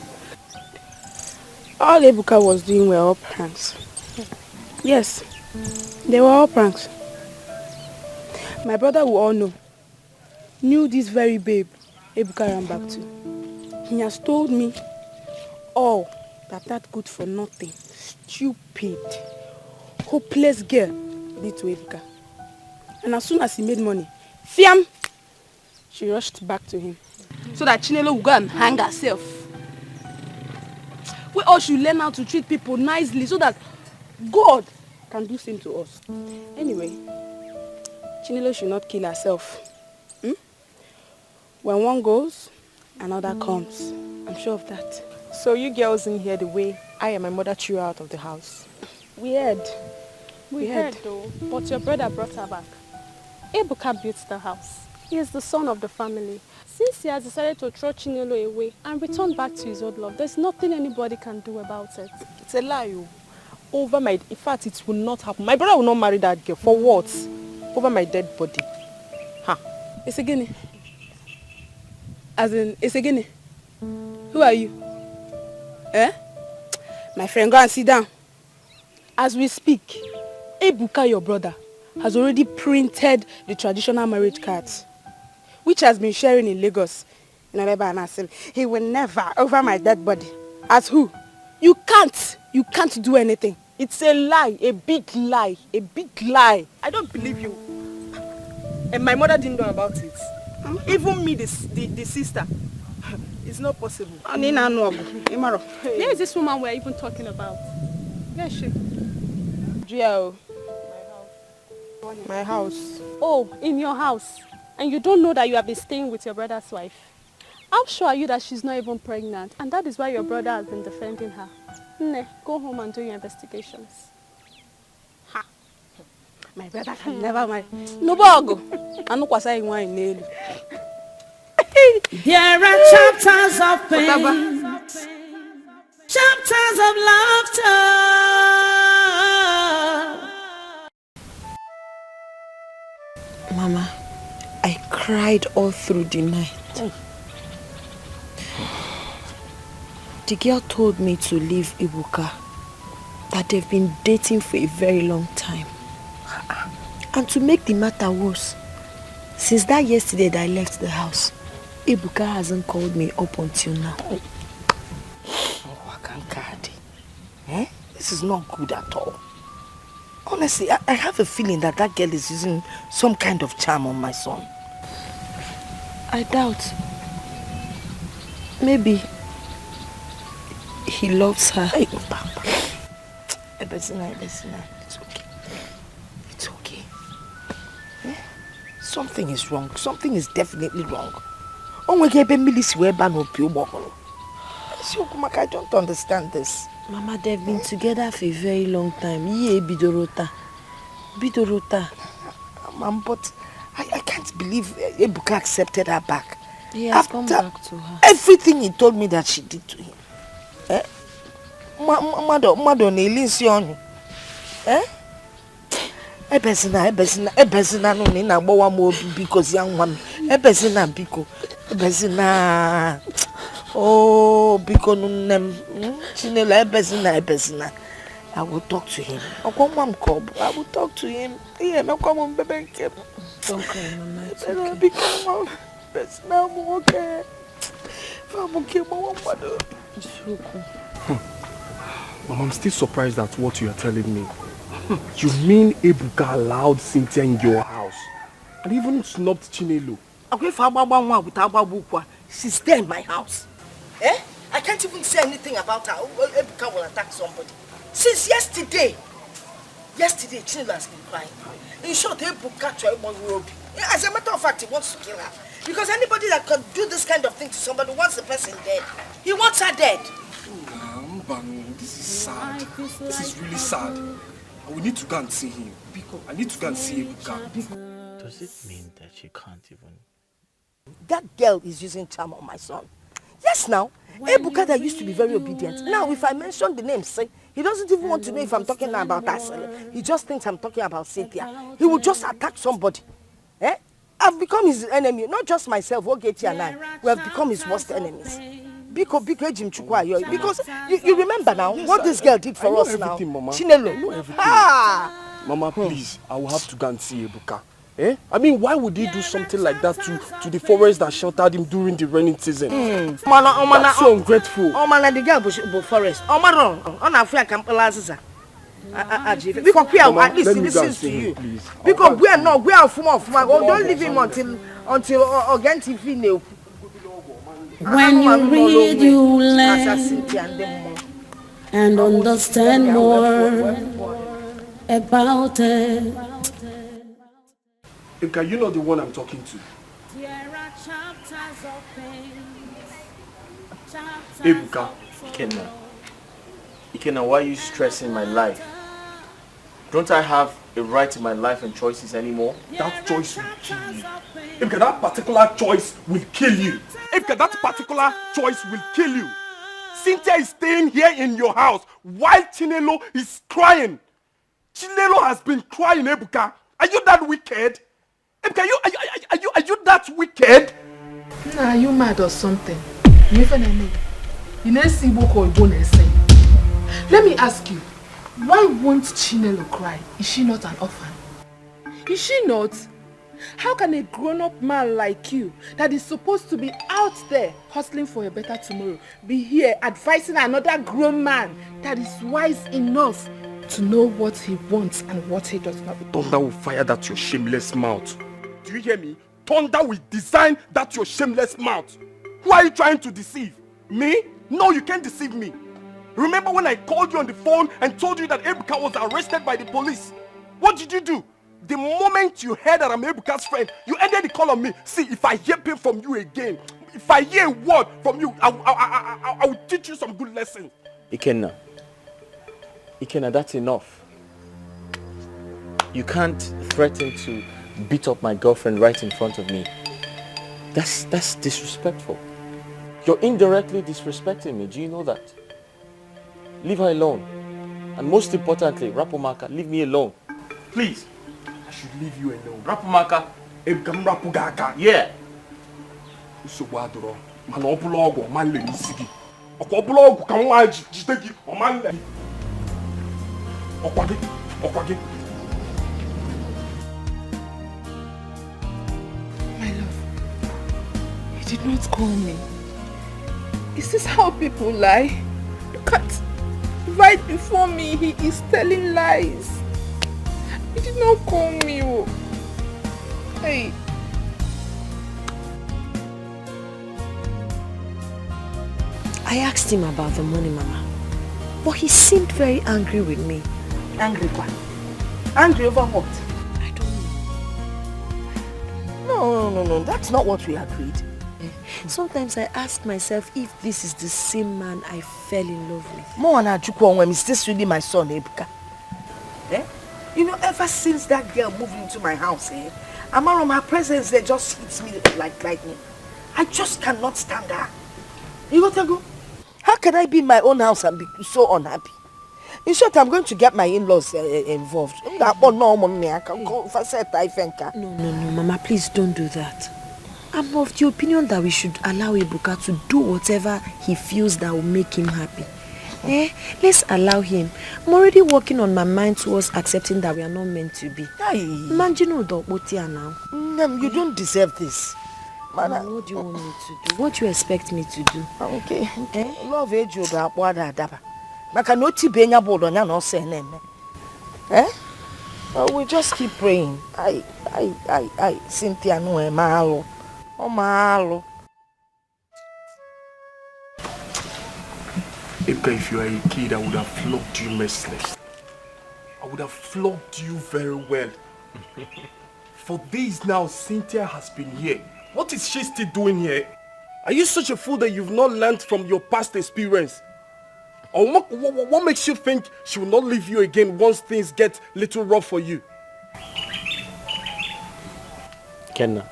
All Ebuka was doing were all pranks. Yes, they were all pranks. My brother will all knew this very babe Ebuka ran back to. He has told me all that good for nothing, stupid, hopeless girl did to Ebuka. And as soon as he made money, fiam, she rushed back to him so that Chinelo would go and hang herself. We all should learn how to treat people nicely so that God can do same to us. Anyway, Chinelo should not kill herself. When one goes, another comes. I'm sure of that. So you girls didn't hear the way I and my mother threw her out of the house? We heard. We heard though, but your brother brought her back. Ebuka built the house. He is the son of the family. Since he has decided to throw Chinelo away and return back to his old love, there's nothing anybody can do about it. It's a lie. In fact, it will not happen. My brother will not marry that girl. For what? Over my dead body. It's a guinea. As in, it's a guinea. Who are you? My friend, go and sit down. As we speak, Ebuka, your brother, has already printed the traditional marriage cards, which has been sharing in Lagos. He will never over my dead body. As who? You can't do anything. It's a lie, a big lie, a big lie. I don't believe you. And my mother didn't know about it. Even me, the sister. It's not possible. Where is this woman we're even talking about? Where is she? My house. Oh, in your house. And you don't know that you have been staying with your brother's wife. How sure are you that she's not even pregnant? And that is why your brother has been defending her. Nne, go home and do your investigations. My brother can never marry. No bogo. Anu kwasa inwa inelu. There are chapters of pain, chapters of laughter. Mama, I cried all through the night. The girl told me to leave Ebuka, that they've been dating for a very long time. And to make the matter worse, since that yesterday that I left the house, Ebuka hasn't called me up until now. Eh? This is not good at all. Honestly, I have a feeling that girl is using some kind of charm on my son. I doubt. Maybe he loves her. Hey, Papa. Ebezina, it's okay. It's okay. Eh? Something is wrong. Something is definitely wrong. I don't understand this. Mama, they've been together for a very long time. Yeah, Bidorota. Mom, but I can't believe Ebuka accepted her back. He has come back to her. Everything he told me that she did to him. Eh? Mado Nelisionu. Eh? Ebezina no ni na gbawa mo because young one. Ebezina biko. Ebezina. Oh, biko nunem. Chinela ebezina. I will talk to him. I will talk to him. Yeah, no come on, baby. Don't cry, Mama. It's okay. Mama, I'm still surprised at what you are telling me. You mean Ebuka allowed Cynthia in your house and even snubbed Chinelo? She's there in my house. Eh? I can't even say anything about her. Ebuka will attack somebody. Since yesterday, Chinelo has been crying. In short, Ebuka tried one road. As a matter of fact, he wants to kill her. Because anybody that can do this kind of thing to somebody wants the person dead. He wants her dead. This is sad. This is really sad. We need to go and see him. I need to go and see Ebuka. Does it mean that you can't even... That girl is using charm on my son. Yes, now. Ebuka that used to be very obedient. Now, if I mention the name, say, he doesn't even want to know if I'm talking about Asele. He just thinks I'm talking about Cynthia. He will just attack somebody. Eh? I've become his enemy. Not just myself, Ogeti and I. We have become his worst enemies. Because you remember now what this girl did for us now. Mama. Chinelo. I know everything. Mama, please, I will have to go and see Ebuka. Eh? I mean, why would he do something like that to the forest that sheltered him during the rainy season? That's so ungrateful. The girl bush forest. Because at least he listens to you. Because we are from don't leave him until Ogenti. When you read, you learn and understand more about it. Ebuka, you know the one I'm talking to. Ebuka, Ikenna, why are you stressing my life? Don't I have a right in my life and choices anymore? That choice will kill you. Ebuka, that particular choice will kill you. Ebuka, that particular choice will kill you. Cynthia is staying here in your house while Chinelo is crying. Chinelo has been crying, Ebuka. Are you that wicked? Ebuka, are you that wicked? Nah, are you mad or something? Let me ask you, why won't Chinelo cry? Is she not an orphan? Is she not? How can a grown-up man like you, that is supposed to be out there hustling for a better tomorrow, be here advising another grown man that is wise enough to know what he wants and what he does not want? Thunder will fire that your shameless mouth. Do you hear me? Thunder will design that your shameless mouth. Who are you trying to deceive? Me? No, you can't deceive me. Remember when I called you on the phone and told you that Ebuka was arrested by the police? What did you do? The moment you heard that I'm Ebuka's friend, you ended the call on me. See, if I hear pain from you again, if I hear a word from you, I will teach you some good lessons. Ikenna, that's enough. You can't threaten to beat up my girlfriend right in front of me. That's disrespectful. You're indirectly disrespecting me. Do you know that? Leave her alone. And most importantly, Rapomaka, leave me alone. Please. I should leave you alone. Rapomaka. Ebukam Rapugaka. Yeah. Usobwadoro. Man obulogo man le nisigi. Okobulogo kan wa jitegi o man le. Okwage. My love, you did not call me. Is this how people lie? Right before me, he is telling lies. He did not call me. Oh. Hey. I asked him about the money, Mama. But he seemed very angry with me. Angry what? Angry over what? I don't know. No. That's not what we agreed. Sometimes I ask myself if this is the same man I fell in love with. Moana Jukwa, is this really my son, Ebuka? Eh? You know, ever since that girl moved into my house, Amaro, my presence there just hits me like lightning. I just cannot stand her. You got to go? How can I be in my own house and be so unhappy? In short, I'm going to get my in-laws involved. No, Mama, please don't do that. I'm of the opinion that we should allow Ebuka to do whatever he feels that will make him happy. Let's allow him. I'm already working on my mind towards accepting that we are not meant to be. Imagine now. You don't deserve this. Mama, what do you want me to do? What do you expect me to do? Okay. Love age you da boda daba. Maka no ti benya bodo nya no se na eme. We just keep praying. I Cynthia no e maalo. O maalo. If you are a kid, I would have flogged you merciless. I would have flogged you very well. For days now, Cynthia has been here. What is she still doing here? Are you such a fool that you've not learned from your past experience? Or what makes you think she will not leave you again once things get a little rough for you? Kenna,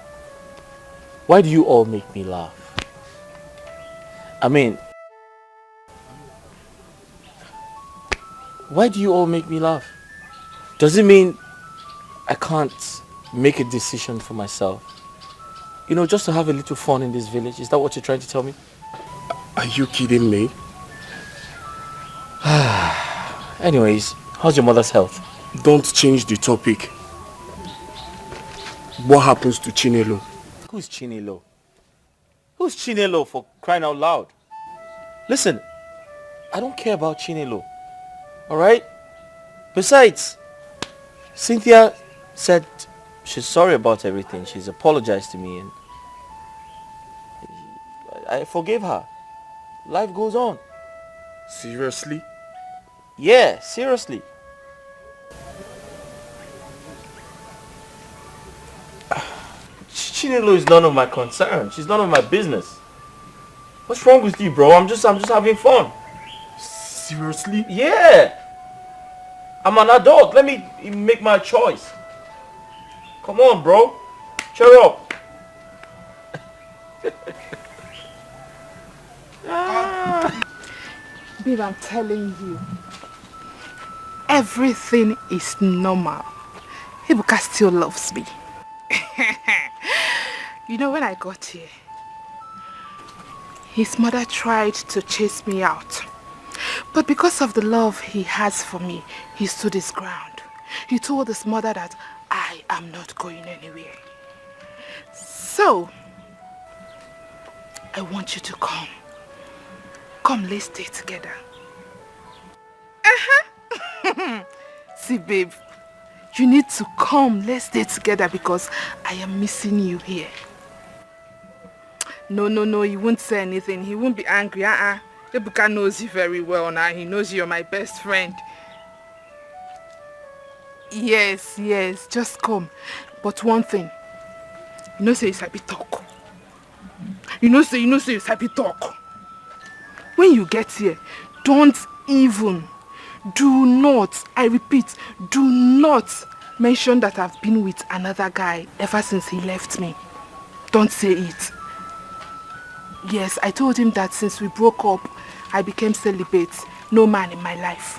why do you all make me laugh? I mean, why do you all make me laugh? Does it mean I can't make a decision for myself? You know, just to have a little fun in this village. Is that what you're trying to tell me? Are you kidding me? Anyways, how's your mother's health? Don't change the topic. What happens to Chinelo? Who's Chinelo? Who's Chinelo, for crying out loud? Listen, I don't care about Chinelo. Alright? Besides, Cynthia said she's sorry about everything. She's apologized to me and I forgave her. Life goes on. Seriously? Yeah, seriously. Chinelo is none of my concern. She's none of my business. What's wrong with you, bro? I'm just having fun. Seriously? Yeah. I'm an adult. Let me make my choice. Come on, bro. Cheer up. Babe, I'm telling you, everything is normal. Ebuka still loves me. You know, when I got here, his mother tried to chase me out. But because of the love he has for me, he stood his ground. He told his mother that I am not going anywhere. So, I want you to come. Come, let's stay together. See, babe, you need to come. Let's stay together because I am missing you here. No, he won't say anything. He won't be angry. Ebuka knows you very well now. He knows you're my best friend. Yes, just come. But one thing, you know say you sabi talk. You know say you sabi talk. When you get here, do not, I repeat, do not mention that I've been with another guy ever since he left me. Don't say it. Yes, I told him that since we broke up, I became celibate. No man in my life.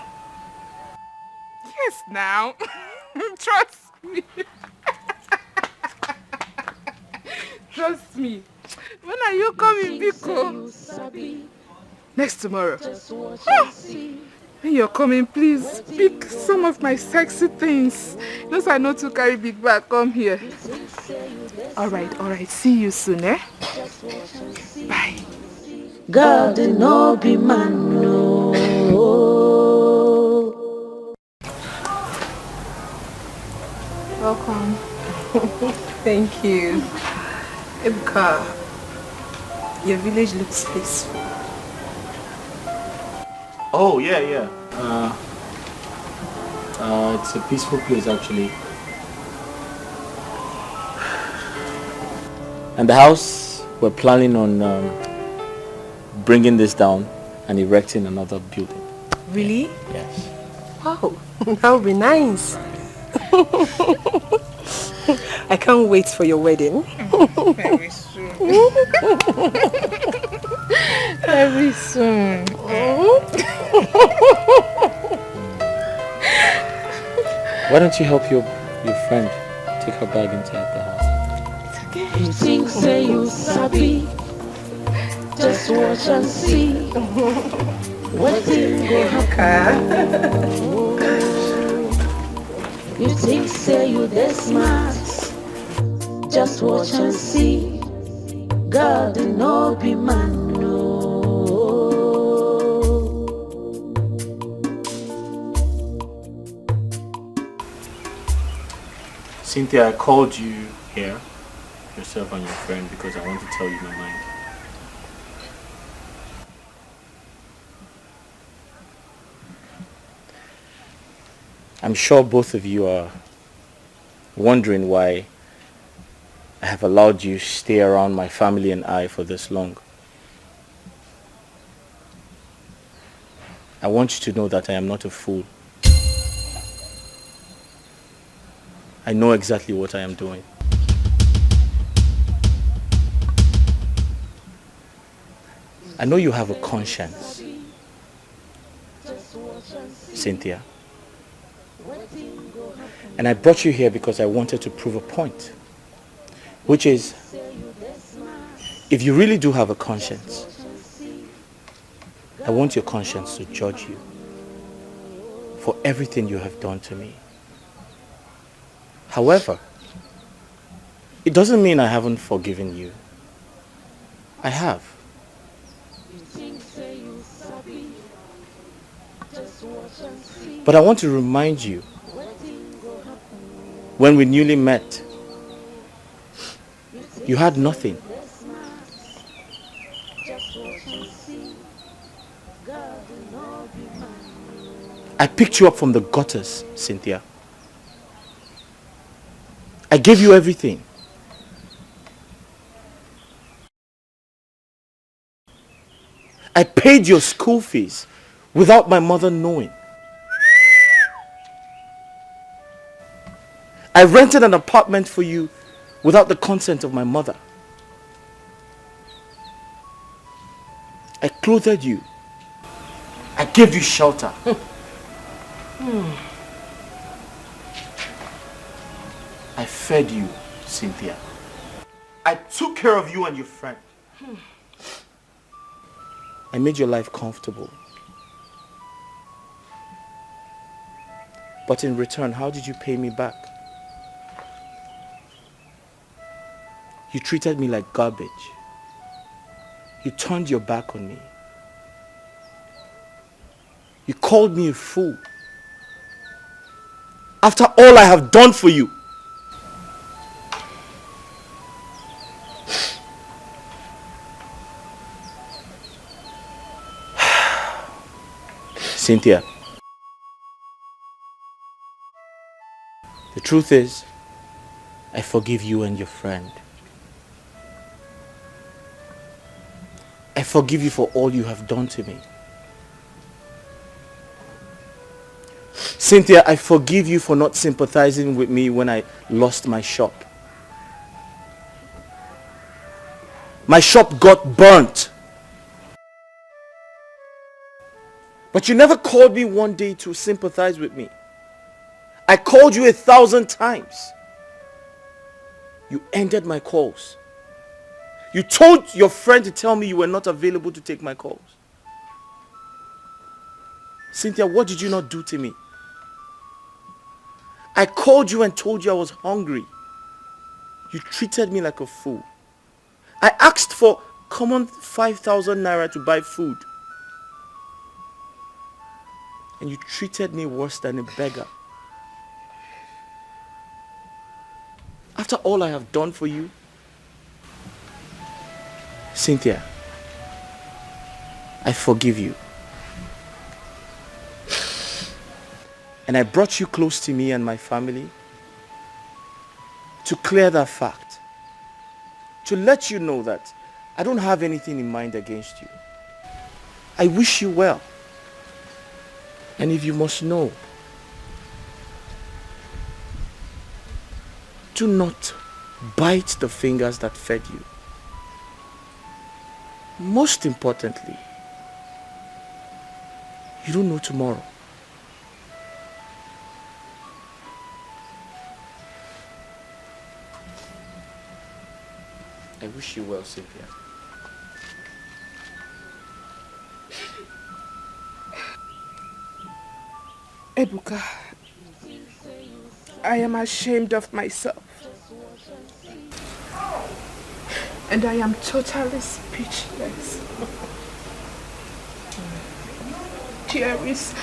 Yes, now. Trust me. Trust me. When are you coming, Biko? Next tomorrow. When you're coming, please pick some of my sexy things. Those I know to carry big bag. Come here. Alright. See you soon, eh? Bye. God no be man, no. welcome. Thank you. Ebuka, your village looks peaceful. Oh, yeah. It's a peaceful place actually. And the house, we're planning on bringing this down and erecting another building. Really? Yes. Wow, that would be nice. I can't wait for your wedding. Very soon. Very soon. Why don't you help your friend take her bag inside the house? You think say you sabi, just watch and see. What thing go happen? You think say you this smart, just watch and see. God no be man no. Cynthia, I called you here, yourself and your friend, because I want to tell you my mind. I'm sure both of you are wondering why I have allowed you stay around my family and I for this long. I want you to know that I am not a fool. I know exactly what I am doing. I know you have a conscience, Cynthia. And I brought you here because I wanted to prove a point, which is, if you really do have a conscience, I want your conscience to judge you for everything you have done to me. However, it doesn't mean I haven't forgiven you. I have. But I want to remind you, when we newly met, you had nothing. I picked you up from the gutters, Cynthia. I gave you everything. I paid your school fees without my mother knowing. I rented an apartment for you without the consent of my mother. I clothed you. I gave you shelter. I fed you, Cynthia. I took care of you and your friend. I made your life comfortable. But in return, how did you pay me back? You treated me like garbage. You turned your back on me. You called me a fool. After all I have done for you. Cynthia, the truth is, I forgive you and your friend. I forgive you for all you have done to me. Cynthia, I forgive you for not sympathizing with me when I lost my shop. My shop got burnt. But you never called me one day to sympathize with me. I called you 1,000 times. You ended my calls. You told your friend to tell me you were not available to take my calls. Cynthia, what did you not do to me? I called you and told you I was hungry. You treated me like a fool. I asked for common 5,000 naira to buy food. And you treated me worse than a beggar. After all I have done for you? Cynthia, I forgive you. And I brought you close to me and my family to clear that fact. To let you know that I don't have anything in mind against you. I wish you well. And if you must know, do not bite the fingers that fed you. Most importantly, you don't know tomorrow. I wish you well, Cynthia. Ebuka, I am ashamed of myself. And I am totally speechless. There is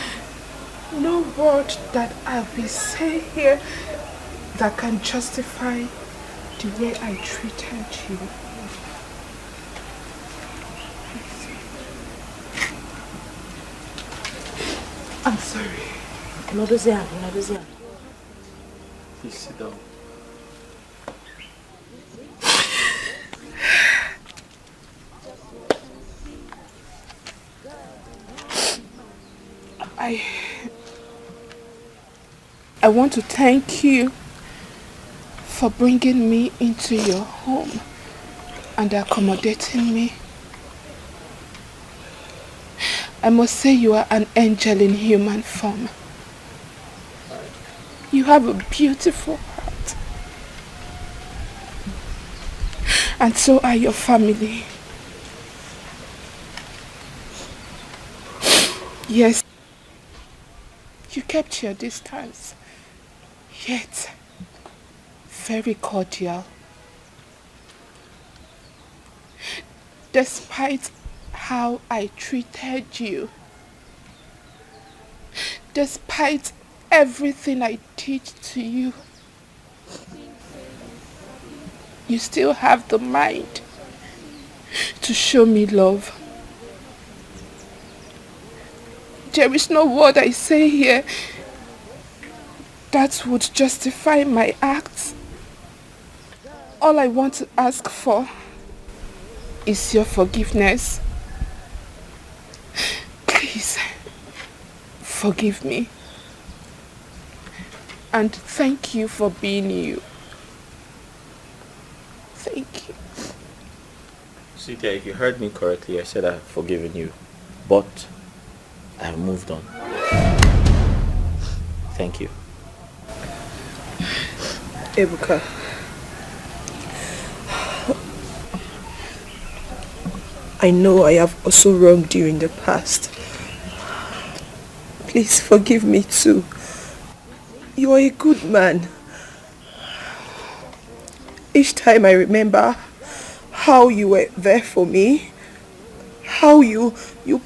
no word that I will say here that can justify the way I treated you. I'm sorry. Please sit down. I want to thank you for bringing me into your home and accommodating me. I must say you are an angel in human form. You have a beautiful heart. And so are your family. Yes, you kept your distance, yet very cordial. Despite how I treated you, despite everything I did to you, you still have the mind to show me love. There is no word I say here that would justify my acts. All I want to ask for is your forgiveness. Please, forgive me. And thank you for being you. Thank you. Cynthia, if you heard me correctly, I said I have forgiven you. But I have moved on. Thank you. Ebuka, I know I have also wronged you in the past. Please forgive me too. You are a good man. Each time I remember how you were there for me, how you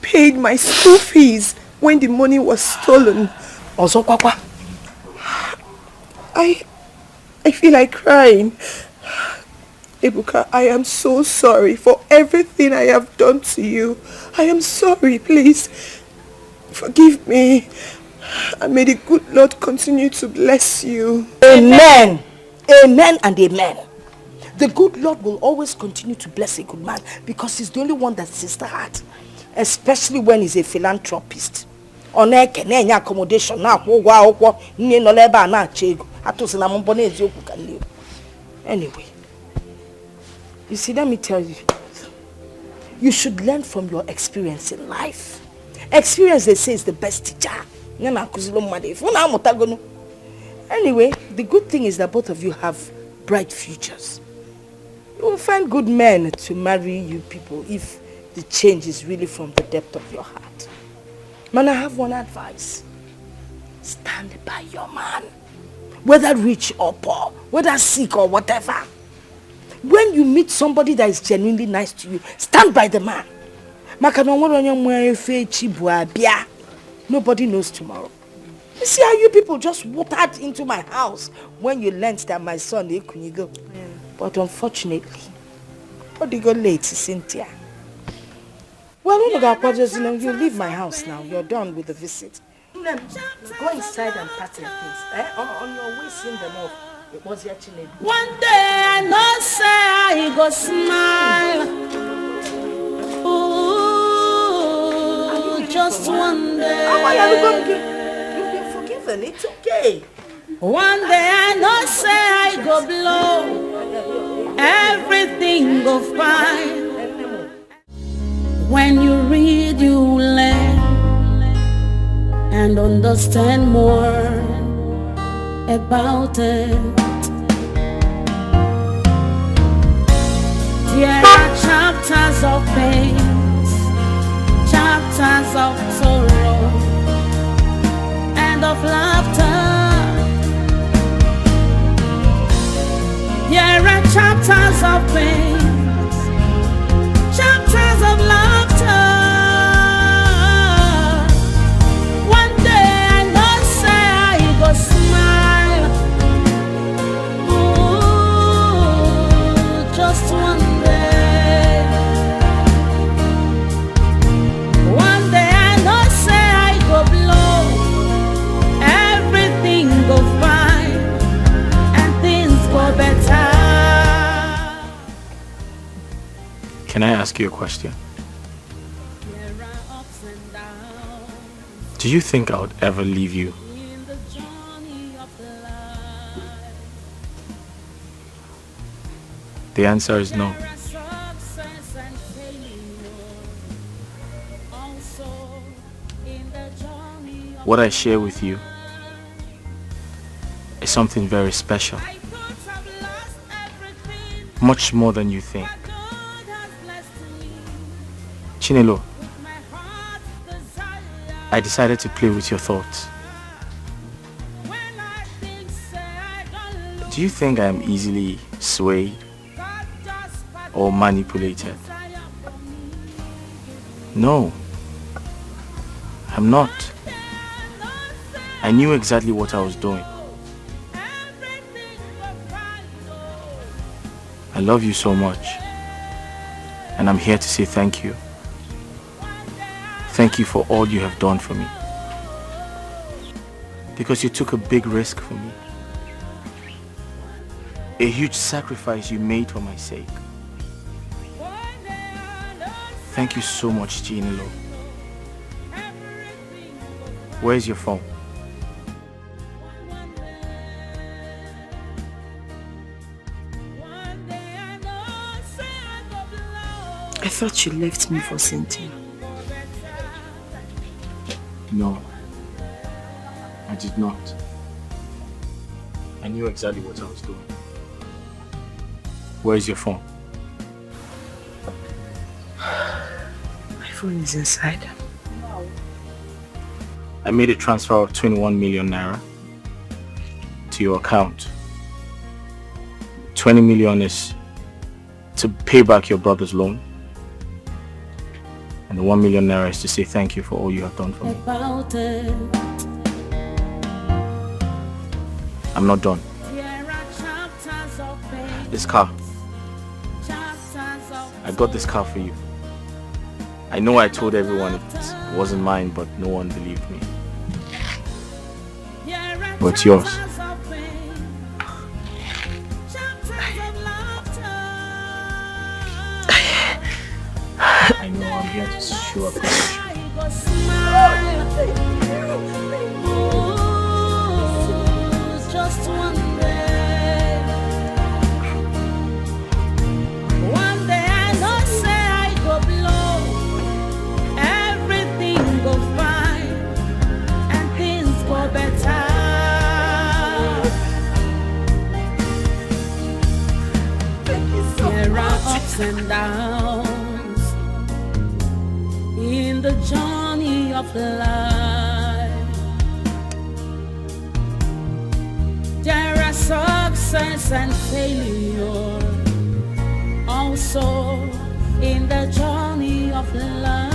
paid my school fees when the money was stolen. Also, Papa, I feel like crying. Ebuka, I am so sorry for everything I have done to you. I am sorry, please. Forgive me. And may the good Lord continue to bless you. Amen. Amen and amen. The good Lord will always continue to bless a good man because he's the only one that sees the heart. Especially when he's a philanthropist. Accommodation anyway, you see, let me tell you, you should learn from your experience in life. Experience, they say, is the best teacher. Anyway, the good thing is that both of you have bright futures. You will find good men to marry you people if the change is really from the depth of your heart. Man, I have one advice. Stand by your man. Whether rich or poor, whether sick or whatever. When you meet somebody that is genuinely nice to you, stand by the man. Nobody knows tomorrow. You see how you people just watered into my house when you learnt that my son Ekunigo. Yeah. But unfortunately, what did you go late, Cynthia? Well, when you leave my house now. You're done with the visit. Go inside and pack your things. On your way, send them off. It was your children. One day I know say I go smile. Ooh, just one day. You've been forgiven. It's okay. One day I know say I go blow. Everything go fine. When you read, you learn and understand more about it. There are chapters of pain, chapters of sorrow, and of laughter. There are chapters of pain, chapters of laughter. One day I know say I go smile. Ooh, just one day. One day I know say I go blow. Everything go fine and things go better. Can I ask you a question? Do you think I would ever leave you? The answer is no. What I share with you is something very special. Much more than you think. Chinelo, I decided to play with your thoughts. Do you think I am easily swayed or manipulated? No, I'm not. I knew exactly what I was doing. I love you so much, and I'm here to say thank you. Thank you for all you have done for me. Because you took a big risk for me. A huge sacrifice you made for my sake. Thank you so much, Chinelo. Where's your phone? I thought you left me for Cynthia. No, I did not. I knew exactly what I was doing. Where's your phone? My phone is inside. I made a transfer of 21 million naira to your account. 20 million is to pay back your brother's loan. And the 1 million naira is to say thank you for all you have done for me. I'm not done. This car. I got this car for you. I know I told everyone it wasn't mine, but no one believed me. But it's yours. I know I'm here to show appreciation. Just one day. One day I know say I go blow. Everything go fine and things go better. There are ups and downs in the journey of life. There are success and failure also in the journey of life.